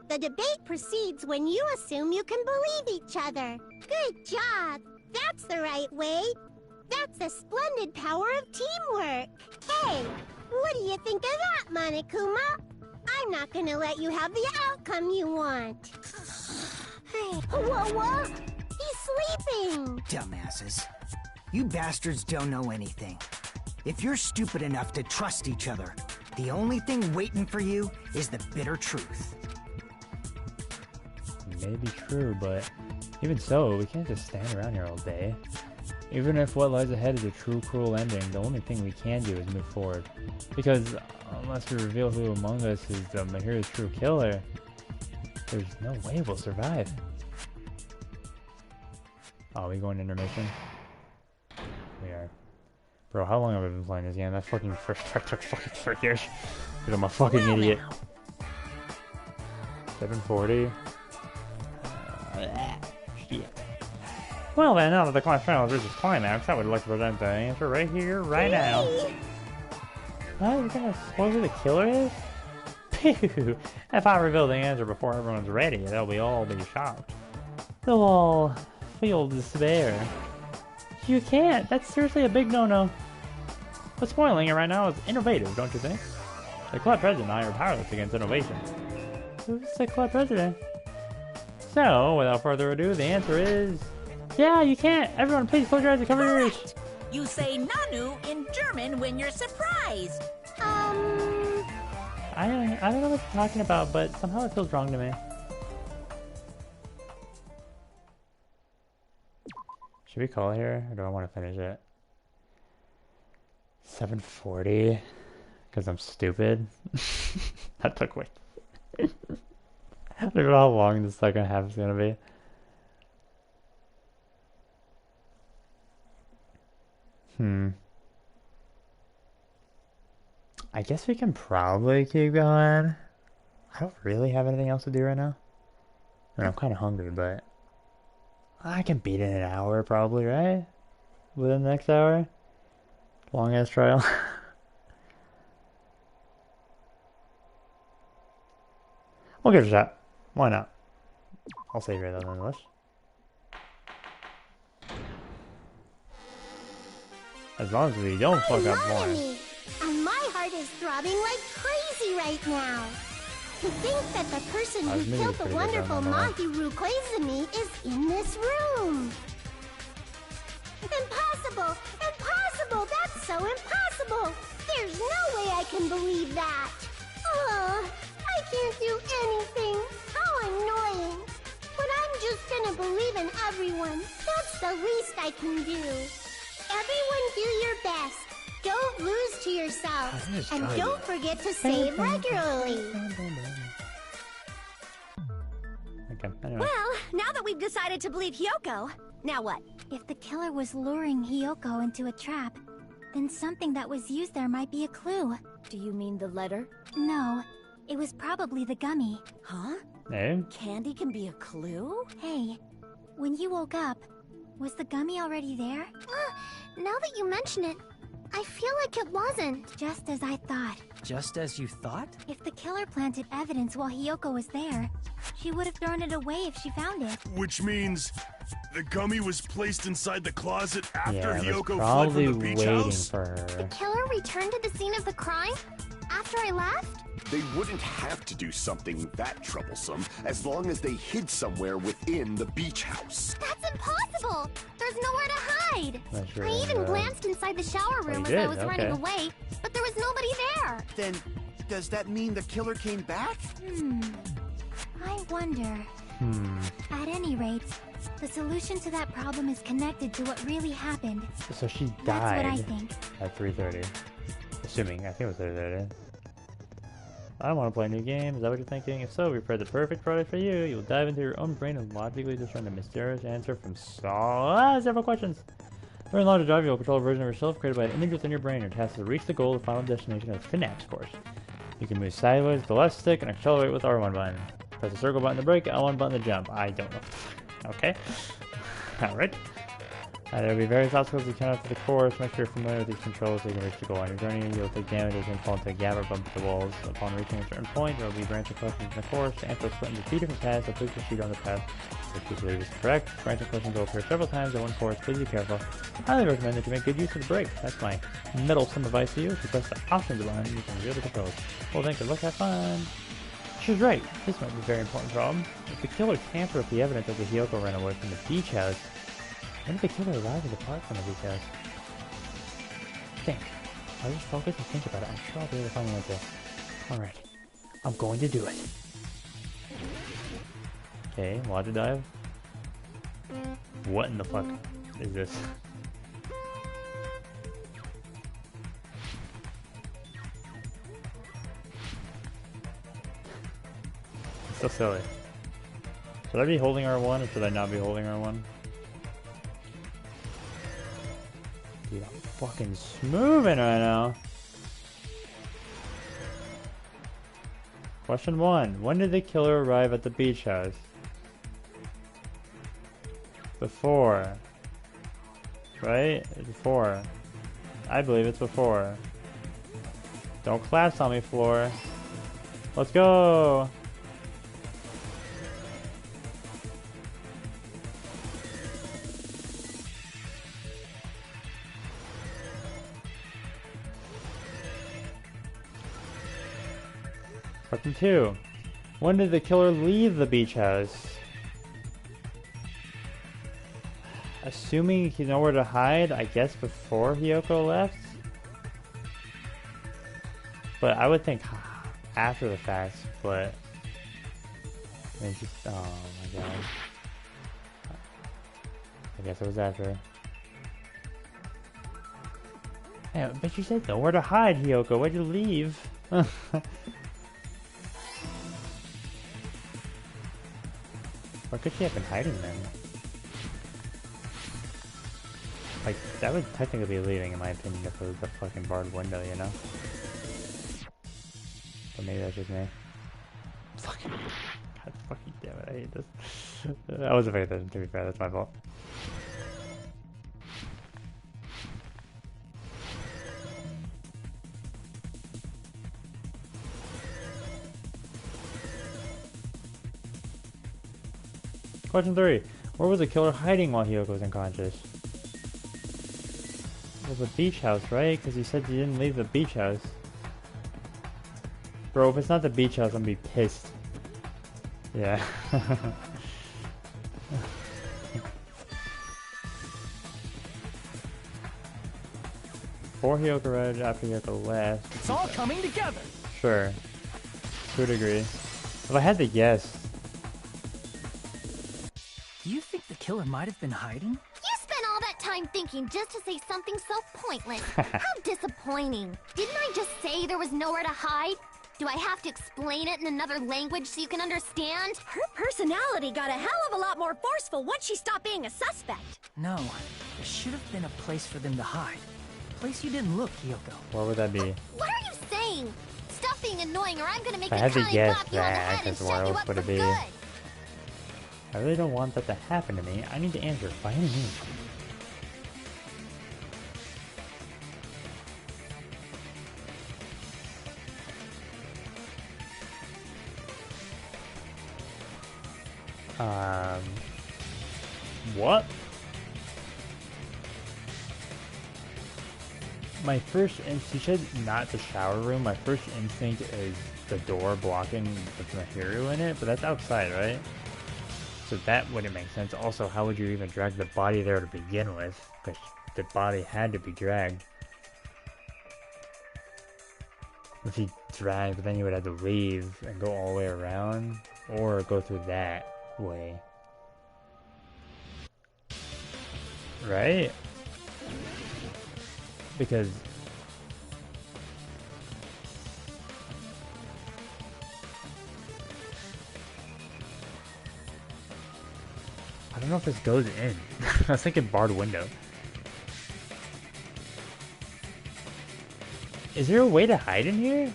Speaker 8: The debate proceeds when you assume you can believe each other. Good job. That's the right way. That's the splendid power of teamwork. Hey, what do you think of that, Monokuma? I'm not gonna let you have the outcome you want. Hey. Whoa! He's sleeping!
Speaker 11: Dumbasses. You bastards don't know anything. If you're stupid enough to trust each other, the only thing waiting for you is the bitter truth.
Speaker 1: Maybe true, but even so, we can't just stand around here all day. Even if what lies ahead is a true cruel ending, the only thing we can do is move forward. Because unless we reveal who among us is Mahiru's true killer, there's no way we'll survive. Oh, we going intermission? We are. Bro, how long have I been playing this game? That fucking first part took fucking 3 years. Because I'm a fucking idiot. 740. Shit. Well then, now that the class final reaches climax, I would like to present the answer right here, right now. What? You're gonna spoil who the killer is? Phew! If I reveal the answer before everyone's ready, they'll all be shocked. They'll all feel despair. You can't! That's seriously a big no-no. But spoiling it right now is innovative, don't you think? The club president and I are powerless against innovation. Who's the club president? So, without further ado, the answer is... Yeah, you can't! Everyone please close your eyes and cover your ears!
Speaker 2: You say Nanu in German when you're surprised.
Speaker 1: I don't know what you're talking about, but somehow it feels wrong to me. Should we call here, or do I want to finish it? 7:40? Because I'm stupid? That took way... I don't know how long the second half is going to be. I guess we can probably keep going. I don't really have anything else to do right now. I mean, I'm kind of hungry, but I can beat it in an hour probably, right? Within the next hour? Long ass trial. We'll give it a shot. Why not? I'll save it though nonetheless. As long as we don't fuck up more.
Speaker 8: And my heart is throbbing like crazy right now. To think that the person who killed the wonderful Mahiru Koizumi is in this room. Impossible! Impossible! That's so impossible! There's no way I can believe that! Oh, I can't do anything! How annoying! But I'm just gonna believe in everyone. That's the least I can do. Everyone do your best. Don't lose to yourselves. And don't forget to save regularly.
Speaker 1: Okay, anyway.
Speaker 12: Well, now that we've decided to believe Hyoko, now what?
Speaker 3: If the killer was luring Hyoko into a trap, then something that was used there might be a clue.
Speaker 12: Do you mean the letter?
Speaker 3: No, it was probably the gummy.
Speaker 12: Huh?
Speaker 1: Hey?
Speaker 12: Candy can be a clue?
Speaker 3: Hey, when you woke up, was the gummy already there?
Speaker 8: Now that you mention it, I feel like it wasn't.
Speaker 3: Just as I thought.
Speaker 6: Just as you thought?
Speaker 3: If the killer planted evidence while Hyoko was there, she would have thrown it away if she found it.
Speaker 7: Which means the gummy was placed inside the closet after
Speaker 1: Yeah,
Speaker 7: Hyoko fled
Speaker 1: probably
Speaker 7: from the beach
Speaker 1: waiting
Speaker 7: house?
Speaker 1: for her.
Speaker 8: The killer returned to the scene of the crime after I left?
Speaker 4: They wouldn't have to do something that troublesome as long as they hid somewhere within the beach house.
Speaker 8: That's impossible! There's nowhere to hide!
Speaker 1: Sure
Speaker 8: I even glanced inside the shower room as I was running away, but there was nobody there!
Speaker 5: Then, does that mean the killer came back?
Speaker 3: I wonder. At any rate, the solution to that problem is connected to what really happened.
Speaker 1: So she died
Speaker 3: That's what I think.
Speaker 1: at 3:30. Assuming, I think it was 3:30. I don't want to play a new game. Is that what you're thinking? If so, we prepared the perfect product for you. You'll dive into your own brain and logically discern the mysterious answer from several questions. Learn how to drive, you'll control a version of yourself created by an image within your brain. Your task is to reach the goal, the final destination of the Synapse course. You can move sideways with the left stick and accelerate with R1 button. Press the circle button to brake, L1 button to jump. I don't know. Okay. Alright. There will be various obstacles you encounter through the course. Make sure you're familiar with these controls so you can reach the goal. On your journey, you'll take damage as you fall into a gap or bump into walls. Upon reaching a certain point, there will be branching questions in the course. The answer will split into 2 different paths, so please proceed on the path which you believe is correct. Branching questions will appear several times in one course. Please be careful. I highly recommend that you make good use of the brake. That's my meddlesome advice to you. If you press the options button, you can reveal the controls. Well then, good luck, have fun! She's right. This might be a very important problem. If the killer tampered with the evidence that the Hiyoko ran away from the beach house, when did the killer arrive at the park from the beach house? Think. I'll just focus and think about it. I'm sure I'll be able to find an answer. Alright. I'm going to do it. Okay, water dive. What in the fuck is this? It's so silly. Should I be holding R1 or should I not be holding R1? Dude, I'm fucking smoothing right now. Question 1. When did the killer arrive at the beach house? Before. Right? Before. I believe it's before. Don't collapse on me, floor. Let's go! Question 2. When did the killer leave the beach house? Assuming he's nowhere to hide, I guess before Hiyoko left? But I would think after the fact, but... Maybe just, oh my god. I guess it was after. Yeah, but you said nowhere to hide, Hiyoko. Why'd you leave? Where could she have been hiding then? Like, that would technically be leaving in my opinion if it was the fucking barred window, you know? But maybe that's just me. Fucking... God fucking damn it, I hate this. I wasn't paying attention, to be fair, that's my fault. Question 3. Where was the killer hiding while Hiyoko was unconscious? It was the beach house, right? Because you said you didn't leave the beach house. Bro, if it's not the beach house, I'm gonna be pissed. Yeah. Before Hiyoko arrived, after Hiyoko left.
Speaker 6: It's all coming together!
Speaker 1: Sure. To a degree. If I had to guess...
Speaker 6: Do you think the killer might have been hiding?
Speaker 8: You spent all that time thinking just to say something so pointless. How disappointing. Didn't I just say there was nowhere to hide? Do I have to explain it in another language so you can understand?
Speaker 10: Her personality got a hell of a lot more forceful once she stopped being a suspect.
Speaker 6: No, there should have been a place for them to hide. A place you didn't look, Hiyoko.
Speaker 1: What would that be?
Speaker 8: What are you saying? Stop being annoying or I'm gonna make
Speaker 1: I
Speaker 8: you
Speaker 1: had to
Speaker 8: try and
Speaker 1: guess
Speaker 8: bop you on the
Speaker 1: that,
Speaker 8: head and
Speaker 1: because where
Speaker 8: shut you
Speaker 1: else
Speaker 8: up
Speaker 1: would
Speaker 8: for
Speaker 1: it be?
Speaker 8: good.
Speaker 1: I really don't want that to happen to me. I need to answer by any means. What? My first instinct, you said not the shower room. My first instinct is the door blocking with Mahiru in it, but that's outside, right? So that wouldn't make sense. Also, how would you even drag the body there to begin with? Because the body had to be dragged. If he dragged, then you would have to leave and go all the way around, or go through that way. Right? Because I don't know if this goes in. I was thinking barred window. Is there a way to hide in here?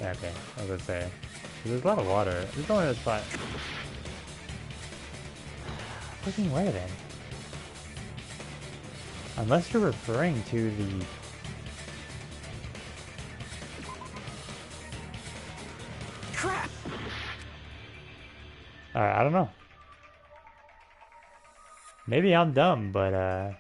Speaker 1: Yeah, okay, I was gonna say. There's a lot of water. There's no other spot. Fucking where then? Unless you're referring to the...
Speaker 6: Crap!
Speaker 1: Alright, I don't know. Maybe I'm dumb, but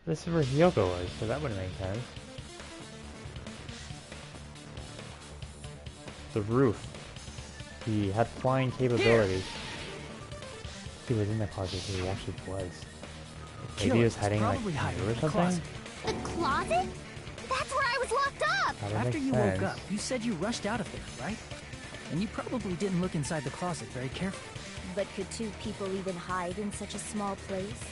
Speaker 1: This is where Hyoko was, so that wouldn't make sense. The roof. He had flying capabilities. He was in the closet, so he actually was. Maybe he was hiding like or something?
Speaker 3: The closet? That's where I was locked up!
Speaker 6: After you woke up, you said you rushed out of there, right? And you probably didn't look inside the closet very carefully.
Speaker 8: But could two people even hide in such a small place?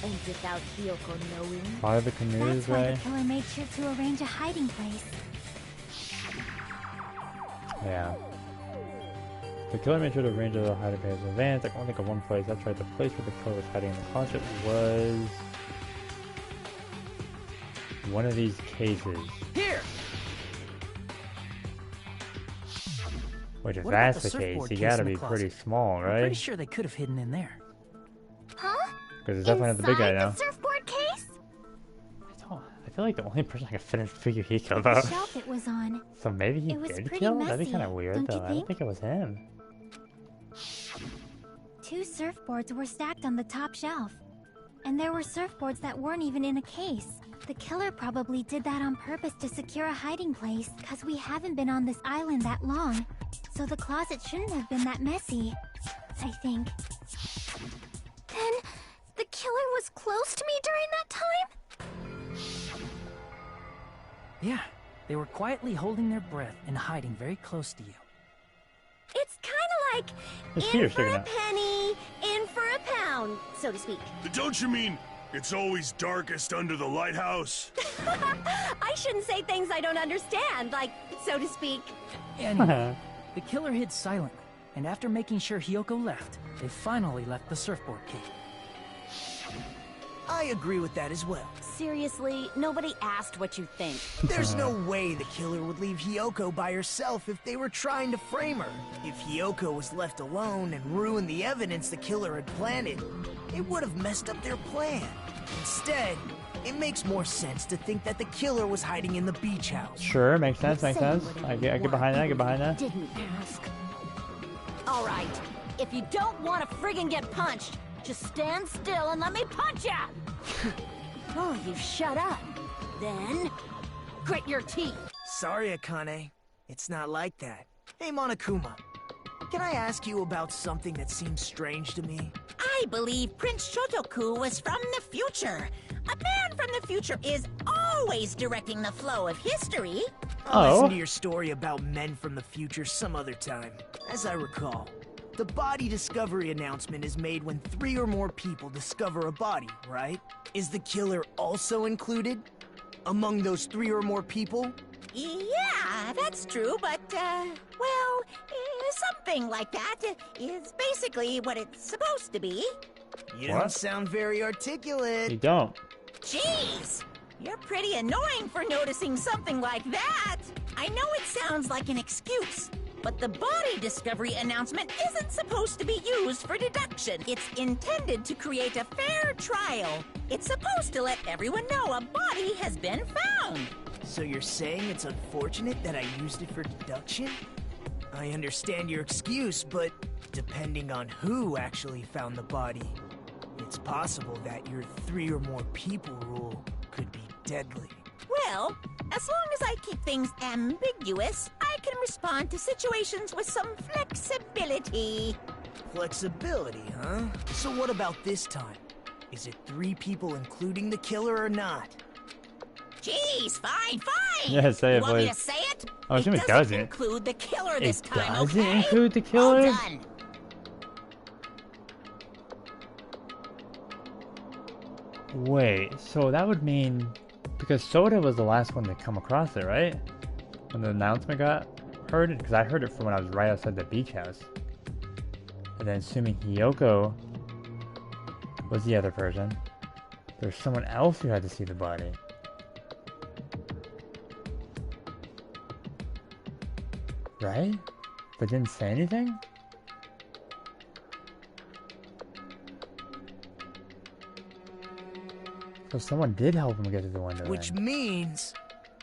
Speaker 8: And without Hyoko knowing?
Speaker 1: Follow the canoes,
Speaker 3: That's why
Speaker 1: right?
Speaker 3: the killer made sure to arrange a hiding place.
Speaker 1: Yeah. The killer made sure to arrange a hiding place in advance. I can only think of one place. That's right, the place where the killer was hiding in the closet was one of these cases.
Speaker 6: Here!
Speaker 1: Which, if
Speaker 6: What
Speaker 1: that's
Speaker 6: about
Speaker 1: the
Speaker 6: the
Speaker 1: case,
Speaker 6: surfboard
Speaker 1: you
Speaker 6: case
Speaker 1: gotta
Speaker 6: in the
Speaker 1: be
Speaker 6: closet?
Speaker 1: pretty small,
Speaker 6: I'm
Speaker 1: right?
Speaker 6: pretty sure they could have hidden in there.
Speaker 3: Huh?
Speaker 1: Because it's definitely not the big guy now.
Speaker 3: The surfboard case?
Speaker 1: I feel like the only person I can fit in figure he killed
Speaker 3: The
Speaker 1: though.
Speaker 3: shelf it was on.
Speaker 1: So maybe he
Speaker 3: It was
Speaker 1: did
Speaker 3: pretty
Speaker 1: kill? That'd be
Speaker 3: messy,
Speaker 1: kind of weird
Speaker 3: don't you
Speaker 1: though. I don't
Speaker 3: think?
Speaker 1: think it was him.
Speaker 3: 2 surfboards were stacked on the top shelf. And there were surfboards that weren't even in a case. The killer probably did that on purpose to secure a hiding place, cause we haven't been on this island that long. So the closet shouldn't have been that messy, I think.
Speaker 10: Then, the killer was close to me during that time?
Speaker 6: Yeah, they were quietly holding their breath and hiding very close to you.
Speaker 8: It's kinda like
Speaker 1: His feet
Speaker 8: in
Speaker 1: are
Speaker 8: for
Speaker 1: sticking
Speaker 8: a
Speaker 1: out.
Speaker 8: penny, in for a pound, so to speak.
Speaker 7: Don't you mean it's always darkest under the lighthouse?
Speaker 8: I shouldn't say things I don't understand, like, so to speak.
Speaker 6: Anyway, the killer hid silently, and after making sure Hyoko left, they finally left the surfboard cave.
Speaker 5: I agree with that as well.
Speaker 12: Seriously, nobody asked what you think.
Speaker 5: There's no way the killer would leave Hyoko by herself if they were trying to frame her. If Hyoko was left alone and ruined the evidence the killer had planted, it would have messed up their plan. Instead, it makes more sense to think that the killer was hiding in the beach house.
Speaker 1: Sure, makes sense, makes sense. I get behind that, I get behind that.
Speaker 12: Didn't ask. All right, if you don't want to friggin' get punched, just stand still and let me punch ya! Oh, you shut up. Then, grit your teeth.
Speaker 5: Sorry, Akane. It's not like that. Hey, Monokuma. Can I ask you about something that seems strange to me?
Speaker 2: I believe Prince Shotoku was from the future. A man from the future is always directing the flow of history.
Speaker 5: I'll listen to your story about men from the future some other time. As I recall, the body discovery announcement is made when 3 or more people discover a body, right? Is the killer also included among those 3 or more people?
Speaker 2: Yeah, that's true, but, well, something like that is basically what it's supposed to be.
Speaker 5: You don't sound very articulate.
Speaker 1: You don't.
Speaker 2: Jeez! You're pretty annoying for noticing something like that! I know it sounds like an excuse, but the body discovery announcement isn't supposed to be used for deduction. It's intended to create a fair trial. It's supposed to let everyone know a body has been found.
Speaker 5: So you're saying it's unfortunate that I used it for deduction? I understand your excuse, but depending on who actually found the body, it's possible that your 3 or more people rule could be deadly.
Speaker 2: Well, as long as I keep things ambiguous, I can respond to situations with some flexibility.
Speaker 5: Flexibility, huh? So what about this time? Is it 3 people including the killer or not?
Speaker 2: Jeez, fine.
Speaker 1: Yeah, say it,
Speaker 2: You want me
Speaker 1: please.
Speaker 2: to say it?
Speaker 1: I assume it
Speaker 2: doesn't
Speaker 1: doesn't.
Speaker 2: include the killer this time,
Speaker 1: doesn't
Speaker 2: okay?
Speaker 1: include the killer?
Speaker 2: All done.
Speaker 1: Wait, so that would mean... Because Soda was the last one to come across it, right? When the announcement got heard? Because I heard it from when I was right outside the beach house. And then assuming Hyoko was the other person, there's someone else who had to see the body. Right? But didn't say anything? So someone did help him get to the window.
Speaker 5: Which
Speaker 1: then.
Speaker 5: means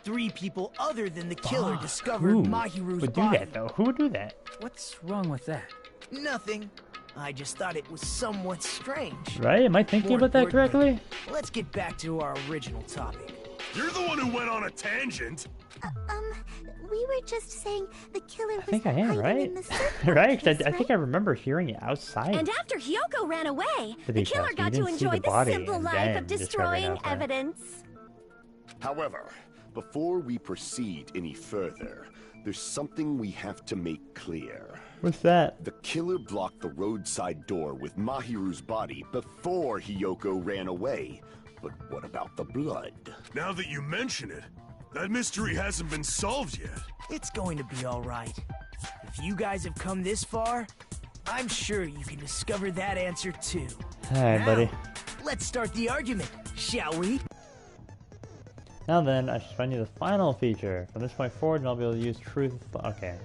Speaker 5: 3 people other than the killer
Speaker 1: Fuck,
Speaker 5: discovered
Speaker 1: who
Speaker 5: Mahiru's
Speaker 1: would do
Speaker 5: body.
Speaker 1: that though? Who would do that?
Speaker 6: What's wrong with that?
Speaker 5: Nothing. I just thought it was somewhat strange.
Speaker 1: Right? Am I thinking
Speaker 5: More
Speaker 1: about that
Speaker 5: importantly,
Speaker 1: correctly?
Speaker 5: Let's get back to our original topic.
Speaker 7: You're the one who went on a tangent.
Speaker 8: We were just saying the killer was
Speaker 1: I think I am,
Speaker 8: hiding
Speaker 1: right?
Speaker 8: in the circle,
Speaker 1: Right? 'Cause
Speaker 8: right?
Speaker 1: I think I remember hearing it outside.
Speaker 10: And after Hyoko ran away,
Speaker 1: The
Speaker 10: the
Speaker 1: beach
Speaker 10: killer
Speaker 1: house.
Speaker 10: got
Speaker 1: You
Speaker 10: to
Speaker 1: didn't see
Speaker 10: enjoy
Speaker 1: the
Speaker 10: the
Speaker 1: body
Speaker 10: simple
Speaker 1: and
Speaker 10: life
Speaker 1: then
Speaker 10: of
Speaker 1: discovered
Speaker 10: destroying
Speaker 1: outside.
Speaker 10: evidence.
Speaker 4: However, before we proceed any further, there's something we have to make clear.
Speaker 1: What's that?
Speaker 4: The killer blocked the roadside door with Mahiru's body before Hyoko ran away. But what about the blood?
Speaker 7: Now that you mention it, that mystery hasn't been solved yet.
Speaker 5: It's going to be all right. If you guys have come this far, I'm sure you can discover that answer too.
Speaker 1: Alright,
Speaker 5: Now,
Speaker 1: buddy.
Speaker 5: let's start the argument, shall we?
Speaker 1: Now then, I should find you the final feature. From this point forward, I'll be able to use truth. Okay.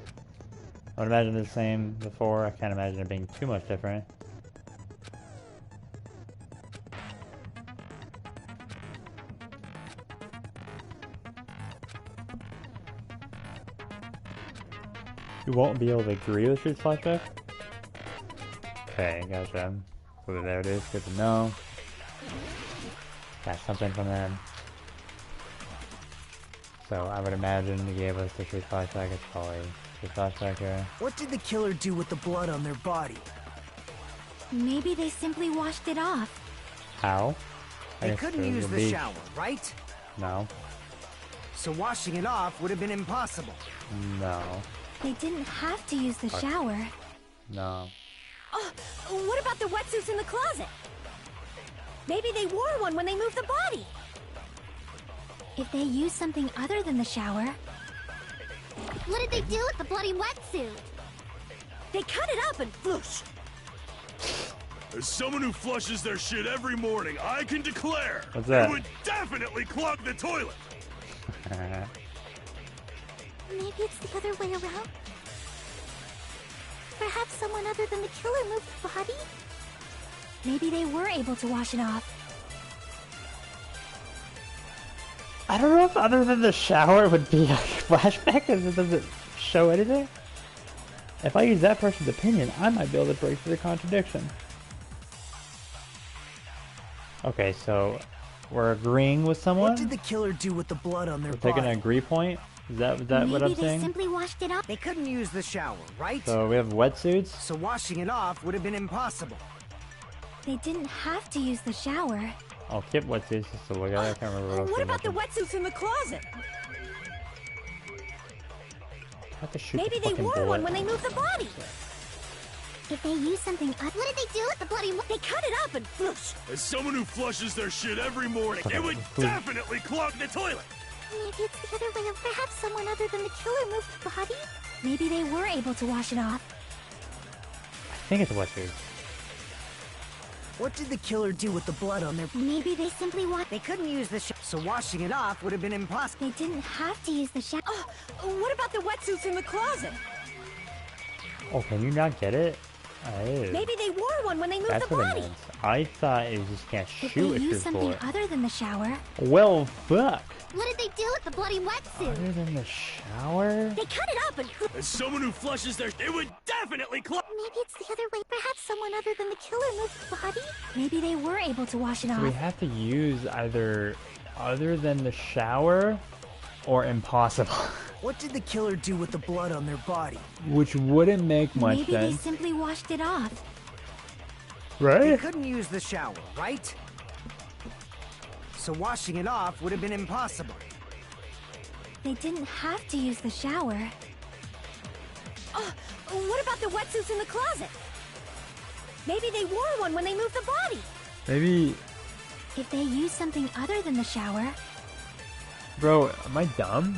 Speaker 1: I would imagine the same before. I can't imagine it being too much different. You won't be able to agree with Truth's flashback? Okay, gotcha. So there it is. Good to know. Got something from them. So I would imagine he gave us the Truth flashback. It's probably the flashback here.
Speaker 5: What did the killer do with the blood on their body?
Speaker 3: Maybe they simply washed it off.
Speaker 1: How? I
Speaker 5: They
Speaker 1: guess
Speaker 5: couldn't
Speaker 1: it
Speaker 5: use
Speaker 1: would
Speaker 5: the
Speaker 1: be-
Speaker 5: shower, right?
Speaker 1: No.
Speaker 11: So washing it off would have been impossible.
Speaker 1: No.
Speaker 3: They didn't have to use the shower.
Speaker 1: No.
Speaker 10: Oh, what about the wetsuits in the closet? Maybe they wore one when they moved the body.
Speaker 3: If they used something other than the shower,
Speaker 8: What did they do with the bloody wetsuit?
Speaker 10: They cut it up and floosh.
Speaker 7: As someone who flushes their shit every morning, I can declare
Speaker 1: What's that?
Speaker 7: it would definitely clog the toilet.
Speaker 8: Maybe it's the other way around. Perhaps someone other than the killer moved the body?
Speaker 3: maybe they were able to wash it off.
Speaker 1: I don't know if other than the shower would be a flashback because it doesn't show anything. If I use that person's opinion, I might be able to break through the contradiction. Okay, so we're agreeing with someone?
Speaker 5: What did the killer do with the blood on their
Speaker 1: We're
Speaker 5: body?
Speaker 1: taking an agree point? Is that what I'm
Speaker 3: Maybe they
Speaker 1: saying?
Speaker 3: simply washed it off.
Speaker 11: They couldn't use the shower, right?
Speaker 1: So we have wetsuits?
Speaker 11: So washing it off would have been impossible.
Speaker 3: They didn't have to use the shower.
Speaker 1: I'll keep wetsuits just to look at it. I can't remember what else
Speaker 10: What
Speaker 1: we
Speaker 10: about the
Speaker 1: mentioned.
Speaker 10: wetsuits in the closet?
Speaker 1: I have to shoot
Speaker 10: Maybe
Speaker 1: the
Speaker 10: they
Speaker 1: fucking
Speaker 10: wore
Speaker 1: bullet.
Speaker 10: one when they moved the body.
Speaker 8: If they used something what did they do with the bloody
Speaker 10: They cut it up and floosh.
Speaker 7: As someone who flushes their shit every morning, it would definitely clog the toilet.
Speaker 8: Maybe it's the other way of perhaps someone other than the killer moved the body?
Speaker 3: Maybe they were able to wash it off.
Speaker 1: I think it's wetsuits.
Speaker 5: What did the killer do with the blood on their...
Speaker 3: Maybe they simply washed.
Speaker 11: They couldn't use the shower. So washing it off would have been impossible.
Speaker 3: They didn't have to use the shower.
Speaker 10: Oh, what about the wetsuits in the closet?
Speaker 1: Oh, can you not get it? Oh.
Speaker 10: Maybe they wore one when they moved
Speaker 1: That's
Speaker 10: the
Speaker 1: what it
Speaker 10: body.
Speaker 1: meant. I thought it was just can't
Speaker 3: If
Speaker 1: shoot
Speaker 3: they
Speaker 1: a
Speaker 3: used
Speaker 1: truth
Speaker 3: something
Speaker 1: bullet.
Speaker 3: other than the shower,
Speaker 1: Well, fuck.
Speaker 8: What did they do with the bloody wetsuit?
Speaker 1: Other than the shower?
Speaker 10: They cut it up and...
Speaker 7: As someone who flushes their... It would definitely clog...
Speaker 8: Maybe it's the other way. Perhaps someone other than the killer moved the body?
Speaker 3: maybe they were able to wash it
Speaker 1: So we
Speaker 3: off.
Speaker 1: have to use either other than the shower or impossible.
Speaker 5: What did the killer do with the blood on their body?
Speaker 1: Which wouldn't make much
Speaker 3: Maybe they
Speaker 1: sense.
Speaker 3: simply washed it off.
Speaker 11: They
Speaker 1: Right?
Speaker 11: couldn't use the shower, right? So washing it off would have been impossible.
Speaker 3: They didn't have to use the shower.
Speaker 10: Oh, what about the wetsuits in the closet? Maybe they wore one when they moved the body.
Speaker 1: Maybe...
Speaker 3: If they used something other than the shower,
Speaker 1: Bro, am I dumb?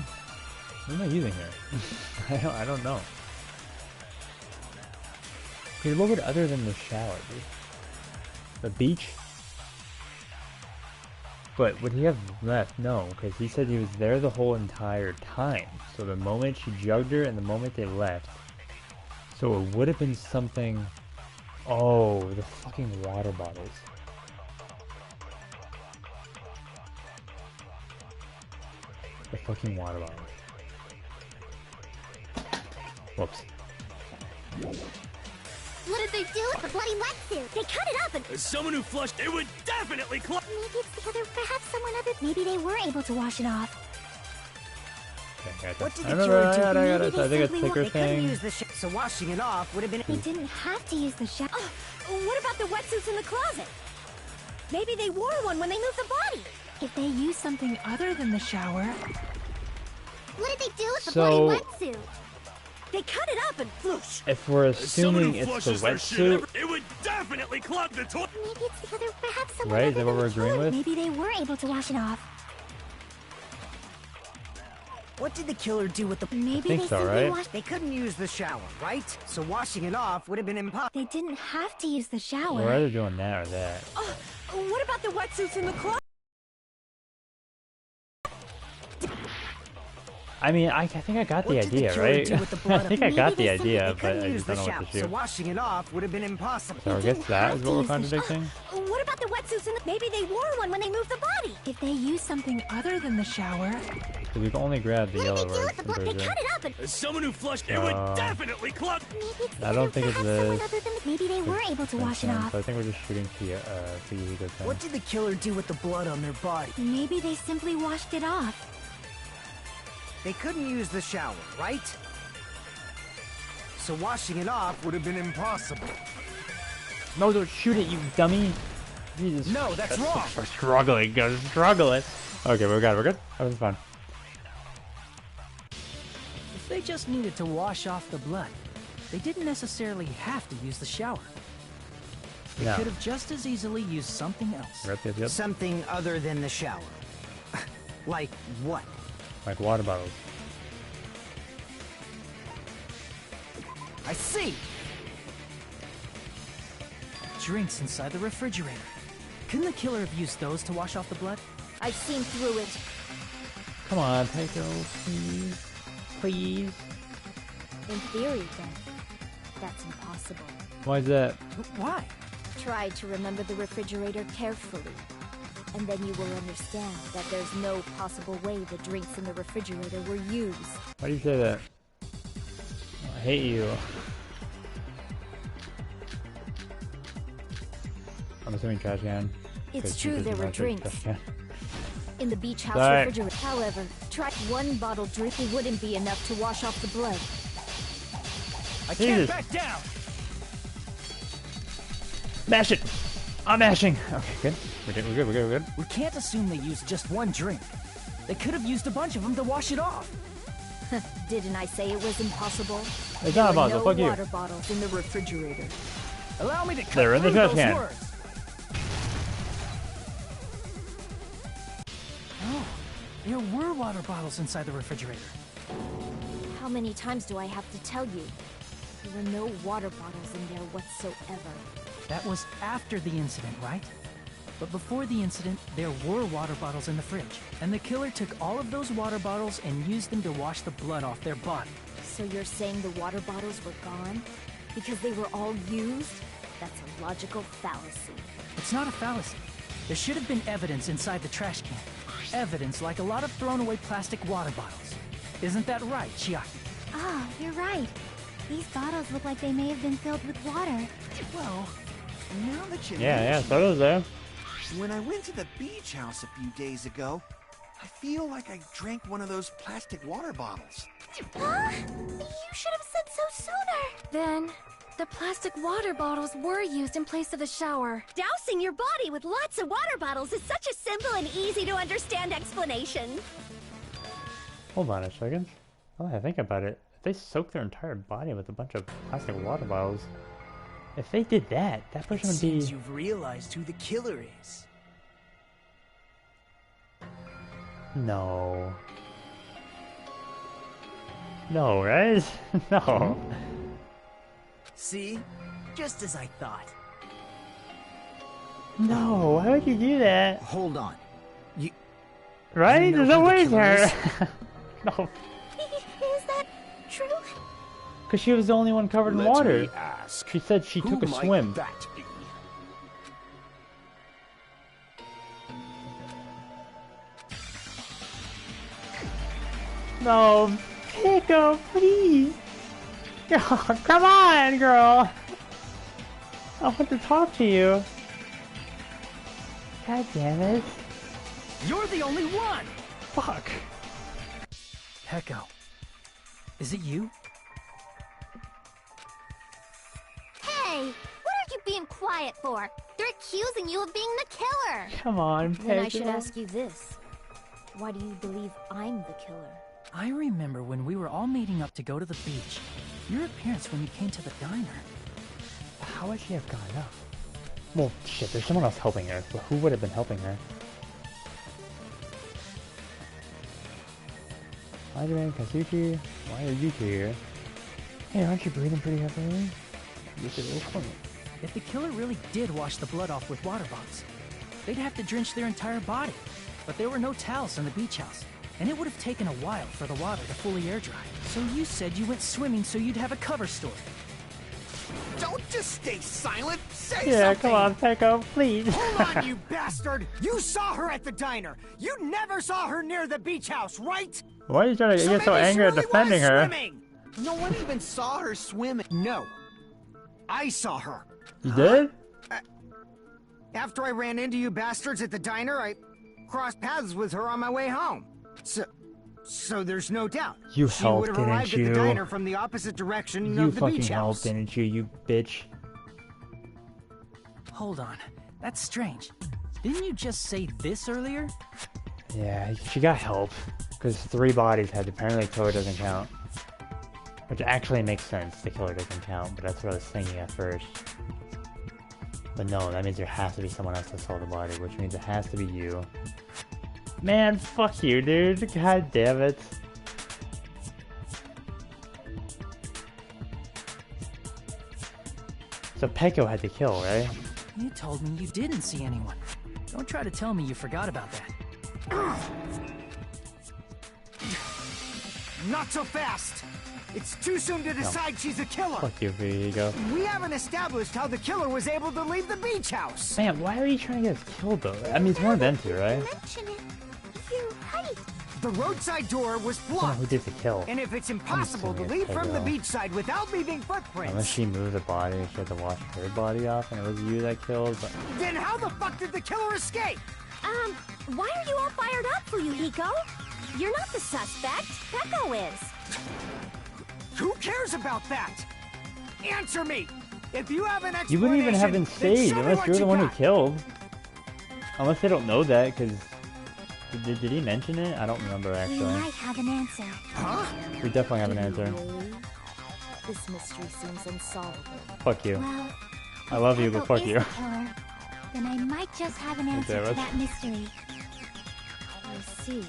Speaker 1: What am I using here? I don't know. Okay, what would other than the shower be? The beach? But would he have left? No, because he said he was there the whole entire time. So the moment she jugged her and the moment they left. So it would have been something... Oh, the fucking water bottles. The fucking water bottles. Whoops.
Speaker 10: What did they do with the bloody wetsuit? They cut it up and...
Speaker 7: As someone who flushed, it would definitely
Speaker 3: Maybe it's the other, perhaps someone other... Maybe they were able to wash it off.
Speaker 11: What did the killer do?
Speaker 1: I think it's thicker
Speaker 11: They couldn't
Speaker 1: thing.
Speaker 11: use the so washing it off would have been...
Speaker 3: They didn't have to use the shower.
Speaker 10: What about the wetsuits in the closet? Maybe they wore one when they moved the body.
Speaker 3: If they used something other than the shower...
Speaker 10: What did they do with the
Speaker 1: So-
Speaker 10: bloody wetsuit? They cut it up and floosh.
Speaker 1: If we're
Speaker 7: As someone
Speaker 1: assuming
Speaker 7: who
Speaker 1: it's the
Speaker 7: flushes their shit,
Speaker 1: wetsuit,
Speaker 7: it would definitely clog the toilet.
Speaker 3: Maybe it's the other, perhaps someone
Speaker 1: right?
Speaker 3: other
Speaker 1: Is that what
Speaker 3: than
Speaker 1: we're
Speaker 3: the
Speaker 1: agreeing
Speaker 3: killer.
Speaker 1: with?
Speaker 3: Maybe they were able to wash it off.
Speaker 11: What did the killer do with the...
Speaker 3: Maybe
Speaker 1: think
Speaker 3: they
Speaker 1: so,
Speaker 3: simply
Speaker 1: right?
Speaker 3: washed...
Speaker 11: They couldn't use the shower, right? So washing it off would have been impossible.
Speaker 3: They didn't have to use the shower.
Speaker 1: we're either doing that or that.
Speaker 10: What about the wetsuits in the closet?
Speaker 1: I mean, I think I got the
Speaker 11: What did the
Speaker 1: idea,
Speaker 11: killer
Speaker 1: right?
Speaker 11: do with the
Speaker 1: I
Speaker 11: blood?
Speaker 1: think I got the
Speaker 3: Maybe they simply
Speaker 1: idea, but
Speaker 11: Couldn't
Speaker 1: I
Speaker 11: use
Speaker 1: just
Speaker 11: the
Speaker 1: don't know
Speaker 11: shower,
Speaker 1: what to
Speaker 11: so
Speaker 1: do.
Speaker 11: washing it off would have been impossible.
Speaker 1: So I guess that is what we're contradicting.
Speaker 10: What about the wetsuits in the... Maybe they wore one when they moved the body.
Speaker 3: If they used something other than the shower...
Speaker 1: Because we can only grab the yellow words. I'm
Speaker 10: They
Speaker 1: pretty
Speaker 10: cut
Speaker 1: sure.
Speaker 10: it up and...
Speaker 7: As someone who flushed, it would definitely clog.
Speaker 3: Maybe it's the
Speaker 1: I don't think it's
Speaker 3: perhaps someone
Speaker 1: this.
Speaker 3: other than... Maybe they were able to wash it off.
Speaker 1: So I think we're just shooting for you good thing.
Speaker 11: What did the killer do with the blood on their body?
Speaker 3: Maybe they simply washed it off.
Speaker 11: They couldn't use the shower, right? So washing it off would have been impossible.
Speaker 1: No, don't shoot it, you dummy! Jesus.
Speaker 11: No, that's wrong.
Speaker 1: We're struggling, guys, struggling. Okay, we're good. Everything's fine.
Speaker 6: If they just needed to wash off the blood, they didn't necessarily have to use the shower. They
Speaker 1: No.
Speaker 6: could have just as easily used something else.
Speaker 1: Yep.
Speaker 11: Something other than the shower. Like what?
Speaker 1: Like water bottles.
Speaker 11: I see!
Speaker 6: Drinks inside the refrigerator. Couldn't the killer have used those to wash off the blood?
Speaker 8: I've seen through it.
Speaker 1: Come on, Taiko, please. Please.
Speaker 8: In theory, then, that's impossible.
Speaker 1: Why is that?
Speaker 6: Why?
Speaker 8: Try to remember the refrigerator carefully, and then you will understand that there's no possible way the drinks in the refrigerator were used.
Speaker 1: Why do you say that? Oh, I hate you. I'm assuming trash can.
Speaker 8: It's
Speaker 1: 'cause
Speaker 8: true
Speaker 1: you
Speaker 8: there
Speaker 1: just
Speaker 8: were
Speaker 1: mentioned
Speaker 8: drinks
Speaker 1: trash can.
Speaker 8: in the beach house
Speaker 1: Sorry.
Speaker 8: refrigerator. However, try one bottle drink. It wouldn't be enough to wash off the blood.
Speaker 6: I can't
Speaker 1: Jesus.
Speaker 6: back down!
Speaker 1: Mash it! I'm mashing! Okay, good. We're good.
Speaker 6: We can't assume they used just one drink. They could have used a bunch of them to wash it off.
Speaker 8: Didn't I say it was impossible?
Speaker 1: It's
Speaker 8: There
Speaker 1: not
Speaker 8: were
Speaker 1: impossible,
Speaker 8: no
Speaker 1: fuck you.
Speaker 8: water bottles in the refrigerator.
Speaker 6: Allow me to cut
Speaker 1: They're in the
Speaker 6: through
Speaker 1: trash
Speaker 6: those
Speaker 1: can.
Speaker 6: words. Oh, there were water bottles inside the refrigerator.
Speaker 8: How many times do I have to tell you? There were no water bottles in there whatsoever.
Speaker 6: That was after the incident, right? But before the incident, there were water bottles in the fridge. And the killer took all of those water bottles and used them to wash the blood off their body.
Speaker 8: So you're saying the water bottles were gone? Because they were all used? That's a logical fallacy.
Speaker 6: It's not a fallacy. There should have been evidence inside the trash can. Evidence like a lot of thrown away plastic water bottles. Isn't that right, Chiaki?
Speaker 3: Ah, you're right. These bottles look like they may have been filled with water.
Speaker 5: Well, now that you
Speaker 1: Yeah,
Speaker 5: mention
Speaker 1: so does there.
Speaker 5: when I went to the beach house a few days ago, I feel like I drank one of those plastic water bottles.
Speaker 3: Huh? You should have said so sooner. Then, the plastic water bottles were used in place of the shower.
Speaker 10: Dousing your body with lots of water bottles is such a simple and easy to understand explanation.
Speaker 1: Hold on a second. Now that I think about it, if they soak their entire body with a bunch of plastic water bottles, if they did that, that
Speaker 5: It
Speaker 1: person would
Speaker 5: seems
Speaker 1: be...
Speaker 5: you've realized who the killer is.
Speaker 1: No. No, right? No.
Speaker 5: See? Just as I thought.
Speaker 1: No, why would you do that?
Speaker 11: Hold on.
Speaker 1: Right?
Speaker 11: know
Speaker 1: There's no
Speaker 11: who the
Speaker 1: way it's
Speaker 11: killer
Speaker 1: her. No.
Speaker 3: Is that true?
Speaker 1: Because she was the only one covered in
Speaker 4: Let
Speaker 1: water.
Speaker 4: me ask,
Speaker 1: She said she
Speaker 4: who
Speaker 1: took a
Speaker 4: might
Speaker 1: swim.
Speaker 4: that be?
Speaker 1: No, Pico, please. Oh, come on, girl. I want to talk to you. God damn it.
Speaker 6: You're the only one!
Speaker 1: Fuck.
Speaker 6: Peko. Is it you?
Speaker 3: Hey! What are you being quiet for? They're accusing you of being the killer!
Speaker 1: Come on,
Speaker 8: Then I should
Speaker 1: Peko.
Speaker 8: ask you this. Why do you believe I'm the killer?
Speaker 6: I remember when we were all meeting up to go to the beach. Your appearance when you came to the diner.
Speaker 1: How would she have gone up? Well, shit, there's someone else helping her. But who would have been helping her? Adrian, Kazuki, why are you two here? Hey, aren't you breathing pretty heavily? You should go for me.
Speaker 6: If the killer really did wash the blood off with water bottles, they'd have to drench their entire body. But there were no towels in the beach house, and it would have taken a while for the water to fully air dry. So you said you went swimming so you'd have a cover story.
Speaker 5: Don't just stay silent. Say
Speaker 1: Yeah,
Speaker 5: something.
Speaker 1: come on, Peko, please.
Speaker 11: Hold on, you bastard! You saw her at the diner. You never saw her near the beach house, right?
Speaker 1: Why are you trying to get so
Speaker 11: maybe she
Speaker 1: angry at
Speaker 11: really
Speaker 1: defending
Speaker 11: was
Speaker 1: her?
Speaker 11: swimming.
Speaker 5: No one even saw her swimming.
Speaker 11: No, I saw her.
Speaker 1: You did?
Speaker 11: After I ran into you bastards at the diner, I crossed paths with her on my way home. So there's no doubt.
Speaker 1: You
Speaker 11: she
Speaker 1: helped,
Speaker 11: would have
Speaker 1: didn't
Speaker 11: arrived at
Speaker 1: you?
Speaker 11: the diner from the opposite direction
Speaker 1: You
Speaker 11: of the
Speaker 1: fucking
Speaker 11: beach house.
Speaker 1: helped, didn't you, you bitch?
Speaker 6: Hold on. That's strange. Didn't you just say this earlier?
Speaker 1: Yeah, she got help. Because 3 bodies had apparently killer doesn't count. Which actually makes sense, the killer doesn't count, but that's what I was thinking at first. But no, that means there has to be someone else that saw the body, which means it has to be you. Man, fuck you, dude. God damn it. So Peko had to kill, right?
Speaker 6: You told me you didn't see anyone. Don't try to tell me you forgot about that.
Speaker 11: Not so fast. It's too soon to decide she's a killer.
Speaker 1: Fuck you, Vigo.
Speaker 11: We haven't established how the killer was able to leave the beach house.
Speaker 1: Man, why are you trying to get us killed, though? I mean, it's one of them two, right?
Speaker 3: Mention it. You're right.
Speaker 11: The roadside door was
Speaker 1: Someone
Speaker 11: blocked.
Speaker 1: who did the kill.
Speaker 11: And if it's impossible to
Speaker 1: assuming
Speaker 11: leave
Speaker 1: it's
Speaker 11: from the
Speaker 1: Pego.
Speaker 11: beachside without leaving
Speaker 1: Unless
Speaker 11: footprints,
Speaker 1: she moved the body, she had to wash her body off, and it was you that killed, but...
Speaker 11: then how the fuck did the killer escape?
Speaker 10: Why are you all fired up, Fuyuhiko? You're not the suspect. Peko is.
Speaker 11: Who cares about that? Answer me! If you have an explanation,
Speaker 1: You wouldn't even have been
Speaker 11: then
Speaker 1: saved
Speaker 11: show me
Speaker 1: unless
Speaker 11: what
Speaker 1: you're the
Speaker 11: you
Speaker 1: one who
Speaker 11: got.
Speaker 1: killed. Unless they don't know that, because... Did he mention it? I don't remember,
Speaker 3: We
Speaker 1: actually.
Speaker 3: might have an answer.
Speaker 11: Huh?
Speaker 1: We definitely have an
Speaker 8: Do you
Speaker 1: answer.
Speaker 8: really? This mystery seems unsolvable.
Speaker 1: Fuck you.
Speaker 3: Well,
Speaker 1: I love you,
Speaker 3: if
Speaker 1: but
Speaker 3: Peko
Speaker 1: fuck
Speaker 3: is
Speaker 1: you.
Speaker 3: the killer, then I might just have an answer
Speaker 1: damn
Speaker 3: to
Speaker 1: it.
Speaker 3: that mystery.
Speaker 8: I see.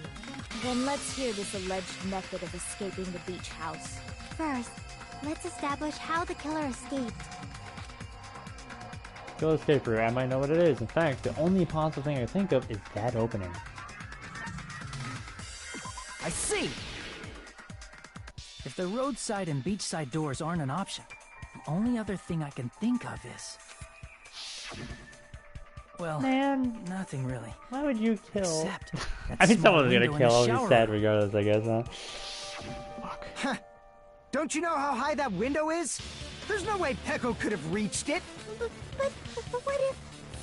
Speaker 8: Then let's hear this alleged method of escaping the beach house.
Speaker 3: First, let's establish how the killer escaped.
Speaker 1: Kill escape route, I might know what it is. In fact, the only possible thing I think of is that opening.
Speaker 6: I see! If the roadside and beachside doors aren't an option, the only other thing I can think of is... Well,
Speaker 1: Man,
Speaker 6: nothing really.
Speaker 1: why would you kill?
Speaker 6: Except that
Speaker 1: I mean,
Speaker 6: small
Speaker 1: someone's gonna
Speaker 6: window in
Speaker 1: kill.
Speaker 6: the
Speaker 1: I'll be
Speaker 6: shower
Speaker 1: sad
Speaker 6: room.
Speaker 1: regardless, I guess, huh? Fuck.
Speaker 11: Don't you know how high that window is? There's no way Peko could have reached it.
Speaker 3: But what if,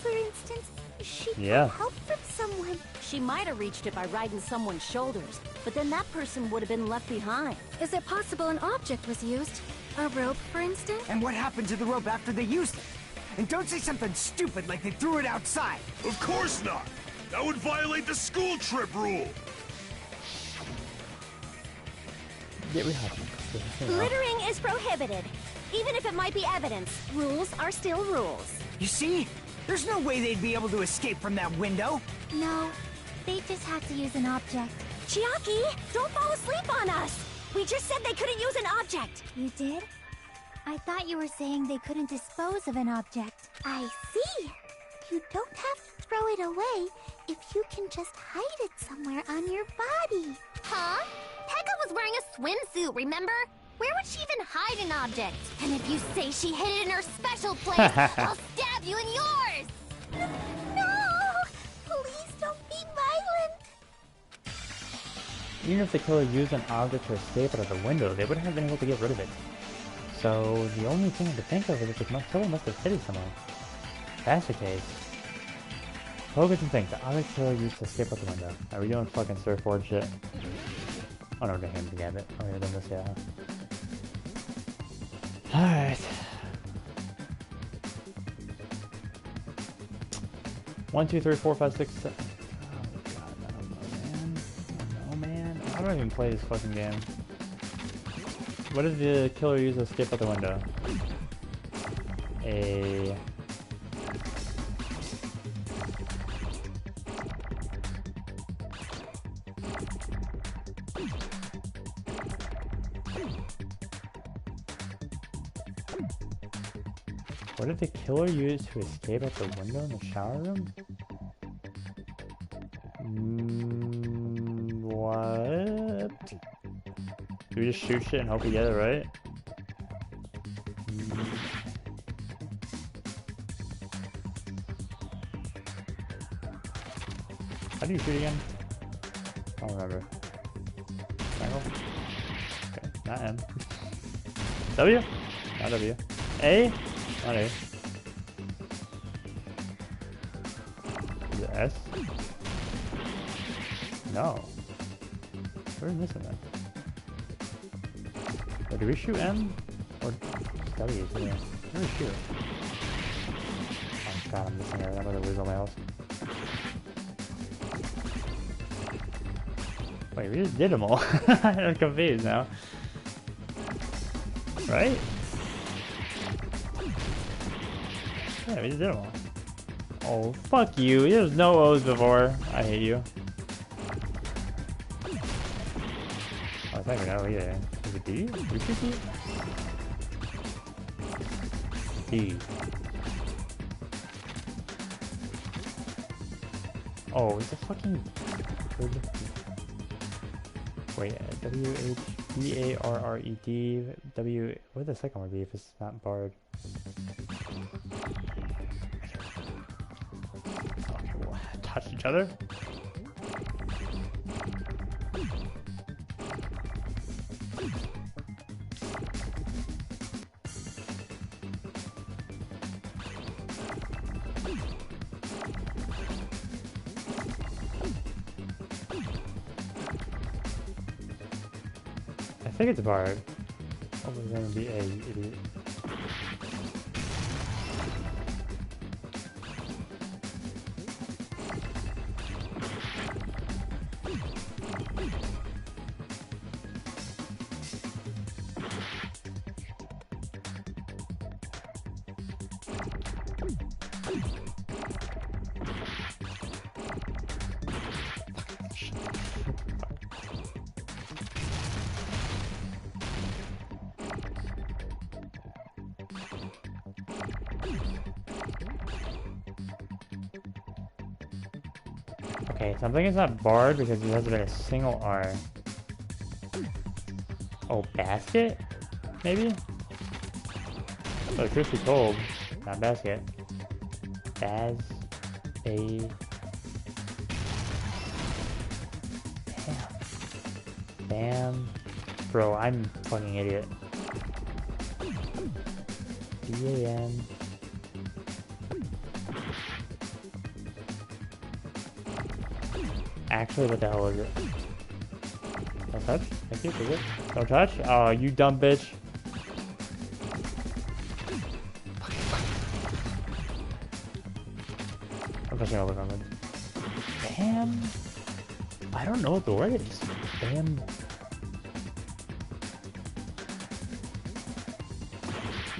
Speaker 3: for instance, she
Speaker 1: Yeah.
Speaker 3: got help from someone?
Speaker 12: She might have reached it by riding someone's shoulders, but then that person would have been left behind.
Speaker 10: Is it possible an object was used? A rope, for instance?
Speaker 11: And what happened to the rope after they used it? And don't say something stupid like they threw it outside.
Speaker 7: Of course not! That would violate the school trip rule!
Speaker 1: Yeah, we have to. You know.
Speaker 10: Littering is prohibited. Even if it might be evidence, rules are still rules.
Speaker 11: You see? There's no way they'd be able to escape from that window.
Speaker 3: No, they just have to use an object.
Speaker 10: Chiaki, don't fall asleep on us! We just said they couldn't use an object!
Speaker 3: You did? I thought you were saying they couldn't dispose of an object. I see. You don't have to throw it away if you can just hide it somewhere on your body.
Speaker 10: Huh? Pekka was wearing a swimsuit, remember? Where would she even hide an object? And if you say she hid it in her special place, I'll stab you in yours!
Speaker 3: No! Please don't be violent!
Speaker 1: Even if the killer used an object to escape out of the window, they wouldn't have been able to get rid of it. So the only thing I could think of is that someone must have hit it somewhere. If that's the case. Focus and think. The object killer used to escape out the window. Are we doing fucking surfboard shit? Oh no, the hand to grab it. Oh yeah, done this, yeah. Alright. 1, 2, 3, 4, 5, 6, 7. Oh god, I don't know, man. I don't know, man. How do I even play this fucking game? What did the killer use to escape out the window? What did the killer use to escape out the window in the shower room? What? Do we just shoot shit and hope we get it right? How do you shoot again? I don't remember. Triangle? Okay, not M. W? Not W. A? Not A. Is it S? No. We're missing that. Or do we shoot M? Or W? Yeah. Where do we shoot? Oh god, I'm missing it. I'm gonna lose all my health. Wait, we just did them all. I'm confused now. Right? Yeah, we just did them all. Oh, fuck you. There's no O's before. I hate you. Oh, it's not even O either. Is it D? We should D? D. Oh, it's a fucking... Wait, W-H-B-A-R-R-E-D, W... What would the second one be if it's not barred? Okay, we'll touch each other. I think it's barred. Oh, it's gonna be A, you idiot. Okay, something is not barred because it hasn't been a single R. Oh, basket? Maybe? Oh, truth be told, not basket. Baz... A... Damn. Bam. Bro, I'm a fucking idiot. B-A-M... Actually, what the hell is it? Don't touch? Thank you, is it? Don't touch? Oh, you dumb bitch. I'm pushing over on it. Bam! I don't know what the word is. Bam.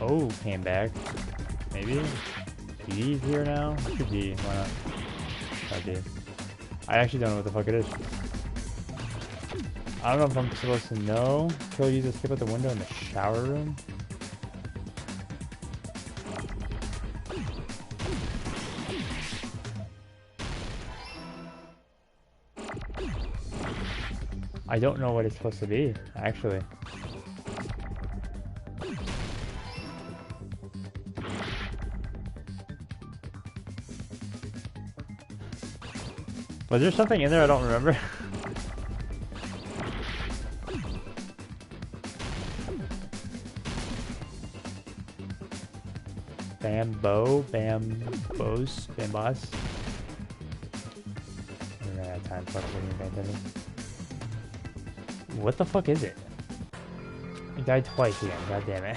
Speaker 1: Oh, came back. Maybe? D's here now? Could be. Why not? Try D. I actually don't know what the fuck it is. I don't know if I'm supposed to know. Kill you to skip out the window in the shower room. I don't know what it's supposed to be, actually. Was there something in there I don't remember? Bambos. I don't have time for fucking. What the fuck is it? I died twice again, god damn it.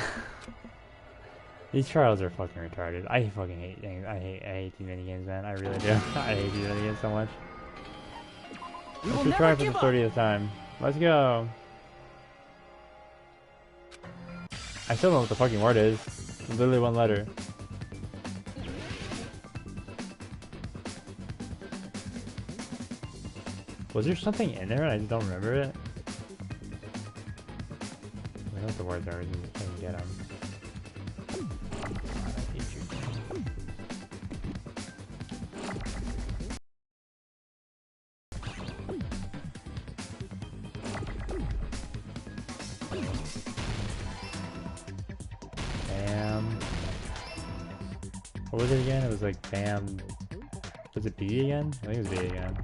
Speaker 1: These trials are fucking retarded. I fucking hate things. I hate these minigames, man. I really do. I hate these minigames so much. Let's just try for the 30th time. Let's go. I still don't know what the fucking word is. It's literally one letter. Was there something in there and I just don't remember it? I know what the words are. I can get them. What was it again? It was like Bam. Was it B again? I think it was B again.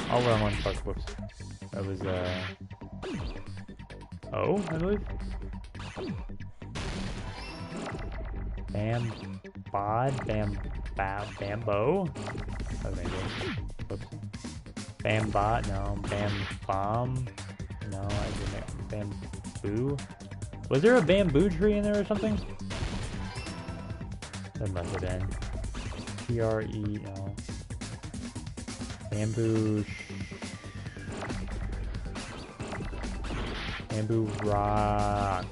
Speaker 1: Oh, wrong one. Fuck, whoops. That was, O, I believe? Bambo? Oh, maybe. Whoops. Bambot? No. Bam-bomb? No, I didn't. Bamboo? Was there a bamboo tree in there or something? There must have been. T-R-E, no. Bamboo... Bamboo rock.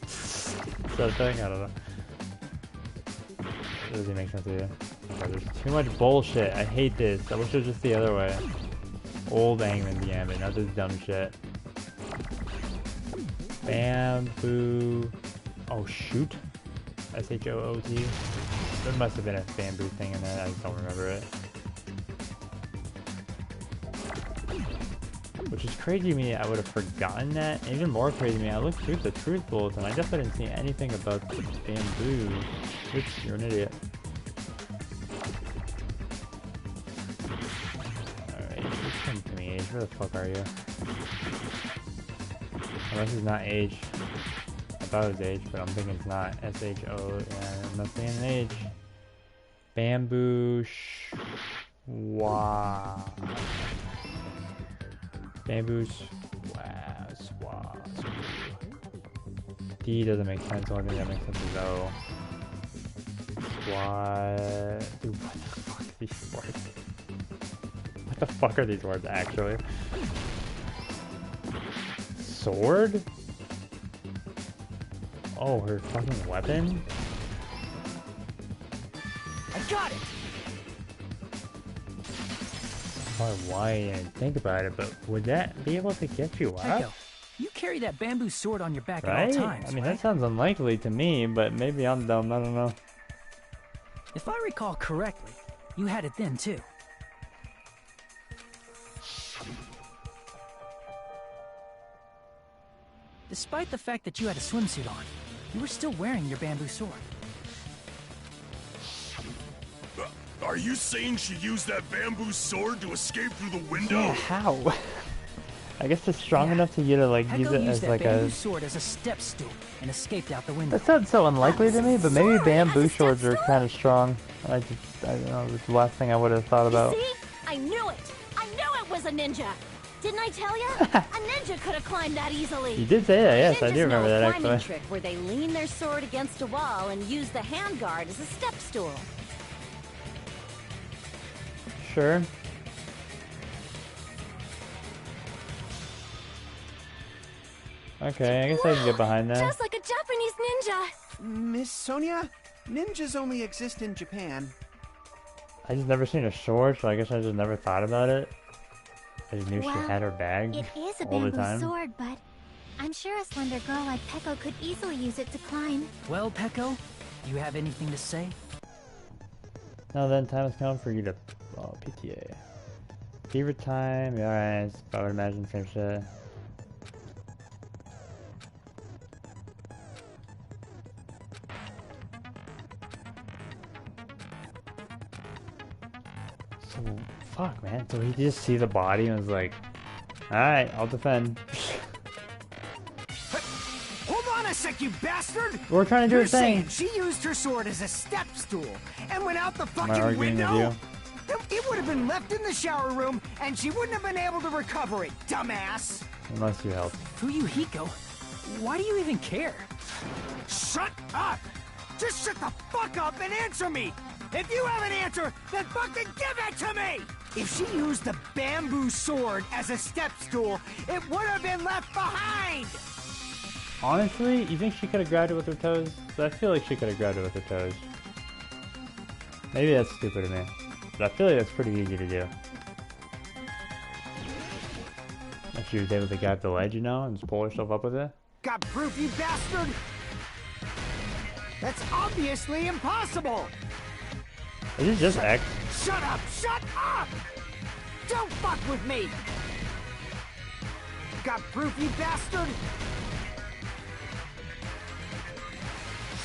Speaker 1: Is that a thing? I don't know. Does it make sense to you? Okay, there's too much bullshit. I hate this. I wish it was just the other way. Old Angman Gambit, not this dumb shit. Bamboo... Oh, shoot. S-H-O-O-T. There must have been a bamboo thing in there. I just don't remember it. Which is crazy to me. I would have forgotten that. And even more crazy to me. I looked through the truth bulletin. I definitely didn't see anything about the bamboo. Oops, you're an idiot. Alright, just come to me, Age. Where the fuck are you? Unless it's not Age. I thought it was Age, but I'm thinking it's not. S-H-O, yeah, it must be an Age. Bamboo Schwa. Bamboo Schwa. D doesn't make sense. The only thing that makes sense is O. Schwa. Dude, what the fuck are these words? What the fuck are these words actually? Sword? Oh, her fucking weapon?
Speaker 6: I got it!
Speaker 1: Why I didn't think about it, but would that be able to get you
Speaker 6: Echo,
Speaker 1: up?
Speaker 6: you carry that bamboo sword on your back
Speaker 1: Right?
Speaker 6: at all times,
Speaker 1: I mean,
Speaker 6: right?
Speaker 1: that sounds unlikely to me, but maybe I'm dumb, I don't know.
Speaker 6: If I recall correctly, you had it then too. Despite the fact that you had a swimsuit on, you were still wearing your bamboo sword.
Speaker 7: Are you saying she used that bamboo sword to escape through the window?
Speaker 1: Yeah, how? I guess it's strong enough to you to like use it as like a...
Speaker 6: bamboo sword as a step stool and escaped out the window.
Speaker 1: That sounds so unlikely to me, but maybe bamboo swords are kind of strong. I don't know, it's the last thing I would have thought about.
Speaker 12: See? I knew it! I knew it was a ninja! Didn't I tell you? A ninja could have climbed that easily.
Speaker 1: You did say that, yes, I
Speaker 12: Ninjas
Speaker 1: do remember
Speaker 12: know
Speaker 1: that
Speaker 12: a climbing
Speaker 1: actually.
Speaker 12: trick where they lean their sword against a wall and use the handguard as a step stool.
Speaker 1: Sure. Okay, I guess I can get behind that.
Speaker 9: Just like a Japanese ninja.
Speaker 5: Miss Sonia, ninjas only exist in Japan.
Speaker 1: I just never seen a sword, so I guess I just never thought about it. I just knew
Speaker 3: Well,
Speaker 1: she had her bag
Speaker 3: It is a
Speaker 1: all the
Speaker 3: bamboo
Speaker 1: time.
Speaker 3: sword, but I'm sure a slender girl like Peko could easily use it to climb.
Speaker 6: Well, Peko, you have anything to say?
Speaker 1: Now then, time has come for you to... Oh, PTA. Fever time, yeah, alright, I would imagine same shit. So, fuck, man. So he just see the body and was like, alright, I'll defend.
Speaker 5: Hold on a
Speaker 11: a sec, you bastard!
Speaker 1: We're trying to do
Speaker 11: You're
Speaker 1: a thing.
Speaker 11: saying she used her sword as a step stool and went out the
Speaker 1: Am I
Speaker 11: fucking
Speaker 1: arguing with
Speaker 11: window?
Speaker 1: you?
Speaker 11: It would have been left in the shower room, and she wouldn't have been able to recover it, dumbass!
Speaker 1: Unless you help.
Speaker 6: Fuyuhiko, why do you even care?
Speaker 11: Shut up! Just shut the fuck up and answer me! If you have an answer, then fucking give it to me! If she used the bamboo sword as a step stool, it would have been left behind!
Speaker 1: Honestly, you think she could have grabbed it with her toes? I feel like she could have grabbed it with her toes. Maybe that's stupid of me. But I feel like that's pretty easy to do. If she was able to grab the ledge, you know, and just pull herself up with it.
Speaker 11: Got proof, you bastard? That's obviously impossible!
Speaker 1: Is it just X?
Speaker 11: Shut up! Shut up! Don't fuck with me! Got proof, you bastard?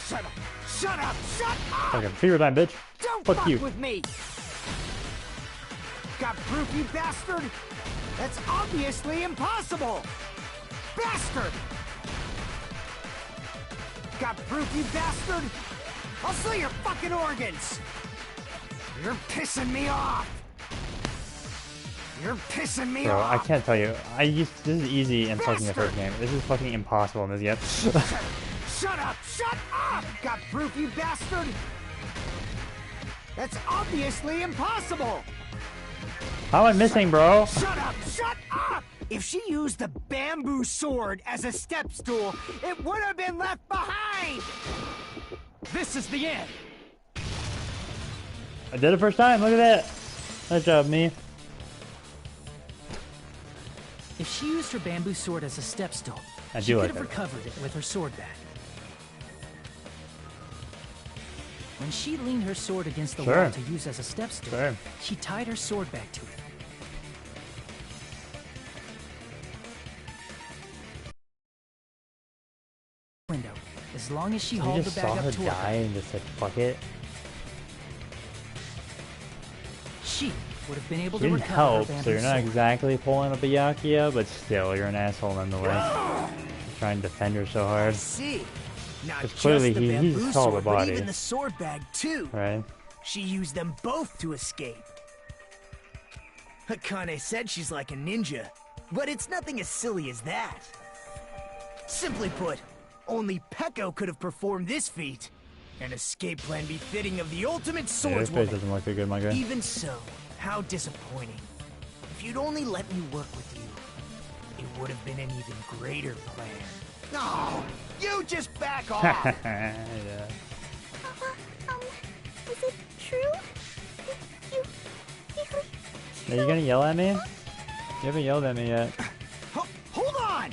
Speaker 11: Shut up! Shut up! Shut up!
Speaker 1: Fucking fever time, bitch.
Speaker 11: Don't
Speaker 1: Fuck
Speaker 11: fuck
Speaker 1: you.
Speaker 11: with me! Got proof, you bastard? That's obviously impossible! Bastard! Got proof, you bastard? I'll sell your fucking organs! You're pissing me off! You're pissing me
Speaker 1: Bro,
Speaker 11: off!
Speaker 1: I can't tell you. This is easy in fucking the first game. This is fucking impossible in this game.
Speaker 11: Shut up! Shut up! Got proof, you bastard? That's obviously impossible!
Speaker 1: How am I missing, bro?
Speaker 11: Shut up! Shut up! If she used the bamboo sword as a step stool, it would have been left behind!
Speaker 6: This is the end!
Speaker 1: I did it first time. Look at that. Nice job, me.
Speaker 6: If she used her bamboo sword as a step stool,
Speaker 1: I
Speaker 6: she
Speaker 1: do
Speaker 6: could
Speaker 1: like
Speaker 6: have
Speaker 1: that.
Speaker 6: recovered it with her sword back. When she leaned her sword against the
Speaker 1: Sure.
Speaker 6: wall to use as a step stool,
Speaker 1: Sure.
Speaker 6: she tied her sword back to it. Window. As long as she
Speaker 1: You
Speaker 6: hauled
Speaker 1: just
Speaker 6: the
Speaker 1: saw
Speaker 6: bag
Speaker 1: her
Speaker 6: up to
Speaker 1: die
Speaker 6: her,
Speaker 1: and just said, fuck it.
Speaker 6: she would have been able
Speaker 1: She
Speaker 6: to
Speaker 1: didn't
Speaker 6: recover her
Speaker 1: help,
Speaker 6: bamboo
Speaker 1: so you're not
Speaker 6: sword.
Speaker 1: exactly pulling a Byakuya, but still, you're an asshole nonetheless. You're trying to defend her so hard.
Speaker 11: See, not
Speaker 1: Because
Speaker 11: just
Speaker 1: clearly
Speaker 11: the
Speaker 1: he
Speaker 11: bamboo
Speaker 1: saw the
Speaker 11: sword, but
Speaker 1: body.
Speaker 11: even the sword bag too.
Speaker 1: Right?
Speaker 11: She used them both to escape. Akane said she's like a ninja, but it's nothing as silly as that. Simply put, only Peko could have performed this feat. An escape plan befitting of the ultimate
Speaker 1: Yeah, your face
Speaker 11: swordswoman.
Speaker 1: doesn't look too good, my guy.
Speaker 11: Even so, how disappointing. If you'd only let me work with you, it would have been an even greater plan. No, you just back off!
Speaker 1: Yeah.
Speaker 10: Is it true? You really...
Speaker 1: Are you gonna yell at me? You haven't yelled at me yet.
Speaker 11: Hold on!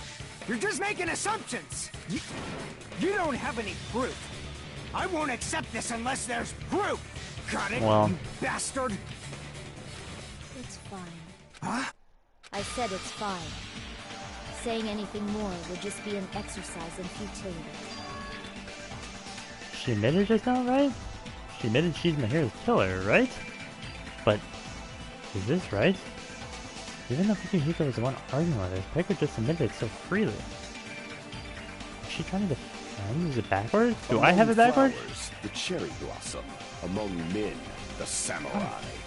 Speaker 11: You're just making assumptions! You don't have any proof. I won't accept this unless there's proof! Got it,
Speaker 1: Well.
Speaker 11: you bastard?
Speaker 8: It's fine.
Speaker 11: Huh?
Speaker 8: I said it's fine. Saying anything more would just be an exercise in futility.
Speaker 1: She admitted just now, right? She admitted she's Mahira's killer, right? But is this right? Even though Fukihiko was the one arguing with her, Peko just admitted it so freely. Is she trying to defend? Is it backwards? Do I have it backwards?
Speaker 4: Flowers, the cherry blossom. Among men, the samurai.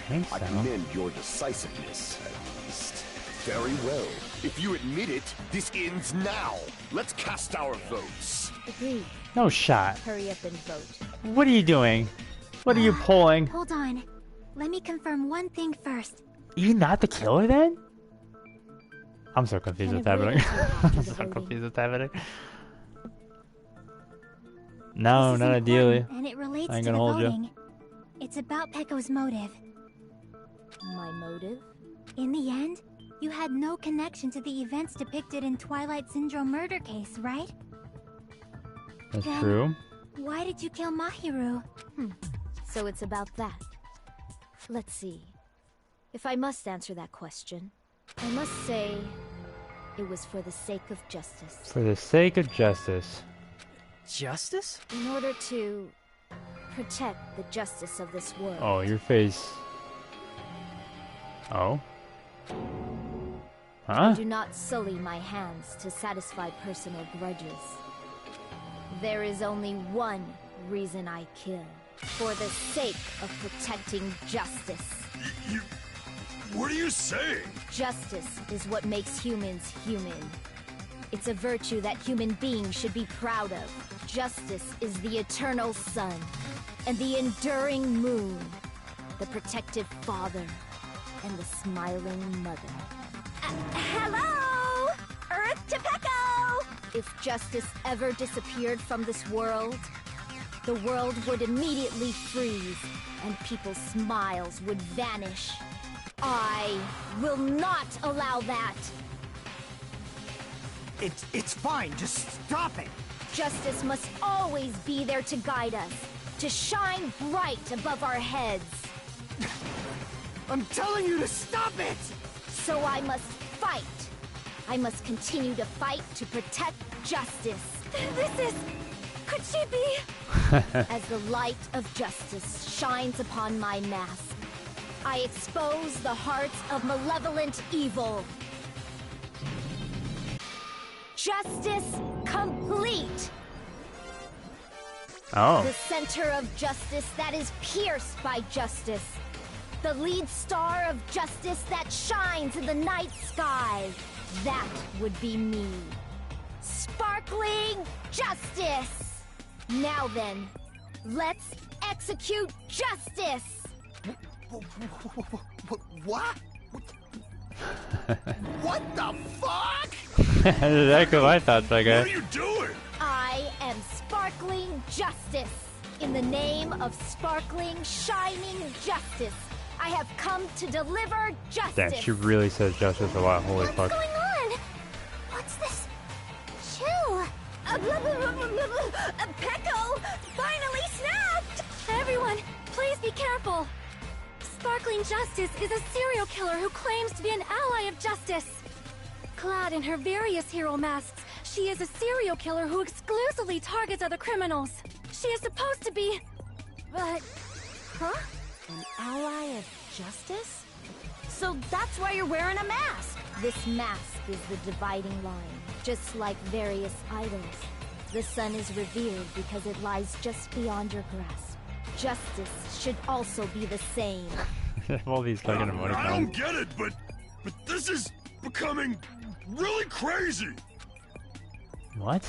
Speaker 1: think
Speaker 4: I
Speaker 1: so.
Speaker 4: commend your decisiveness, at least. Very well. If you admit it, this ends now. Let's cast our votes.
Speaker 8: Agreed.
Speaker 1: No shot.
Speaker 8: Hurry up and vote.
Speaker 1: What are you doing? What are you pulling?
Speaker 3: Hold on. Let me confirm one thing first.
Speaker 1: You not the killer then? I'm so confused
Speaker 8: Can
Speaker 1: what's
Speaker 8: I wait
Speaker 1: happening.
Speaker 8: until after
Speaker 1: I'm
Speaker 8: the
Speaker 1: so
Speaker 8: voting?
Speaker 1: confused what's happening. No,
Speaker 3: This is
Speaker 1: not ideally.
Speaker 3: important, and it relates
Speaker 1: I ain't
Speaker 3: to the
Speaker 1: gonna hold you.
Speaker 3: voting. It's about Peko's motive.
Speaker 8: My motive?
Speaker 3: In the end, you had no connection to the events depicted in Twilight Syndrome murder case, right?
Speaker 1: That's
Speaker 3: Then-
Speaker 1: true.
Speaker 3: Why did you kill Mahiru?
Speaker 8: So it's about that. Let's see. If I must answer that question, I must say it was for the sake of justice.
Speaker 1: For the sake of justice.
Speaker 6: Justice?
Speaker 8: In order to protect the justice of this world.
Speaker 1: Oh, your face. Oh?
Speaker 8: I
Speaker 1: Huh?
Speaker 8: do not sully my hands to satisfy personal grudges. There is only one reason I kill. For the sake of protecting justice.
Speaker 7: You... What are you saying?
Speaker 8: Justice is what makes humans human. It's a virtue that human beings should be proud of. Justice is the eternal sun, and the enduring moon, the protective father, and the smiling mother.
Speaker 2: Hello! Earth to Pecco!
Speaker 8: If justice ever disappeared from this world, the world would immediately freeze, and people's smiles would vanish. I will not allow that!
Speaker 11: It's fine, just stop it!
Speaker 8: Justice must always be there to guide us, to shine bright above our heads.
Speaker 11: I'm telling you to stop it!
Speaker 8: So I must fight. I must continue to fight to protect justice.
Speaker 10: This is... Could she be...
Speaker 8: As the light of justice shines upon my mask, I expose the hearts of malevolent evil. Justice complete!
Speaker 1: Oh.
Speaker 8: The center of justice that is pierced by justice. The lead star of justice that shines in the night sky. That would be me. Sparkling justice! Now then, let's execute justice!
Speaker 4: What? What the fuck?
Speaker 1: That's exactly what I thought, I guess.
Speaker 7: What are you doing?
Speaker 8: I am sparkling justice. In the name of sparkling, shining justice, I have come to deliver justice.
Speaker 1: Damn, she really says justice a lot. Holy fuck.
Speaker 10: What's going on? What's this? Chill.
Speaker 2: Pecco finally snapped!
Speaker 10: Everyone, please be careful. Sparkling Justice is a serial killer who claims to be an ally of justice. Clad in her various hero masks, she is a serial killer who exclusively targets other criminals. She is supposed to be... But... Huh?
Speaker 8: An ally of justice? So that's why you're wearing a mask! This mask is the dividing line, just like various idols. The sun is revered because it lies just beyond your grasp. Justice should also be the same.
Speaker 1: All these fucking emoticons.
Speaker 7: I don't get it, but this is becoming really crazy.
Speaker 1: What?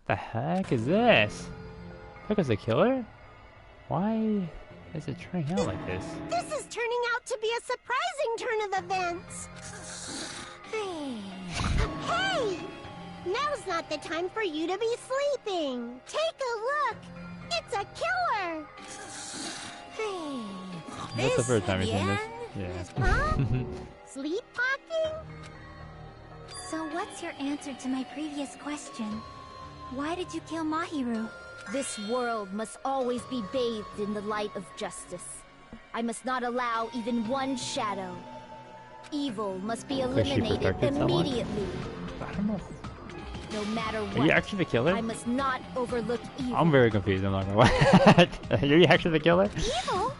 Speaker 1: The heck is this? Pecco's the killer? Why is it turning out like this?
Speaker 10: This is turning out to be a surprising turn of events. Hey! Now's not the time for you to be sleeping. Take a look. It's a killer.
Speaker 1: That's the first time you've seen this. Yeah.
Speaker 10: Huh? Sleepwalking?
Speaker 3: So what's your answer to my previous question? Why did you kill Mahiru?
Speaker 8: This world must always be bathed in the light of justice. I must not allow even one shadow. Evil must be eliminated immediately.
Speaker 1: I don't know.
Speaker 8: No matter what.
Speaker 1: Are you actually the killer?
Speaker 8: I must not overlook evil.
Speaker 1: I'm very confused, I'm not gonna lie. Are you actually the killer?
Speaker 10: Evil?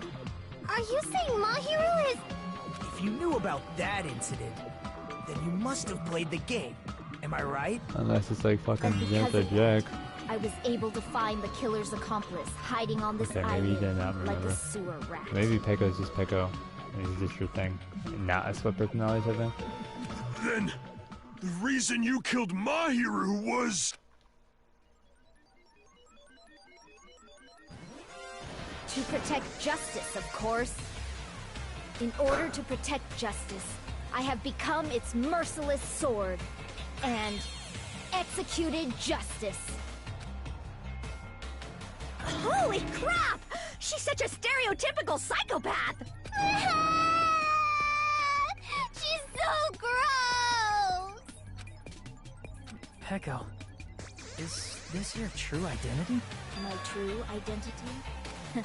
Speaker 10: Are you saying Mahiru is...
Speaker 5: If you knew about that incident, then you must have played the game. Am I right?
Speaker 1: Unless it's like fucking
Speaker 8: And because
Speaker 1: Janta
Speaker 8: of
Speaker 1: Jack.
Speaker 8: I was able to find the killer's accomplice hiding on this
Speaker 1: Okay, maybe you
Speaker 8: island
Speaker 1: did not
Speaker 8: like
Speaker 1: remember.
Speaker 8: a sewer rat.
Speaker 1: Maybe Pecco's just Pecco. Maybe it's just your thing. Not a split personality type thing.
Speaker 7: Then the reason you killed Mahiru was...
Speaker 8: To protect justice, of course. In order to protect justice, I have become its merciless sword and executed justice.
Speaker 2: Holy crap! She's such a stereotypical psychopath!
Speaker 10: She's so gross!
Speaker 6: Pecco, is this your true identity?
Speaker 8: My true identity?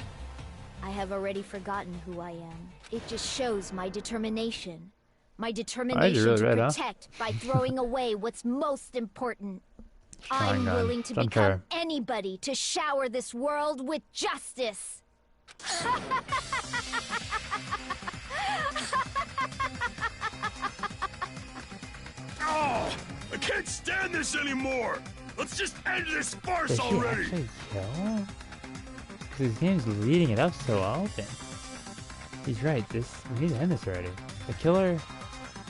Speaker 8: I have already forgotten who I am. It just shows my determination. My determination
Speaker 1: really
Speaker 8: to
Speaker 1: read, huh?
Speaker 8: protect by throwing away what's most important. I'm
Speaker 1: Sharingan.
Speaker 8: willing to
Speaker 1: It's
Speaker 8: become
Speaker 1: unfair.
Speaker 8: anybody to shower this world with justice.
Speaker 7: Oh! I can't stand this anymore! Let's just end this farce
Speaker 1: Did she
Speaker 7: already!
Speaker 1: actually kill? Because this game's leading it up so often. He's right, we need to end this already. The killer,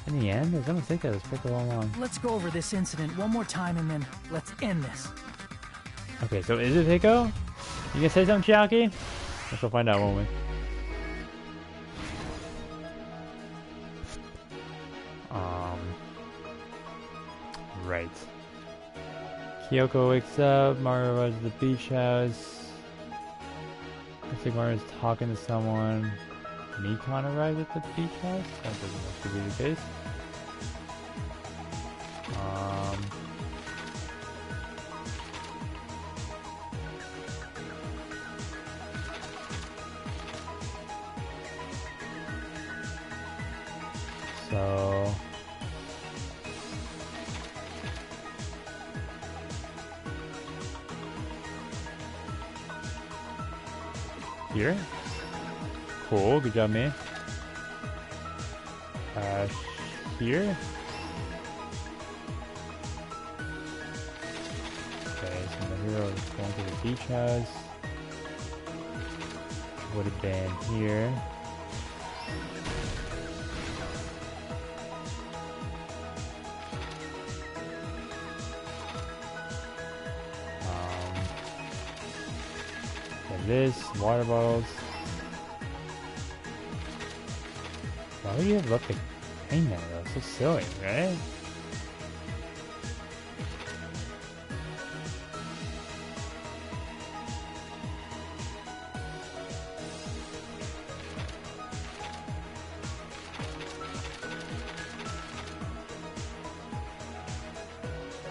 Speaker 1: in the end, I don't think that was Piccolo along.
Speaker 6: Let's go over this incident one more time and then let's end this.
Speaker 1: Okay, so is it Pico? You gonna say something, Chiaki? Guess we'll find out, won't we? Right. Kyoko wakes up, Mario runs to the beach house. Looks like Mario's talking to someone. Mikon arrived at the beach house? That doesn't have to be the case. So... here? Cool, good job, man. Here? Okay, so the hero is going to the beach house. Would have been here. This, water bottles. Why would you have left the thing there though? So silly, right?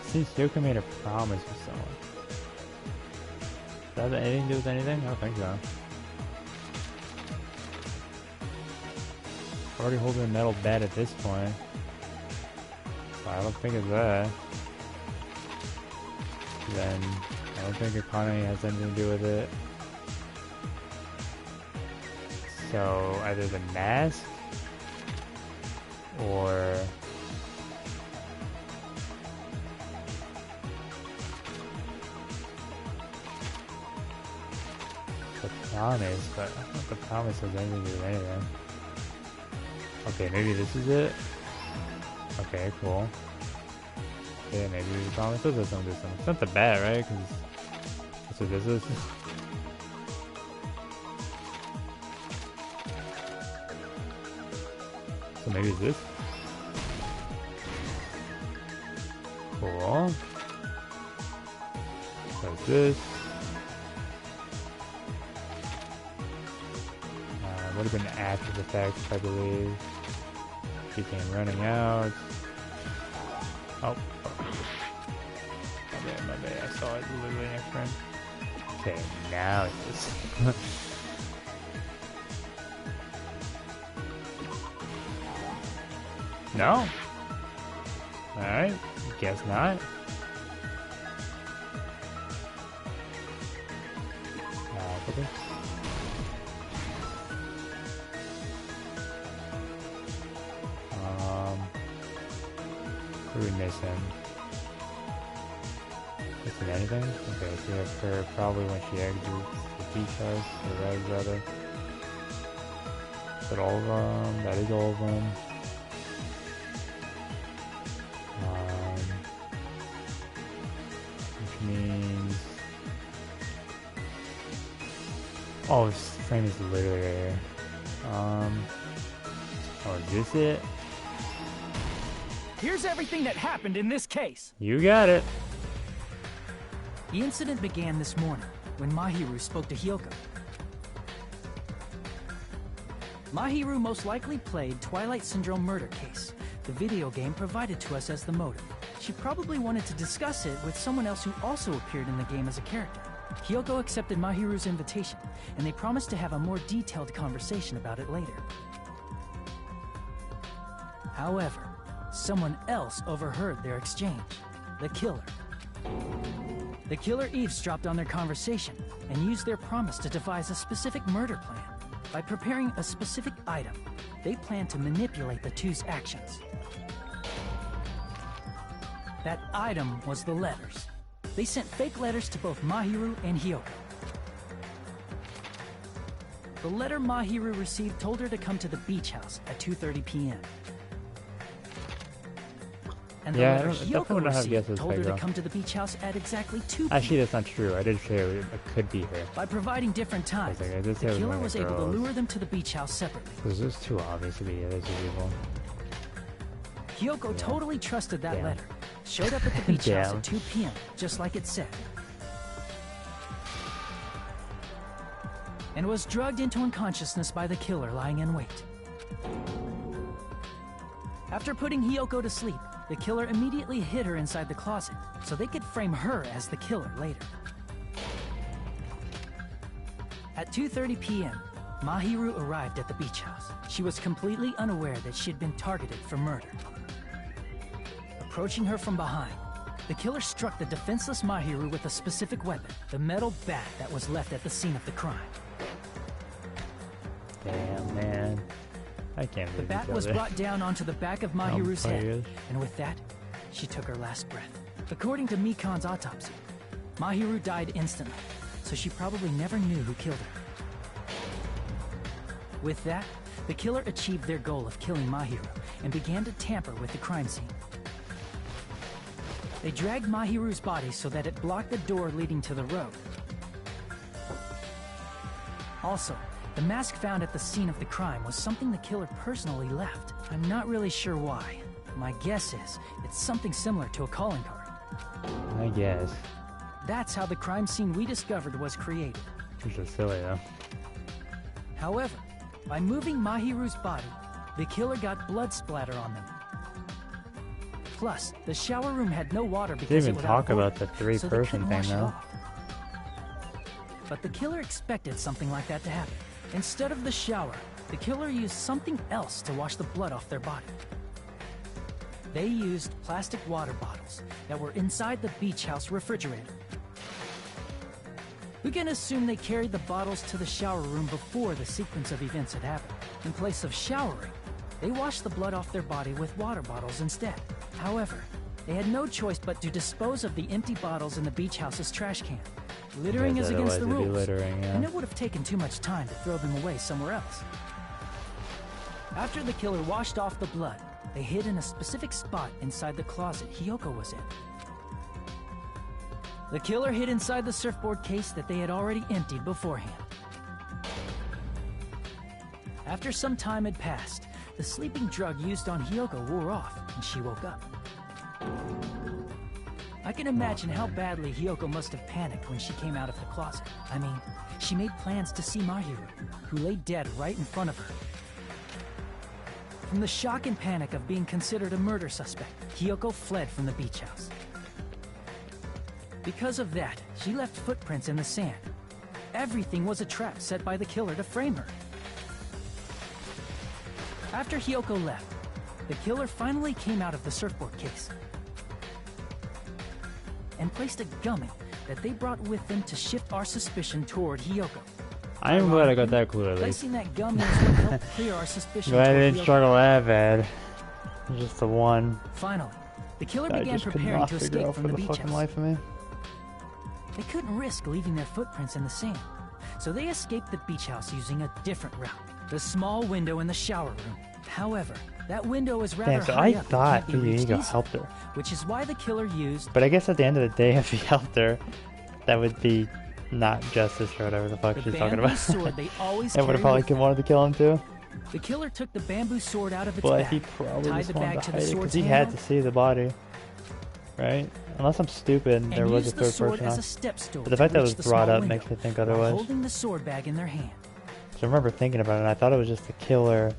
Speaker 1: Since Yoko made a promise with someone. Does that have anything to do with anything? I don't think so. Already holding a metal bat at this point. So I don't think it's that. Then I don't think economy has anything to do with it. So either the mask or promise, but I don't know if the promise has anything to do with anything. Okay, maybe this is it. Okay, cool. Okay, maybe the promise does have something to do with something. It's not the bat, right? Because that's what this is. So maybe it's this. Cool. So it's this. Would have been after the fact, I believe. She came running out. Oh. My bad. I saw it literally next turn. Okay, now it's this. No? Alright, guess not. Okay. What are we missing? Missing anything? Okay, so we have her probably when she exits the beach house, or Red rather. Is that all of them? That is all of them. Which means... Oh, this frame is literally right here. Oh, is this it?
Speaker 6: Here's everything that happened in this case.
Speaker 1: You got it.
Speaker 6: The incident began this morning when Mahiru spoke to Hyoko. Mahiru most likely played Twilight Syndrome Murder Case, the video game provided to us as the motive. She probably wanted to discuss it with someone else who also appeared in the game as a character. Hyoko accepted Mahiru's invitation, and they promised to have a more detailed conversation about it later. However, someone else overheard their exchange. The killer. The killer eavesdropped on their conversation and used their promise to devise a specific murder plan. By preparing a specific item, they planned to manipulate the two's actions. That item was the letters. they sent fake letters to both Mahiru and Hyoko. The letter Mahiru received told her to come to the beach house at 2:30 p.m. And the letter Hyoko received told her to come to the beach house at exactly 2 p.m.
Speaker 1: Actually, that's not true. I did say it could be her.
Speaker 6: By providing different times, the killer was able to lure them to the beach house separately.
Speaker 1: This is too obvious to be it. It's evil.
Speaker 6: Hyoko totally trusted that letter. Showed up at the beach house at 2 p.m., just like it said. And was drugged into unconsciousness by the killer lying in wait. After putting Hyoko to sleep, the killer immediately hid her inside the closet, so they could frame her as the killer later. At 2:30 p.m., Mahiru arrived at the beach house. She was completely unaware that she had been targeted for murder. Approaching her from behind, the killer struck the defenseless Mahiru with a specific weapon, the metal bat that was left at the scene of the crime.
Speaker 1: Damn, man. I can't believe
Speaker 6: the bat was brought down onto the back of Mahiru's head, and with that, she took her last breath. According to Mikan's autopsy, Mahiru died instantly, so she probably never knew who killed her. With that, the killer achieved their goal of killing Mahiru and began to tamper with the crime scene. They dragged Mahiru's body so that it blocked the door leading to the road. Also, the mask found at the scene of the crime was something the killer personally left. I'm not really sure why. My guess is it's something similar to a calling card.
Speaker 1: I guess.
Speaker 6: That's how the crime scene we discovered was created.
Speaker 1: Which is silly, though.
Speaker 6: However, by moving Mahiru's body, the killer got blood splatter on them. Plus, the shower room had no water because
Speaker 1: Didn't even talk about the three-person thing, though.
Speaker 6: But the killer expected something like that to happen. Instead of the shower, the killer used something else to wash the blood off their body. They used plastic water bottles that were inside the beach house refrigerator. We can assume they carried the bottles to the shower room before the sequence of events had happened. In place of showering, they washed the blood off their body with water bottles instead. However, they had no choice but to dispose of the empty bottles in the beach house's trash can. Littering is against the rules, and it would have taken too much time to throw them away somewhere else. After the killer washed off the blood, they hid in a specific spot inside the closet Hyoko was in. The killer hid inside the surfboard case that they had already emptied beforehand. After some time had passed, the sleeping drug used on Hyoko wore off, and she woke up. I can imagine how badly Hyoko must have panicked when she came out of the closet. I mean, she made plans to see Mahiru, who lay dead right in front of her. From the shock and panic of being considered a murder suspect, Hyoko fled from the beach house. Because of that, she left footprints in the sand. Everything was a trap set by the killer to frame her. After Hyoko left, the killer finally came out of the surfboard case and placed a gummy that they brought with them to shift our suspicion toward Hyoko.
Speaker 1: I am glad I got that clue at least.
Speaker 6: Placing that gummy is what helped clear our suspicion.
Speaker 1: But I didn't struggle that bad. Just the one.
Speaker 6: Finally, the killer began preparing to escape from the beach house.
Speaker 1: Life of me.
Speaker 6: They couldn't risk leaving their footprints in the sand, so they escaped the beach house using a different route. The small window in the shower room. However, that window is rather high up.
Speaker 1: I thought Ego helped her.
Speaker 6: Which is why the killer used...
Speaker 1: But I guess at the end of the day, if he helped her, that would be not justice or whatever the fuck she's talking about.
Speaker 6: Sword they always
Speaker 1: and would have probably wanted to kill him too.
Speaker 6: The killer took the bamboo sword out of its
Speaker 1: but
Speaker 6: bag,
Speaker 1: he probably
Speaker 6: tied
Speaker 1: just
Speaker 6: the
Speaker 1: wanted
Speaker 6: bag
Speaker 1: to
Speaker 6: to
Speaker 1: hide
Speaker 6: the
Speaker 1: it
Speaker 6: sword's
Speaker 1: because he had
Speaker 6: handle,
Speaker 1: to see the body, right? Unless I'm stupid, there was a third person.
Speaker 6: As a step stool
Speaker 1: but the fact that it was
Speaker 6: the
Speaker 1: brought up
Speaker 6: window,
Speaker 1: makes me think otherwise.
Speaker 6: Holding the sword bag in their hand.
Speaker 1: So I remember thinking about it, and I thought it was just the killer,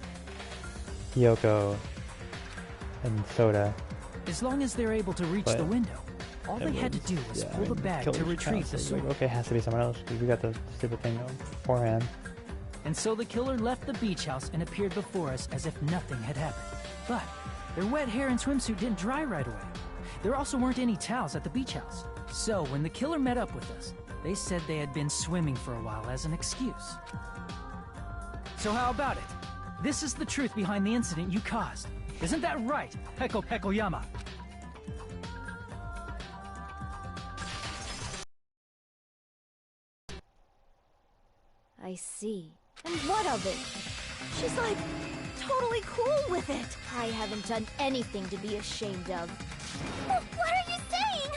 Speaker 1: Hyoko, and Soda.
Speaker 6: As long as they're able to reach the window, all they had to do was pull the bag to retrieve the sword.
Speaker 1: Like, okay, it has to be someone else because we got the stupid thing beforehand.
Speaker 6: And so the killer left the beach house and appeared before us as if nothing had happened. But their wet hair and swimsuit didn't dry right away. There also weren't any towels at the beach house. So when the killer met up with us, they said they had been swimming for a while as an excuse. So how about it? This is the truth behind the incident you caused. Isn't that right, Peko Pekoyama?
Speaker 8: I see. And what of it?
Speaker 12: She's like totally cool with it.
Speaker 8: I haven't done anything to be ashamed of.
Speaker 3: What are you saying?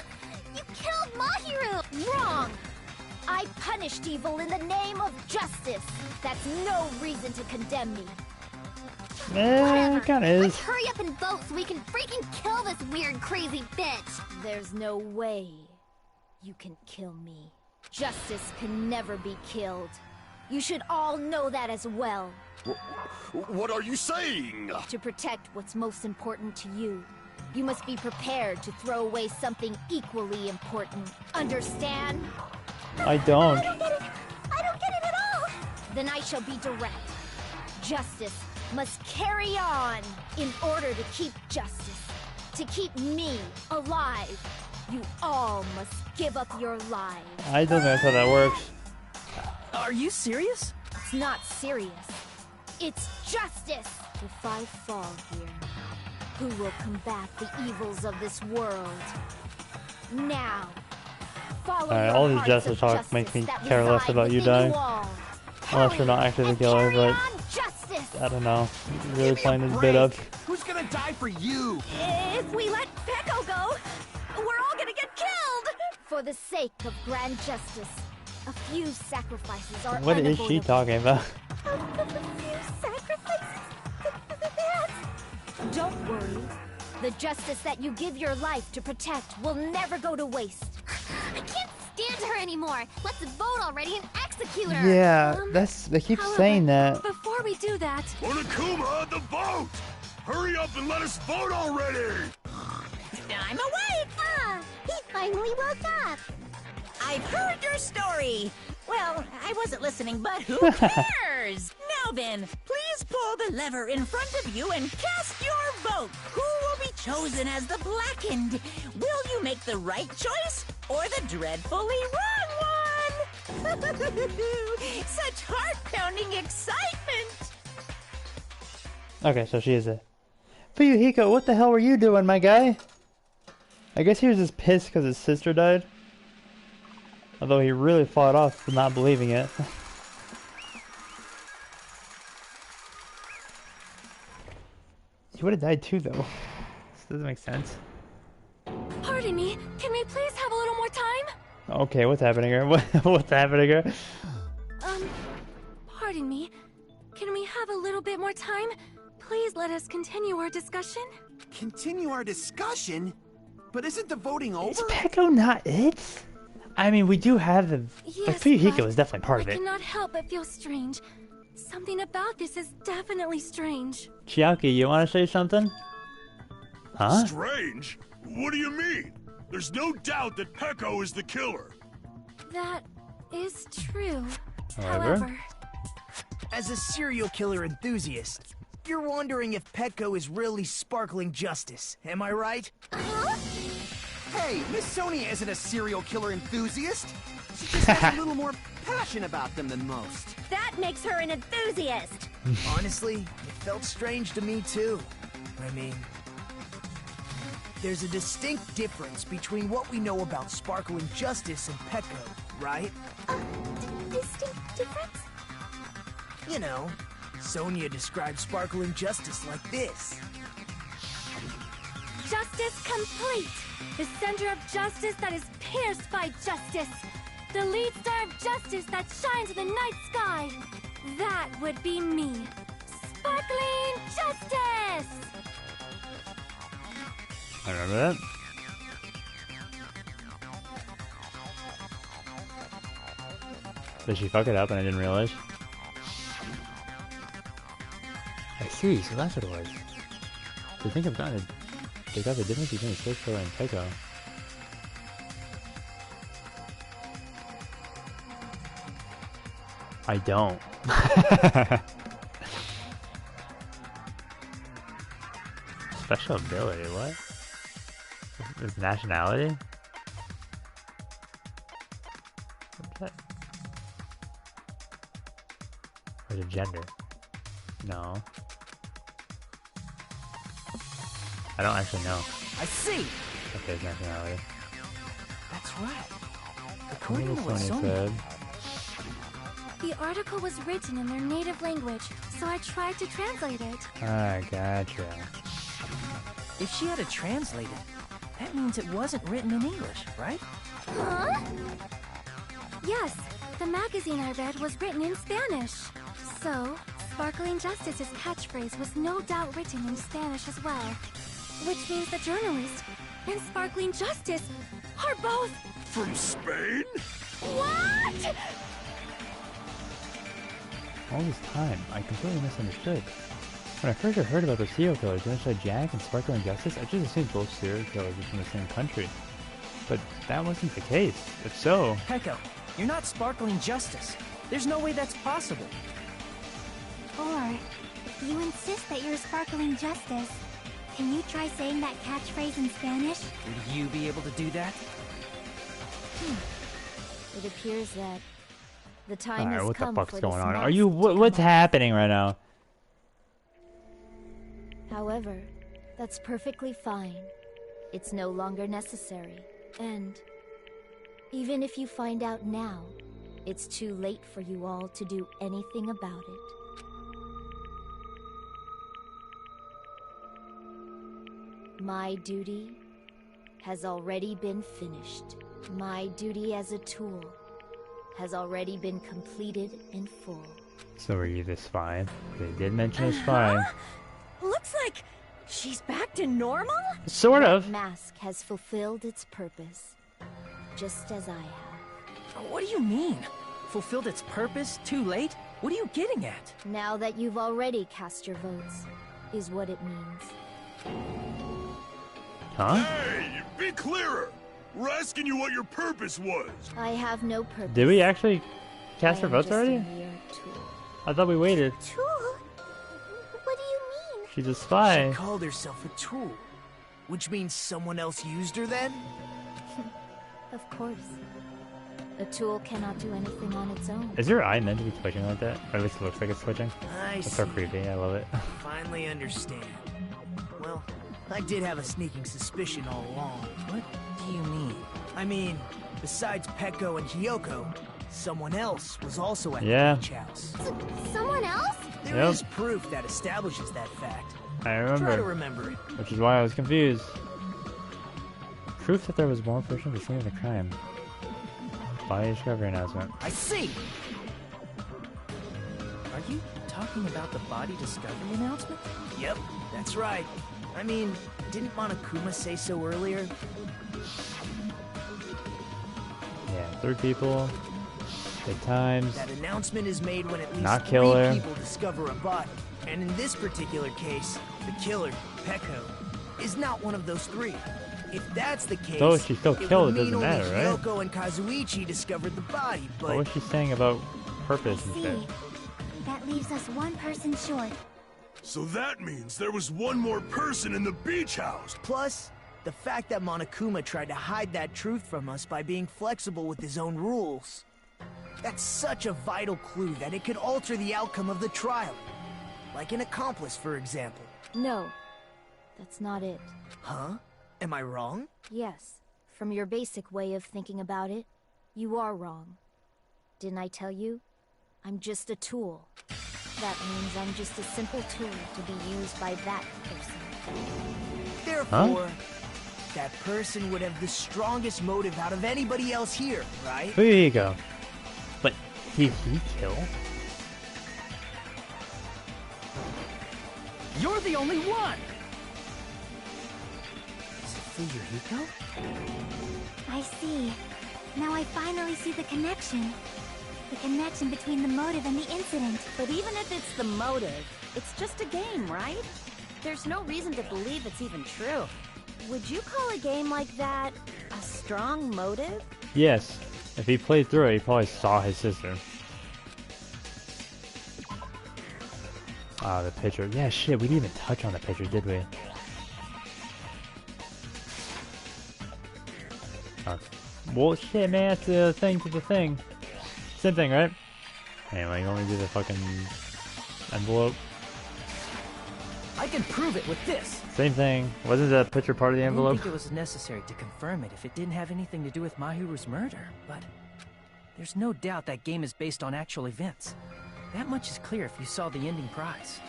Speaker 3: You killed Mahiru!
Speaker 8: Wrong! I punished evil in the name of justice. That's no reason to condemn me.
Speaker 1: Yeah, it kinda is.
Speaker 3: Let's hurry up and vote so we can freaking kill this weird, crazy bitch!
Speaker 8: There's no way you can kill me. Justice can never be killed. You should all know that as well.
Speaker 4: What are you saying?
Speaker 8: To protect what's most important to you, you must be prepared to throw away something equally important. Understand?
Speaker 1: I don't.
Speaker 3: I don't get it. I don't get it at all.
Speaker 8: Then I shall be direct. Justice must carry on in order to keep justice. To keep me alive, you all must give up your lives.
Speaker 1: I don't know that's how that works.
Speaker 6: Are you serious?
Speaker 8: It's not serious. It's justice. If I fall here, who will combat the evils of this world? Now, follow
Speaker 1: Alright,
Speaker 8: your
Speaker 1: all this
Speaker 8: hearts
Speaker 1: justice
Speaker 8: of
Speaker 1: talk makes me
Speaker 8: that
Speaker 1: care less
Speaker 8: reside
Speaker 1: about you
Speaker 8: within
Speaker 1: dying.
Speaker 8: all.
Speaker 1: Unless you're not actually the killer, but I don't know. You're really playing this bit up.
Speaker 5: Who's gonna die for you?
Speaker 12: If we let Peko go, we're all gonna get killed!
Speaker 8: For the sake of grand justice, a few sacrifices are
Speaker 1: What is
Speaker 8: unavoidable.
Speaker 1: she talking about?
Speaker 3: A few sacrifices?
Speaker 8: Don't worry. The justice that you give your life to protect will never go to waste.
Speaker 3: I can't stand her anymore. Let's vote already and execute her.
Speaker 1: Yeah, they keep saying that.
Speaker 10: Before we do that,
Speaker 7: Onokuma, the vote! Hurry up and let us vote already!
Speaker 2: I'm awake!
Speaker 3: Ah, he finally woke up.
Speaker 2: I've heard your story. Well, I wasn't listening, but who cares? Now then, please pull the lever in front of you and cast your vote. Who will be chosen as the blackened? Will you make the right choice or the dreadfully wrong one? Such heart-pounding excitement!
Speaker 1: Okay, so she is it. Fuyuhiko, what the hell were you doing, my guy? I guess he was just pissed because his sister died. Although he really fought off for not believing it. He would have died too, though. This doesn't make sense.
Speaker 10: pardon me, can we please have a little more time?
Speaker 1: Okay, what's happening here? What's happening here?
Speaker 10: Pardon me, can we have a little bit more time? Please let us continue our discussion.
Speaker 5: Continue our discussion? But isn't the voting over?
Speaker 1: Is Peko not it? I mean, we do have the...
Speaker 10: Yes,
Speaker 1: Fuyuhiko
Speaker 10: but
Speaker 1: is definitely part of
Speaker 10: I
Speaker 1: it.
Speaker 10: cannot help but feel strange. Something about this is definitely strange.
Speaker 1: Chiaki, you want to say something? Huh?
Speaker 7: Strange? What do you mean? There's no doubt that Peko is the killer.
Speaker 10: That is true.
Speaker 1: However?
Speaker 11: As a serial killer enthusiast, you're wondering if Petco is really sparkling justice, am I right?
Speaker 5: Hey, Miss Sonia isn't a serial killer enthusiast. She just has a little more passion about them than most.
Speaker 12: That makes her an enthusiast.
Speaker 11: Honestly, it felt strange to me too. I mean, there's a distinct difference between what we know about sparkling justice and Petco, right?
Speaker 3: Distinct difference?
Speaker 11: You know, Sonia described sparkling justice like this.
Speaker 10: Justice complete! The center of justice that is pierced by justice! The lead star of justice that shines in the night sky! That would be me! Sparkling justice!
Speaker 1: I remember that. Did she fuck it up and I didn't realize? I see, so that's what it was. I think I've gotten it. They got the difference between Space Killer and Peko. I don't. Special ability, what? His nationality? What's that? Or is it gender? No. I don't actually know.
Speaker 11: I see!
Speaker 1: Okay, his nationality.
Speaker 11: That's right.
Speaker 1: According to what Sonya said.
Speaker 10: The article was written in their native language, so I tried to translate it.
Speaker 1: I gotcha.
Speaker 6: If she had to translate it, that means it wasn't written in English, right?
Speaker 10: Huh? Yes, the magazine I read was written in Spanish. So, Sparkling Justice's catchphrase was no doubt written in Spanish as well. Which means the journalist and Sparkling Justice are both...
Speaker 7: From Spain?
Speaker 10: What?!
Speaker 1: All this time, I completely misunderstood. When I first heard about the serial killers, Genocide Jack and Sparkling Justice, I just assumed both serial killers were from the same country. But that wasn't the case. If so...
Speaker 6: Peko, you're not Sparkling Justice. There's no way that's possible.
Speaker 3: Or, if you insist that you're Sparkling Justice, can you try saying that catchphrase in Spanish?
Speaker 6: Would you be able to do that?
Speaker 8: It appears that the time has
Speaker 1: what the
Speaker 8: come
Speaker 1: fuck's
Speaker 8: for
Speaker 1: going
Speaker 8: this
Speaker 1: on?
Speaker 8: mask
Speaker 1: Are you... what's happening right now?
Speaker 8: However, that's perfectly fine. It's no longer necessary. And even if you find out now, it's too late for you all to do anything about it. My duty has already been finished. My duty as a tool has already been completed in full.
Speaker 1: So are you the spy? They did mention a spy.
Speaker 12: Looks like she's back to normal?
Speaker 1: Sort of.
Speaker 8: That mask has fulfilled its purpose, just as I have.
Speaker 6: What do you mean? Fulfilled its purpose? Too late? What are you getting at?
Speaker 8: Now that you've already cast your votes, is what it means.
Speaker 1: Huh?
Speaker 7: Hey, be clearer! We're asking you what your purpose was!
Speaker 8: I have no purpose.
Speaker 1: Did we actually cast our votes already? I thought we waited.
Speaker 3: Tool? What do you mean?
Speaker 1: She's a spy.
Speaker 5: She called herself a tool. Which means someone else used her then?
Speaker 8: Of course. A tool cannot do anything on its own.
Speaker 1: Is your eye meant to be twitching like that? Or at least it looks like it's twitching. It's so creepy, I love it.
Speaker 5: Finally understand. Well, I did have a sneaking suspicion all along.
Speaker 6: What do you mean?
Speaker 5: I mean, besides Peko and Hiyoko, someone else was also at
Speaker 1: Yeah.
Speaker 5: the beach house.
Speaker 3: Someone else?
Speaker 5: There is proof that establishes that fact.
Speaker 1: I remember.
Speaker 5: Try to remember it.
Speaker 1: Which is why I was confused. Proof that there was one person at the scene of the crime. Body discovery announcement.
Speaker 5: I see!
Speaker 6: Are you talking about the body discovery announcement?
Speaker 5: Yep, that's right. I mean, didn't Monokuma say so earlier?
Speaker 1: Yeah, 3 people. Good times.
Speaker 5: That announcement is made when at least
Speaker 1: Not
Speaker 5: 3
Speaker 1: killer.
Speaker 5: people discover a body. And in this particular case, the killer, Peko, is not one of those 3. If that's the case,
Speaker 1: So she's still
Speaker 5: it
Speaker 1: killed,
Speaker 5: would
Speaker 1: it
Speaker 5: mean
Speaker 1: doesn't matter,
Speaker 5: only
Speaker 1: right?
Speaker 5: Hiyoko and Kazuichi discovered the body, but...
Speaker 1: What was she saying about purpose and
Speaker 3: See,
Speaker 1: shit?
Speaker 3: that leaves us one person short.
Speaker 7: So that means there was one more person in the beach house!
Speaker 5: Plus, the fact that Monokuma tried to hide that truth from us by being flexible with his own rules. That's such a vital clue that it could alter the outcome of the trial. Like an accomplice, for example.
Speaker 8: No, that's not it.
Speaker 5: Huh? Am I wrong?
Speaker 8: Yes, from your basic way of thinking about it, you are wrong. Didn't I tell you? I'm just a tool. That means I'm just a simple tool to be used by that person.
Speaker 5: Therefore, that person would have the strongest motive out of anybody else here, right?
Speaker 1: There you go. But did he kill?
Speaker 6: You're the only one! Is it Fuyuhiko?
Speaker 3: I see. Now I finally see the connection. The connection between the motive and the incident.
Speaker 12: But even if it's the motive, it's just a game, right? There's no reason to believe it's even true. Would you call a game like that a strong motive?
Speaker 1: Yes. If he played through it, he probably saw his sister. Ah, the picture. Yeah, shit, we didn't even touch on the picture, did we? Well, shit, man, that's the thing to the thing. Same thing, right? Anyway, you want me to do the fucking envelope?
Speaker 6: I can prove it with this!
Speaker 1: Same thing. Wasn't the picture part of the
Speaker 6: I didn't
Speaker 1: envelope?
Speaker 6: think it was necessary to confirm it if it didn't have anything to do with Mahiru's murder, but There's no doubt that game is based on actual events. That much is clear if you saw the ending prize.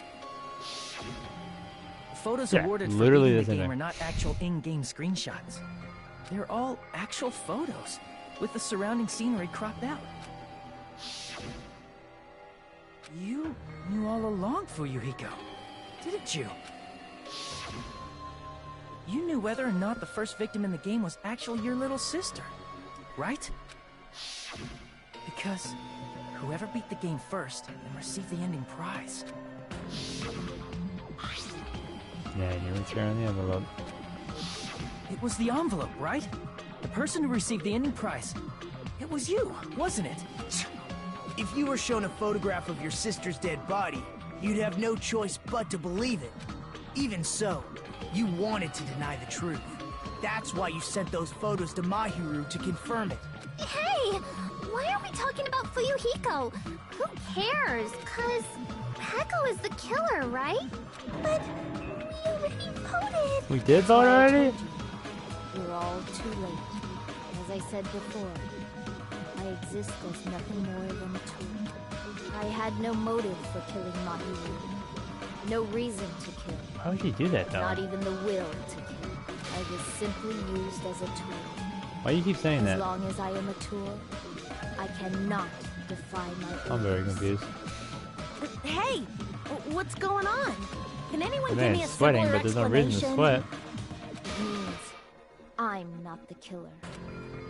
Speaker 6: The photos awarded for
Speaker 1: literally
Speaker 6: beating
Speaker 1: the
Speaker 6: the game
Speaker 1: same
Speaker 6: are not actual in-game screenshots. They're all actual photos, with the surrounding scenery cropped out. You knew all along, Fuyuhiko, didn't you? You knew whether or not the first victim in the game was actually your little sister, right? Because whoever beat the game first and received the ending prize.
Speaker 1: Yeah, and you were tearing the envelope.
Speaker 6: It was the envelope, right? The person who received the ending prize. It was you, wasn't it?
Speaker 5: If you were shown a photograph of your sister's dead body, you'd have no choice but to believe it. Even so, you wanted to deny the truth. That's why you sent those photos to Mahiru to confirm it.
Speaker 3: Hey! Why are we talking about Fuyuhiko? Who cares? 'Cause Peko is the killer, right? But we already voted!
Speaker 1: We did vote already?
Speaker 8: You're all too late. As I said before, I exist as nothing more than a tool. I had no motive for killing Mahiru. No reason to kill.
Speaker 1: Why would you do that, though?
Speaker 8: Not even the will to kill. I was simply used as a tool.
Speaker 1: Why do you keep saying that?
Speaker 8: As long as I am a tool, I cannot defy my orders.
Speaker 1: I'm very confused.
Speaker 12: Hey, what's going on? Can anyone
Speaker 1: The
Speaker 12: give me
Speaker 1: man's
Speaker 12: a
Speaker 1: sweating,
Speaker 12: simpler
Speaker 1: but there's no reason to
Speaker 12: explanation?
Speaker 1: sweat.
Speaker 8: It means I'm not the killer.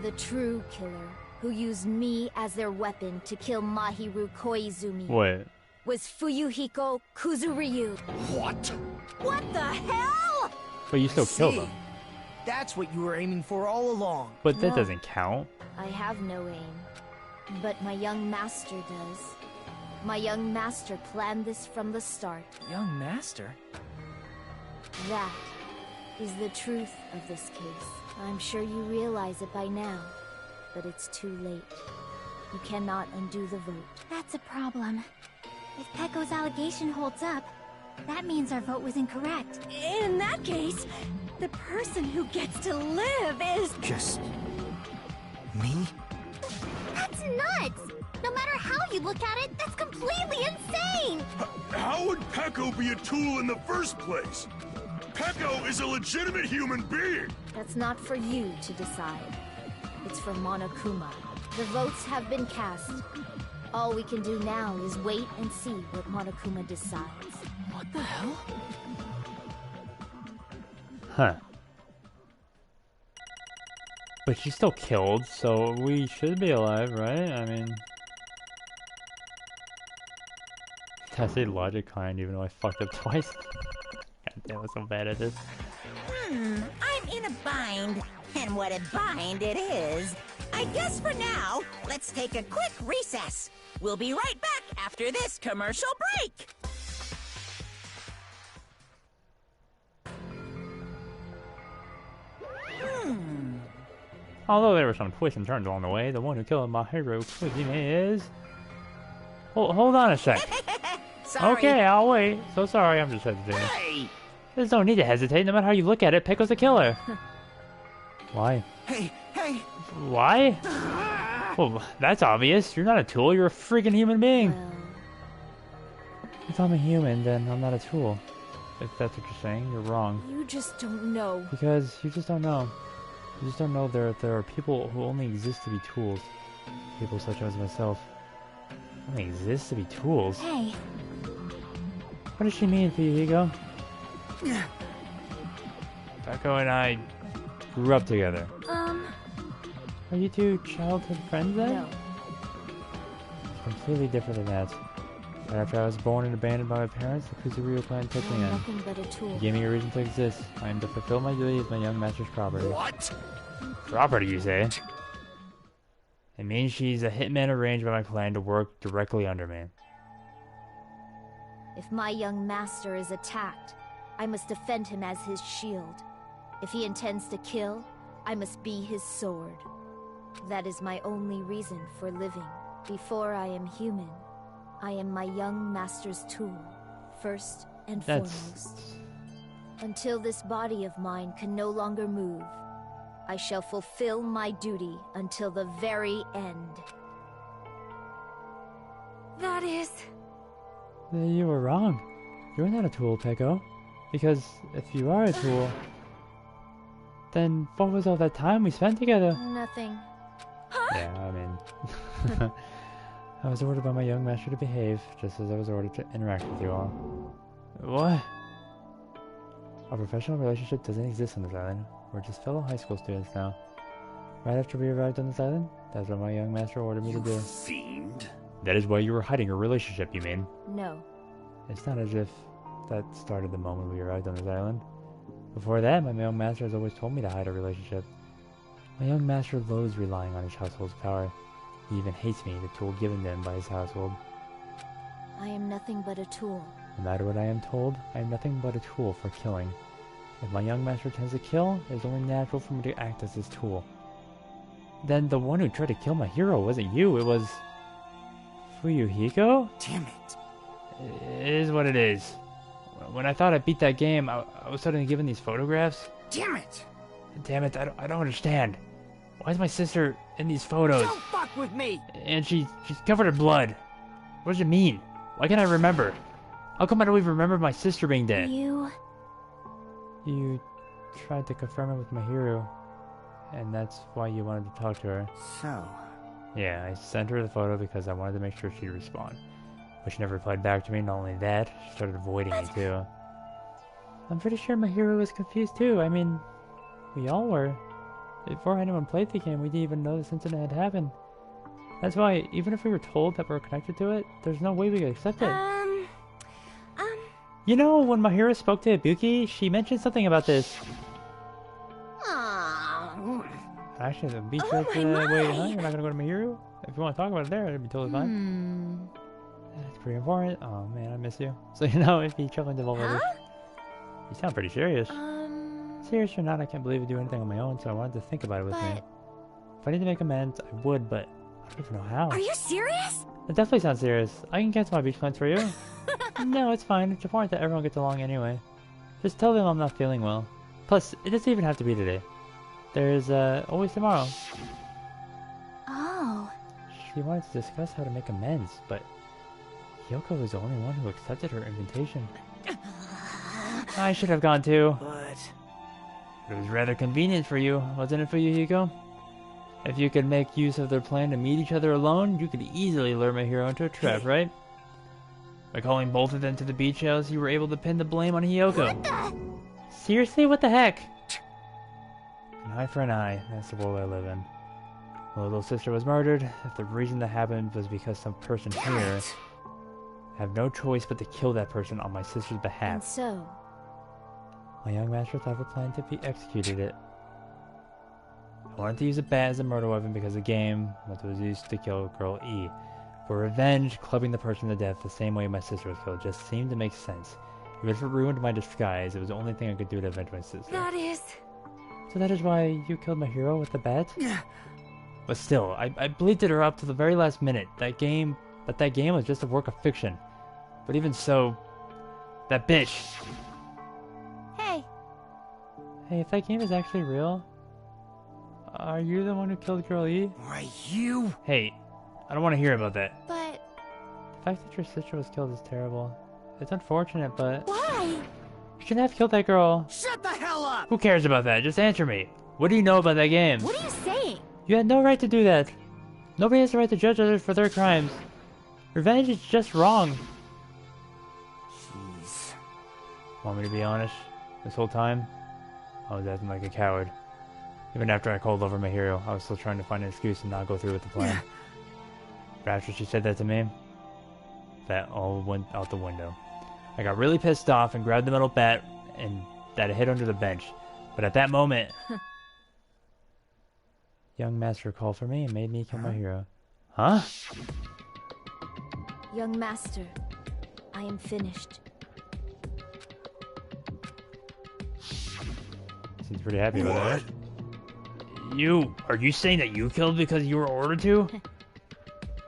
Speaker 8: The true killer, who used me as their weapon to kill Mahiru Koizumi,
Speaker 1: What?
Speaker 8: was Fuyuhiko Kuzuryu.
Speaker 4: What?
Speaker 12: What the hell?
Speaker 1: But you still killed him.
Speaker 5: That's what you were aiming for all along.
Speaker 1: But that
Speaker 8: No.
Speaker 1: doesn't count.
Speaker 8: I have no aim, but my young master does. My young master planned this from the start.
Speaker 6: Young master?
Speaker 8: That is the truth of this case. I'm sure you realize it by now, but it's too late. You cannot undo the vote.
Speaker 3: That's a problem. If Peko's allegation holds up, that means our vote was incorrect.
Speaker 10: In that case, the person who gets to live is...
Speaker 5: Just... me?
Speaker 3: That's nuts! No matter how you look at it, that's completely insane!
Speaker 7: How would Peko be a tool in the first place? Peko is a legitimate human being!
Speaker 8: That's not for you to decide. It's for Monokuma. The votes have been cast. All we can do now is wait and see what Monokuma decides.
Speaker 6: What the hell?
Speaker 1: Huh. But she's still killed, so we should be alive, right? I mean... I say logic kind, even though I fucked up twice. God damn, I'm so bad at this.
Speaker 2: I'm in a bind. And what a bind it is. I guess for now, let's take a quick recess. We'll be right back after this commercial break.
Speaker 1: Although there were some twists and turns along the way, the one who killed Mahiru Koizumi is... Hold on a sec.
Speaker 2: Sorry.
Speaker 1: Okay, I'll wait. So sorry, I'm just hesitating.
Speaker 2: Hey!
Speaker 1: There's no need to hesitate, no matter how you look at it, Peko's the killer. Why?
Speaker 5: Hey, hey!
Speaker 1: Why? Well, that's obvious. You're not a tool, you're a freaking human being.
Speaker 8: Well,
Speaker 1: If I'm a human, then I'm not a tool. If that's what you're saying, you're wrong.
Speaker 8: you just don't know.
Speaker 1: Because you just don't know. You just don't know there are people who only exist to be tools. People such as myself. Only exist to be tools?
Speaker 3: Hey,
Speaker 1: What does she mean for you, Higo? Peko and I grew up together. Are you two childhood friends then?
Speaker 8: No.
Speaker 1: Completely different than that. Right after I was born and abandoned by my parents, the Kuzuryu clan took me
Speaker 8: I'm
Speaker 1: in.
Speaker 8: nothing but a tool.
Speaker 1: He gave me a reason to exist. I am to fulfill my duty as my young master's property.
Speaker 4: What?
Speaker 1: Property, you say? It means she's a hitman arranged by my clan to work directly under me.
Speaker 8: If my young master is attacked, I must defend him as his shield. If he intends to kill, I must be his sword. That is my only reason for living. Before I am human, I am my young master's tool, first and foremost. Until this body of mine can no longer move, I shall fulfill my duty until the very end.
Speaker 10: That is...
Speaker 1: You were wrong. You're not a tool, Peko. Because if you are a tool, then what was all that time we spent together?
Speaker 9: Nothing.
Speaker 1: Yeah, I mean... I was ordered by my young master to behave, just as I was ordered to interact with you all. What? Our professional relationship doesn't exist on this island. We're just fellow high school students now. Right after we arrived on this island, that's what my young master ordered me to do.
Speaker 4: Fiend.
Speaker 1: That is why you were hiding your relationship, you mean?
Speaker 9: No.
Speaker 1: It's not as if that started the moment we arrived on this island. Before that, my young master has always told me to hide a relationship. My young master loathes relying on his household's power. He even hates me, the tool given to him by his household.
Speaker 9: I am nothing but a tool.
Speaker 1: No matter what I am told, I am nothing but a tool for killing. If my young master tends to kill, it is only natural for me to act as his tool. Then the one who tried to kill my hero wasn't you, it was... Fuyuhiko?
Speaker 11: Damn it.
Speaker 1: It is what it is. When I thought I beat that game, I was suddenly given these photographs.
Speaker 11: Damn it!
Speaker 1: Damn it, I don't understand. Why is my sister in these photos?
Speaker 11: Don't fuck with me!
Speaker 1: And she's covered in blood. What does it mean? Why can't I remember? How come I don't even remember my sister being dead?
Speaker 9: You
Speaker 1: tried to confirm it with my hero, and that's why you wanted to talk to her.
Speaker 11: So...
Speaker 1: Yeah, I sent her the photo because I wanted to make sure she'd respond. But she never replied back to me, not only that, she started avoiding me too. I'm pretty sure my hero was confused too, I mean, we all were. Before anyone played the game, we didn't even know this incident had happened. That's why, even if we were told that we're connected to it, there's no way we could accept it. You know, when Mahiro spoke to Ibuki, she mentioned something about this. Actually, the beach right the way, huh? You're not gonna go to Mahiro? If you want to talk about it there, it'd be totally fine. That's pretty important. Oh man, I miss you. So you know, if you chuckle into Volvo, you sound pretty serious. Serious or not, I can't believe you do anything on my own, so I wanted to think about it with me. If I need to make amends, I would, but I don't even know how.
Speaker 10: Are you serious?
Speaker 1: It definitely sounds serious. I can cancel my beach plans for you. No, it's fine. It's important that everyone gets along anyway. Just tell them I'm not feeling well. Plus, it doesn't even have to be today. There's always tomorrow.
Speaker 9: Oh.
Speaker 1: She wanted to discuss how to make amends, but Yoko was the only one who accepted her invitation. I should have gone too. But it was rather convenient for you, wasn't it, for you, Hiko? If you could make use of their plan to meet each other alone, you could easily lure my hero into a trap, right? By calling both of them to the beach house, you were able to pin the blame on Hiyoko. What the? Seriously? What the heck? An eye for an eye. That's the world I live in. My little sister was murdered. If the reason that happened was because some person here have no choice but to kill that person on my sister's behalf.
Speaker 9: And so?
Speaker 1: My young master thought of a plan to be executed it. I wanted to use a bat as a murder weapon because the game was used to kill girl E. For revenge, clubbing the person to death the same way my sister was killed just seemed to make sense. Even if it ruined my disguise, it was the only thing I could do to avenge my sister.
Speaker 10: That is...
Speaker 1: So that is why you killed my hero with the bat? But still, I bleated her up to the very last minute. That game was just a work of fiction. But even so, that bitch.
Speaker 9: Hey.
Speaker 1: Hey, if that game is actually real, are you the one who killed Girl E?
Speaker 11: Right, you?
Speaker 1: Hey, I don't want to hear about that.
Speaker 9: But...
Speaker 1: The fact that your sister was killed is terrible. It's unfortunate, but...
Speaker 9: Why?
Speaker 1: You shouldn't have killed that girl.
Speaker 11: Shut the hell up!
Speaker 1: Who cares about that? Just answer me. What do you know about that game?
Speaker 9: What are you saying?
Speaker 1: You had no right to do that. Nobody has the right to judge others for their crimes. Revenge is just wrong.
Speaker 11: Jeez.
Speaker 1: Want me to be honest? This whole time, I was acting like a coward. Even after I called over my hero, I was still trying to find an excuse to not go through with the plan. But after she said that to me, that all went out the window. I got really pissed off and grabbed the metal bat and that hid under the bench. But at that moment, young master called for me and made me kill my hero. Huh?
Speaker 9: Young master, I am finished.
Speaker 1: Seems pretty happy about that. Are you saying that you killed because you were ordered to?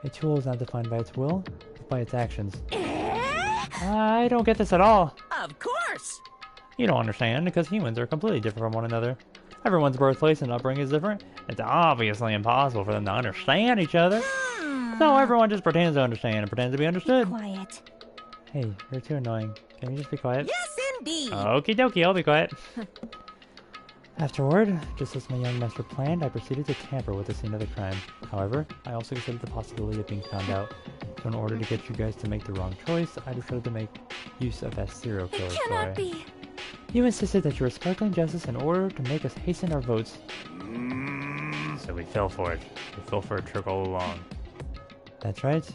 Speaker 1: A tool is not defined by its will, but by its actions. I don't get this at all.
Speaker 2: Of course!
Speaker 1: You don't understand, because humans are completely different from one another. Everyone's birthplace and upbringing is different. It's obviously impossible for them to understand each other. It's So everyone just pretends to understand and pretends to be understood.
Speaker 3: Quiet.
Speaker 1: Hey, you're too annoying. Can you just be quiet?
Speaker 2: Yes, indeed.
Speaker 1: Okie dokie, I'll be quiet. Afterward, just as my young master planned, I proceeded to tamper with the scene of the crime. However, I also considered the possibility of being found out. So in order to get you guys to make the wrong choice, I decided to make use of that serial killer
Speaker 10: It cannot
Speaker 1: story.
Speaker 10: be.
Speaker 1: You insisted that you were sparkling justice in order to make us hasten our votes. So we fell for it. We fell for a trick all along. That's right.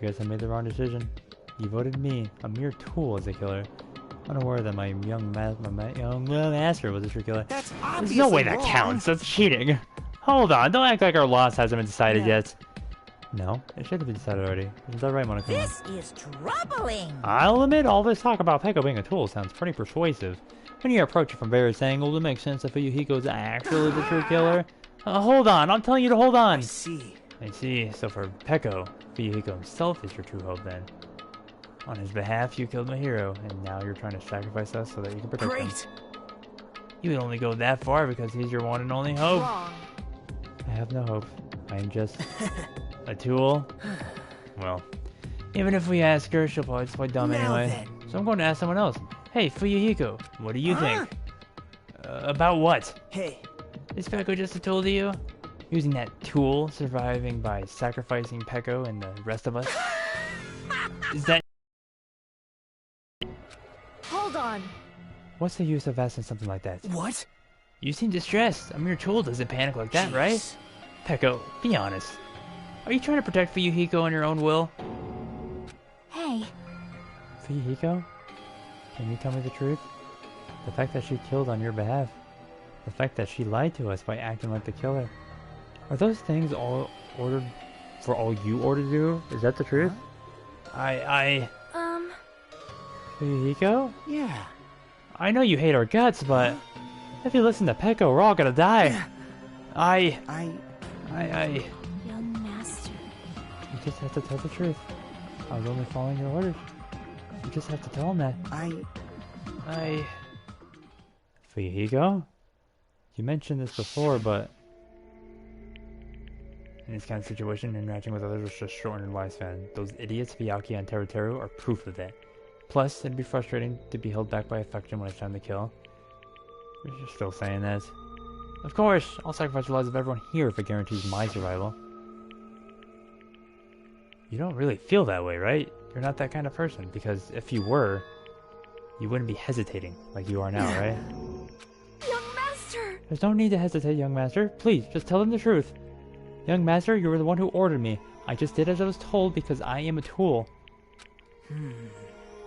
Speaker 1: You guys have made the wrong decision. You voted me, a mere tool, as a killer. Unaware that my young master was a true killer.
Speaker 11: That's
Speaker 1: There's
Speaker 11: obviously
Speaker 1: no way that
Speaker 11: wrong.
Speaker 1: counts. That's cheating. Hold on. Don't act like our loss hasn't been decided yet. No, it should have been decided already. Is that right, Monica?
Speaker 2: This is troubling.
Speaker 1: I'll admit all this talk about Peko being a tool sounds pretty persuasive. When you approach it from various angles, it makes sense that Fuyuhiko's actually the true killer. Hold on. I'm telling you to hold on.
Speaker 11: I see.
Speaker 1: I see. So for Peko, Fuyuhiko himself is your true hope then. On his behalf, you killed my hero, and now you're trying to sacrifice us so that you can protect him.
Speaker 11: Great.
Speaker 1: You would only go that far because he's your one and only hope.
Speaker 9: Wrong.
Speaker 1: I have no hope. I am just a tool. Well, even if we ask her, she'll probably just play dumb
Speaker 11: Now
Speaker 1: anyway.
Speaker 11: then.
Speaker 1: So I'm going to ask someone else. Hey, Fuyuhiko, what do you think? About what?
Speaker 11: Hey,
Speaker 1: Is Peko just a tool to you? Using that tool, surviving by sacrificing Peko and the rest of us? Is that...
Speaker 9: Hold on.
Speaker 1: What's the use of asking something like that?
Speaker 11: what?
Speaker 1: You seem distressed. A mere tool doesn't panic like that, right?
Speaker 11: Jeez.
Speaker 1: Peko, be honest. Are you trying to protect Fuyuhiko on your own will?
Speaker 3: Hey,
Speaker 1: Fuyuhiko? Can you tell me the truth? The fact that she killed on your behalf. The fact that she lied to us by acting like the killer. Are those things all ordered for all you ordered to do? Is that the truth? Fuyuhiko?
Speaker 11: Yeah.
Speaker 1: I know you hate our guts, but if you listen to Peko, we're all gonna die. I...
Speaker 9: Young master.
Speaker 1: You just have to tell the truth. I was only following your orders. You just have to tell him that. Fuyuhiko? You mentioned this before, but... in this kind of situation, interacting with others will just shorten your lifespan. Those idiots, Byakuya and Teruteru, are proof of that. Plus, it'd be frustrating to be held back by affection when it's time to kill. You're still saying that. Of course, I'll sacrifice the lives of everyone here if it guarantees my survival. You don't really feel that way, right? You're not that kind of person, because if you were, you wouldn't be hesitating like you are now, right?
Speaker 10: Young master!
Speaker 1: There's no need to hesitate, young master. Please, just tell them the truth. Young master, you were the one who ordered me. I just did as I was told because I am a tool.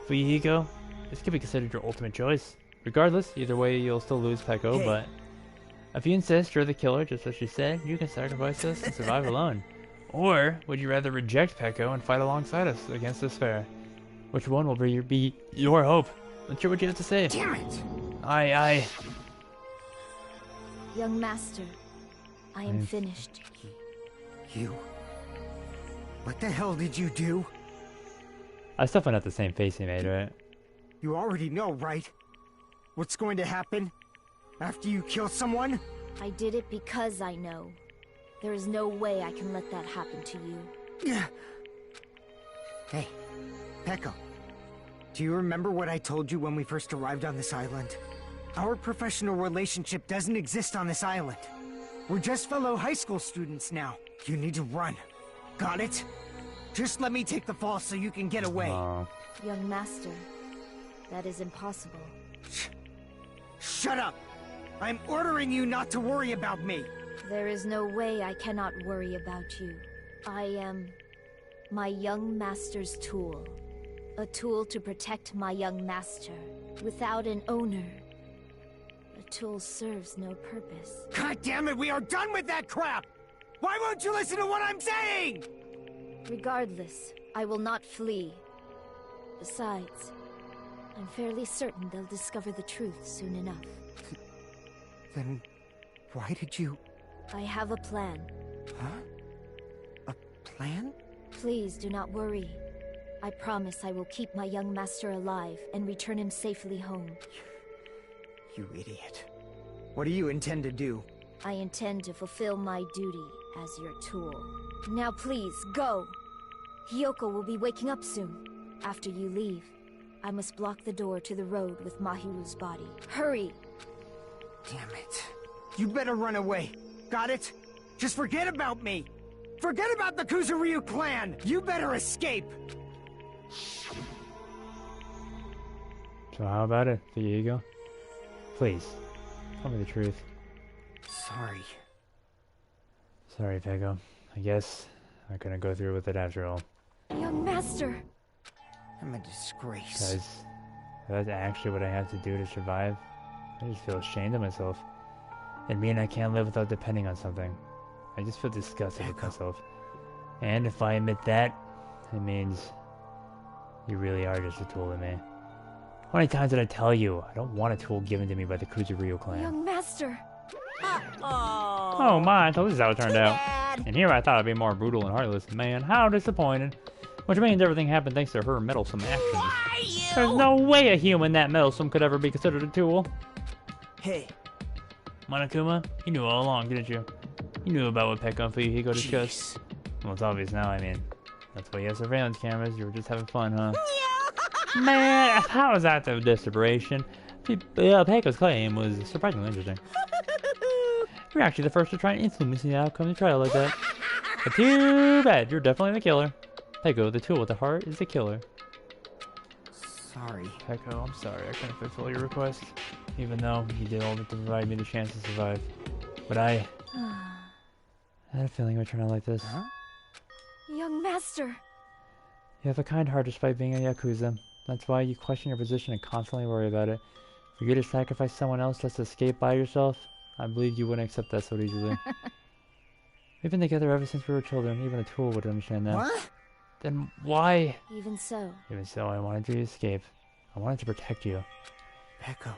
Speaker 1: Fuyuhiko, this could be considered your ultimate choice. Regardless, either way you'll still lose Peko, but if you insist you're the killer, just as she said, you can sacrifice us and survive alone. Or would you rather reject Peko and fight alongside us against despair? Which one will be your hope? Let's hear what you have to say.
Speaker 11: Damn it!
Speaker 9: Young master, I am finished.
Speaker 11: You. What the hell did you do?
Speaker 1: That's definitely not the same face he made, right?
Speaker 11: You already know, right? What's going to happen after you kill someone?
Speaker 9: I did it because I know. There is no way I can let that happen to you.
Speaker 11: Hey, Peko. Do you remember what I told you when we first arrived on this island? Our professional relationship doesn't exist on this island. We're just fellow high school students now. You need to run. Got it? Just let me take the fall so you can get away.
Speaker 9: Young master, that is impossible.
Speaker 11: Shut up! I'm ordering you not to worry about me!
Speaker 9: There is no way I cannot worry about you. I am my young master's tool. A tool to protect my young master. Without an owner, a tool serves no purpose.
Speaker 11: God damn it, we are done with that crap! Why won't you listen to what I'm saying?
Speaker 9: Regardless, I will not flee. Besides, I'm fairly certain they'll discover the truth soon enough.
Speaker 11: Then why did you...
Speaker 9: I have a plan.
Speaker 11: Huh? A plan?
Speaker 9: Please do not worry. I promise I will keep my young master alive and return him safely home.
Speaker 11: You idiot. What do you intend to do?
Speaker 9: I intend to fulfill my duty as your tool. Now please, go! Hiyoko will be waking up soon. After you leave, I must block the door to the road with Mahiru's body. Hurry!
Speaker 11: Damn it. You better run away. Got it? Just forget about me! Forget about the Kuzuryu clan! You better escape!
Speaker 1: So how about it, the ego? Please, tell me the truth.
Speaker 11: Sorry.
Speaker 1: Sorry, Peko. I guess I couldn't go through with it after all.
Speaker 10: Young master!
Speaker 11: I'm a disgrace.
Speaker 1: Because if that's actually what I have to do to survive, I just feel ashamed of myself. It means I can't live without depending on something. I just feel disgusted with myself. And if I admit that, it means you really are just a tool to me. How many times did I tell you I don't want a tool given to me by the Kuzuryu clan?
Speaker 10: Young master!
Speaker 1: Oh my, so this is how it turned out. And here I thought I'd be more brutal and heartless. Man, how disappointed. Which means everything happened thanks to her meddlesome actions. There's no way a human that meddlesome could ever be considered a tool.
Speaker 5: Hey.
Speaker 1: Monokuma, you knew all along, didn't you? You knew about what Peko and Fuyuhiko discussed. Well, it's obvious now, I mean. That's why you have surveillance cameras, you were just having fun, huh? Man, how was that the desperation? Peko's claim was surprisingly interesting. You're actually the first to try and influence the outcome of the trial like that. But too bad, you're definitely the killer. Peko, the tool with the heart, is the killer.
Speaker 11: Sorry.
Speaker 1: Peko, I'm sorry I couldn't fulfill your request. Even though you did all that to provide me the chance to survive. But I had a feeling it would turn out like this.
Speaker 11: Huh?
Speaker 10: Young master!
Speaker 1: You have a kind heart despite being a Yakuza. That's why you question your position and constantly worry about it. For you to sacrifice someone else just to escape by yourself, I believe you wouldn't accept that so easily. We've been together ever since we were children. Even a tool would understand that.
Speaker 11: What?
Speaker 1: Then why?
Speaker 9: Even so.
Speaker 1: Even so, I wanted you to escape. I wanted to protect you.
Speaker 11: Peko.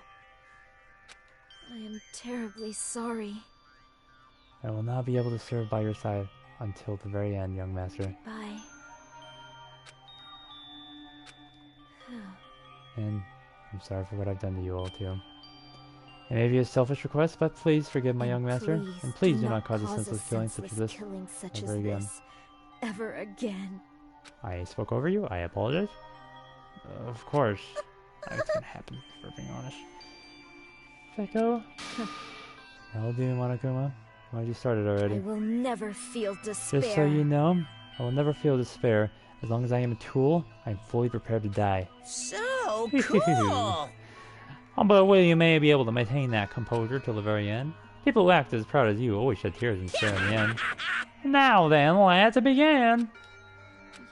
Speaker 9: I am terribly sorry.
Speaker 1: I will not be able to serve by your side until the very end, young master.
Speaker 9: Bye.
Speaker 1: And I'm sorry for what I've done to you all, too. It may be a selfish request, but please forgive my young master. And please do not cause a senseless killing such as this ever again.
Speaker 9: Ever again.
Speaker 1: I spoke over you? I apologize? Of course. It's gonna happen, for being honest. Peko? That'll do, Monokuma. Why'd you start it already?
Speaker 9: I will never feel despair.
Speaker 1: Just so you know, I will never feel despair. As long as I am a tool, I am fully prepared to die.
Speaker 2: So cool!
Speaker 1: But will you may be able to maintain that composure till the very end? People who act as proud as you always shed tears and despair in the end. Now then, let's begin!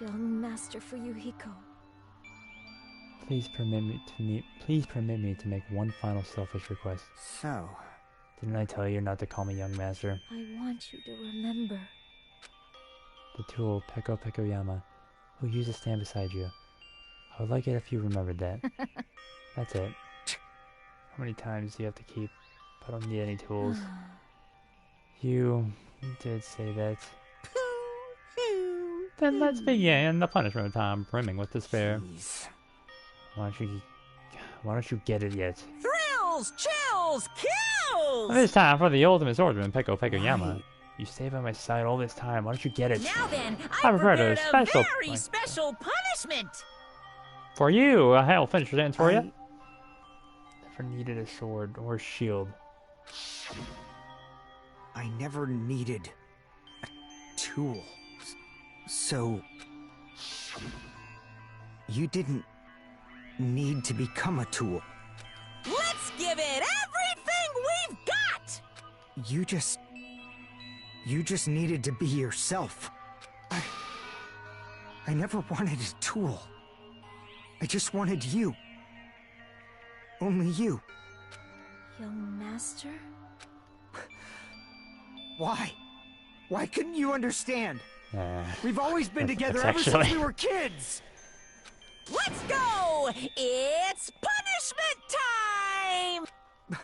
Speaker 9: Young Master Fuyuhiko.
Speaker 1: Please permit me to make one final selfish request.
Speaker 11: So...
Speaker 1: Didn't I tell you not to call me young master?
Speaker 9: I want you to remember.
Speaker 1: The tool, Peko Pekoyama, who used to stand beside you. I would like it if you remembered that. That's it. How many times do you have to keep? I don't need any tools. You did say that. Then let's begin the punishment time, brimming with despair.
Speaker 11: Jeez.
Speaker 1: Why don't you get it yet?
Speaker 2: Thrills, chills, kills!
Speaker 1: This time for the ultimate swordsman, Peko Pekoyama. You stayed by my side all this time. Why don't you get it?
Speaker 2: Now then,
Speaker 1: I
Speaker 2: I
Speaker 1: prepared
Speaker 2: prepared
Speaker 1: a special
Speaker 2: very special punishment!
Speaker 1: For you, I'll finish it for you. Never needed a sword or shield.
Speaker 11: I never needed a tool. So... You didn't need to become a tool.
Speaker 2: Let's give it everything we've got!
Speaker 11: You just needed to be yourself. I never wanted a tool. I just wanted you. Only you.
Speaker 9: Young Master?
Speaker 11: Why? Why couldn't you understand? We've always been together
Speaker 1: that's
Speaker 11: ever since we were kids!
Speaker 2: Let's go! It's punishment time!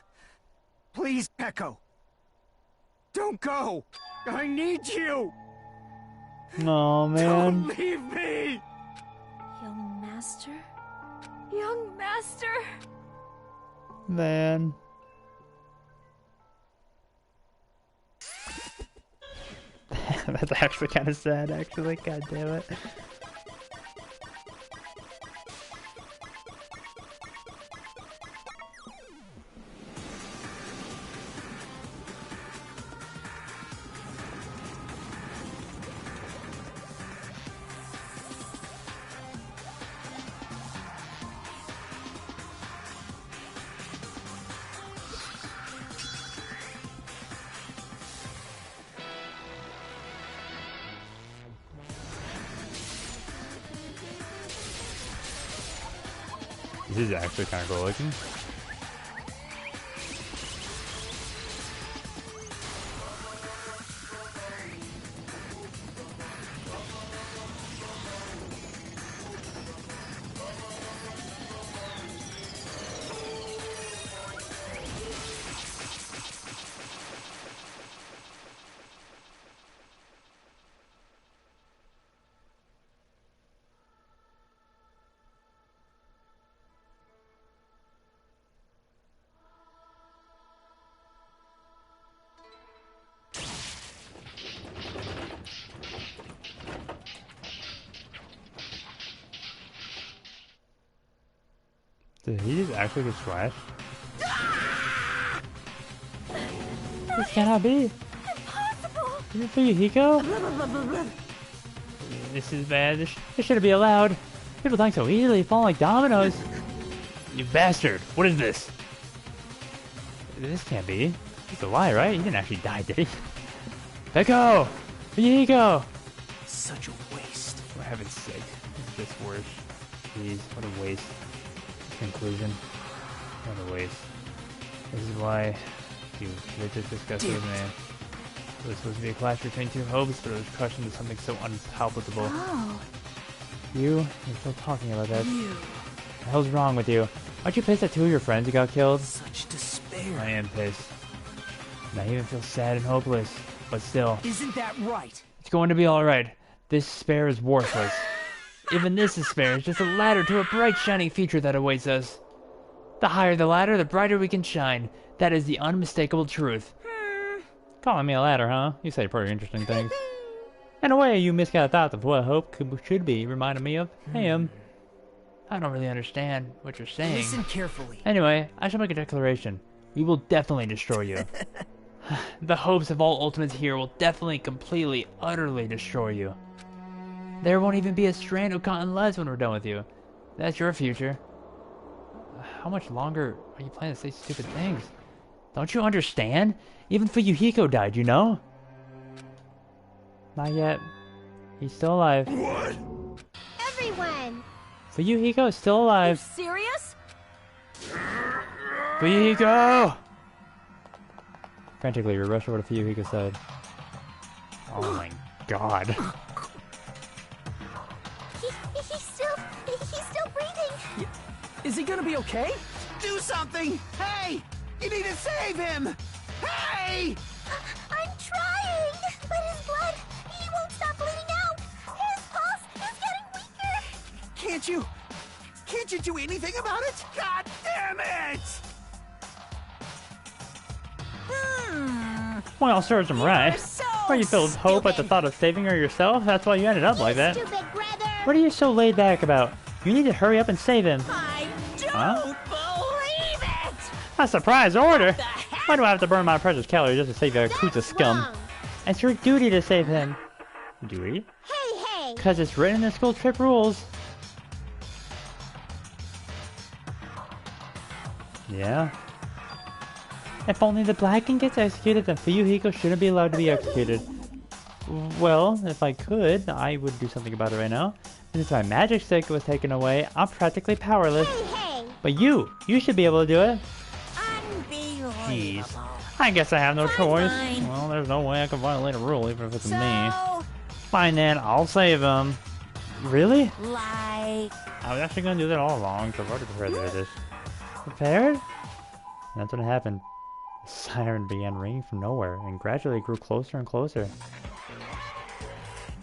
Speaker 11: Please, Peko. Don't go! I need you!
Speaker 1: No, man.
Speaker 11: Don't leave me!
Speaker 9: Young Master?
Speaker 10: Young master!
Speaker 1: Man. That's actually kind of sad, actually. God damn it. This is actually kind of cool looking. Did he just actually get slashed? This cannot be.
Speaker 10: Impossible!
Speaker 1: Is it for Yuhiko? This is bad. This shouldn't be allowed. People die so easily, fall like dominoes. You bastard! What is this? This can't be. It's a lie, right? He didn't actually die, did he? Echo! Yuhiko!
Speaker 5: Such a waste.
Speaker 1: For heaven's sake. This is worse. Jeez, what a waste. Conclusion. What a waste. This is why you just discussed with me. It was supposed to be a clash between two hopes, but it was crushed into something so unpalpable.
Speaker 10: Oh.
Speaker 1: You're still talking about that. What the hell's wrong with you? Aren't you pissed that two of your friends got killed?
Speaker 5: Such despair.
Speaker 1: I am pissed. And I even feel sad and hopeless. But still.
Speaker 5: Isn't that right?
Speaker 1: It's going to be alright. This despair is worthless. Even this despair is just a ladder to a bright shining future that awaits us. The higher the ladder, the brighter we can shine. That is the unmistakable truth. Calling me a ladder, huh? You say pretty interesting things. In a way, you misguided thoughts of what hope should be reminded me of. Hey, I don't really understand what you're saying.
Speaker 5: Listen carefully.
Speaker 1: Anyway, I shall make a declaration. We will definitely destroy you. The hopes of all ultimates here will definitely, completely, utterly destroy you. There won't even be a strand of cotton left when we're done with you. That's your future. How much longer are you planning to say stupid things? Don't you understand? Even Fuyuhiko died, you know? Not yet. He's still alive.
Speaker 7: What?
Speaker 3: Everyone!
Speaker 1: Fuyuhiko is still alive.
Speaker 12: Serious?
Speaker 1: Fuyuhiko! Frantically, we rush over to Fuyuhiko's side. Oh my god.
Speaker 3: He's still breathing.
Speaker 5: Is he gonna be okay? Do something! Hey! You need to save him! Hey!
Speaker 3: I'm trying, but his blood, he won't stop bleeding out. His pulse is getting weaker.
Speaker 5: Can't you do anything about it? God damn it!
Speaker 1: Well, serves him right.
Speaker 2: So
Speaker 1: Are you filled with hope at the thought of saving her yourself? That's why you ended up like that.
Speaker 3: Stupid brother.
Speaker 1: What are you so laid back about? You need to hurry up and save him.
Speaker 2: I don't believe it!
Speaker 1: A surprise order?
Speaker 2: The heck?
Speaker 1: Why do I have to burn my precious calories just to save Yakuza scum?
Speaker 3: Wrong.
Speaker 1: It's your duty to save him. Duty?
Speaker 3: Hey!
Speaker 1: Because it's written in the school trip rules. Yeah. If only the Black King gets executed, then Fuyuhiko shouldn't be allowed to be executed. Well, if I could, I would do something about it right now. Since my magic stick was taken away, I'm practically powerless.
Speaker 3: Hey!
Speaker 1: But you should be able to do it.
Speaker 2: Unbelievable.
Speaker 1: Jeez. I guess I have no choice.
Speaker 2: Fine.
Speaker 1: Well, there's no way I can violate a rule, even if it's me.
Speaker 2: So,
Speaker 1: Fine then, I'll save him. Really?
Speaker 2: like...
Speaker 1: I was actually gonna do that all along, so I've already prepared for this. Prepared? And that's what happened. The siren began ringing from nowhere, and gradually grew closer and closer.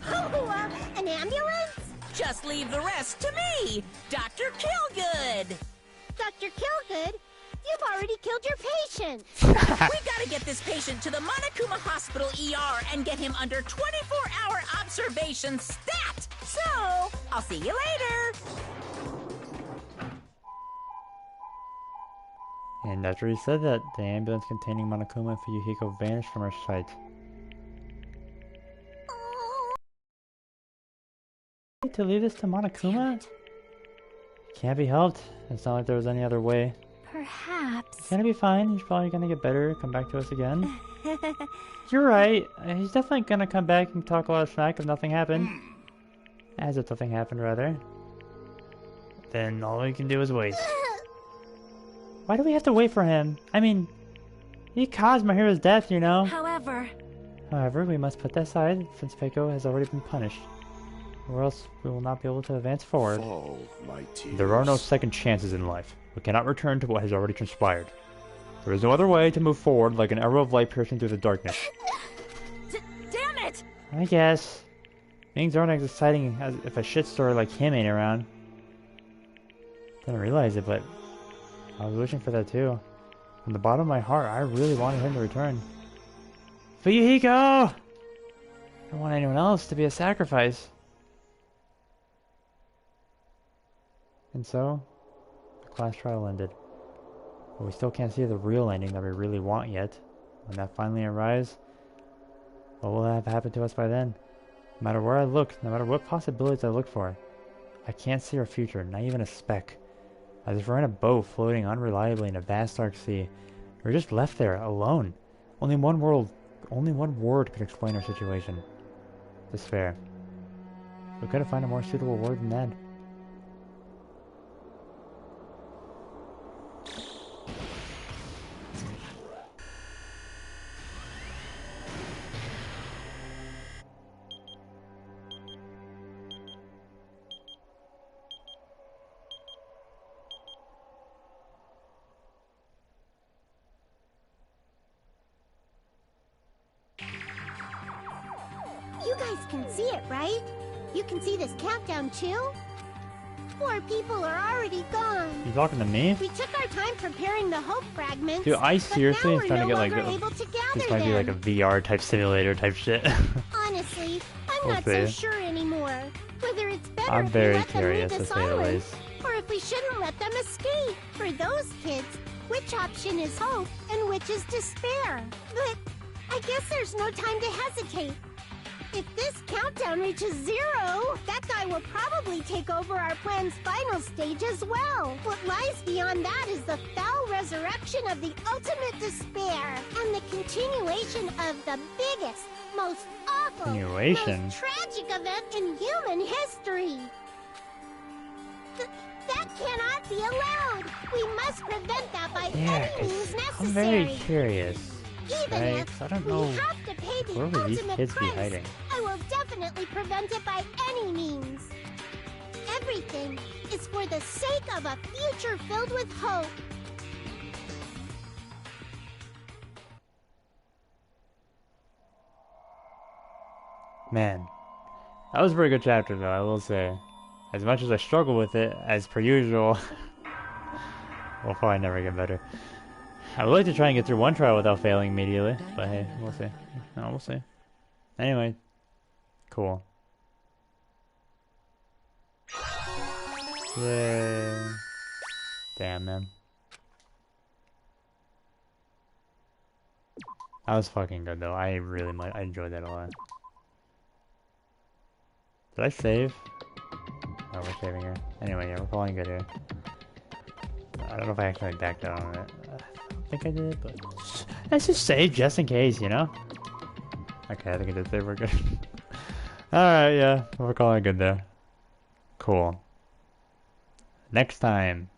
Speaker 3: Oh, an ambulance?
Speaker 2: Just leave the rest to me, Dr. Killgood.
Speaker 3: Dr. Killgood?
Speaker 8: You've already killed your patient!
Speaker 2: We gotta get this patient to the Monokuma Hospital ER and get him under 24-hour observation stat! So, I'll see you later!
Speaker 1: And after he said that, the ambulance containing Monokuma and Fuyuhiko vanished from our sight. To leave this to Monokuma? Can't be helped. It's not like there was any other way.
Speaker 3: Perhaps.
Speaker 1: He's gonna be fine. He's probably gonna get better, come back to us again. You're right. He's definitely gonna come back and talk a lot of smack if nothing happened. As if nothing happened, rather. Then all we can do is wait. Why do we have to wait for him? I mean, he caused my hero's death, you know? However, we must put that aside since Peiko has already been punished. Or else we will not be able to advance forward.
Speaker 4: Fall, my tears.
Speaker 1: There are no second chances in life. We cannot return to what has already transpired. There is no other way to move forward like an arrow of light piercing through the darkness.
Speaker 12: Damn it!
Speaker 1: I guess. Things aren't as exciting as if a shit story like him ain't around. Didn't realize it, but I was wishing for that too. From the bottom of my heart, I really wanted him to return. Fuyuhiko! I don't want anyone else to be a sacrifice. And so, the class trial ended. But we still can't see the real ending that we really want yet. When that finally arrives, what will have happened to us by then? No matter where I look, no matter what possibilities I look for, I can't see our future, not even a speck. As if we're in a boat floating unreliably in a vast dark sea. We're just left there, alone. Only one word could explain our situation. Despair. We couldn't find a more suitable word than that.
Speaker 8: You guys can see it, right? You can see this countdown too? Poor people are already gone.
Speaker 1: You talking to me?
Speaker 8: We took our time preparing the hope fragments.
Speaker 1: Dude, I seriously am trying to get like
Speaker 8: this
Speaker 1: might be like a VR type simulator type shit.
Speaker 8: Honestly, I'm not so sure anymore. Whether it's better
Speaker 1: I'm
Speaker 8: if
Speaker 1: very
Speaker 8: we let
Speaker 1: curious
Speaker 8: them
Speaker 1: to
Speaker 8: leave
Speaker 1: say the
Speaker 8: island,
Speaker 1: least.
Speaker 8: or if we shouldn't let them escape. For those kids, which option is hope and which is despair? But I guess there's no time to hesitate. If this countdown reaches 0, that guy will probably take over our plan's final stage as well. What lies beyond that is the foul resurrection of the ultimate despair and the continuation of the biggest, most awful, most tragic event in human history. That cannot be allowed. We must prevent that by any means necessary.
Speaker 1: I'm very curious.
Speaker 8: Even if
Speaker 1: I don't
Speaker 8: we
Speaker 1: know
Speaker 8: have to pay the
Speaker 1: where would these
Speaker 8: ultimate
Speaker 1: kids be
Speaker 8: price,
Speaker 1: hiding.
Speaker 8: I will definitely prevent it by any means. Everything is for the sake of a future filled with hope.
Speaker 1: Man, that was a pretty good chapter though, I will say. As much as I struggle with it, as per usual, we'll probably never get better. I would like to try and get through one trial without failing immediately, but hey, we'll see. No, we'll see. Anyway, cool. Yay. Damn, man. That was fucking good though. I enjoyed that a lot. Did I save? Oh, we're saving here. Anyway, yeah, we're calling good here. I don't know if I actually backed out on it. I think I did, but let's just save just in case, you know? Okay, I think I did save. We're good. Alright, yeah, we're calling it good there. Cool. Next time,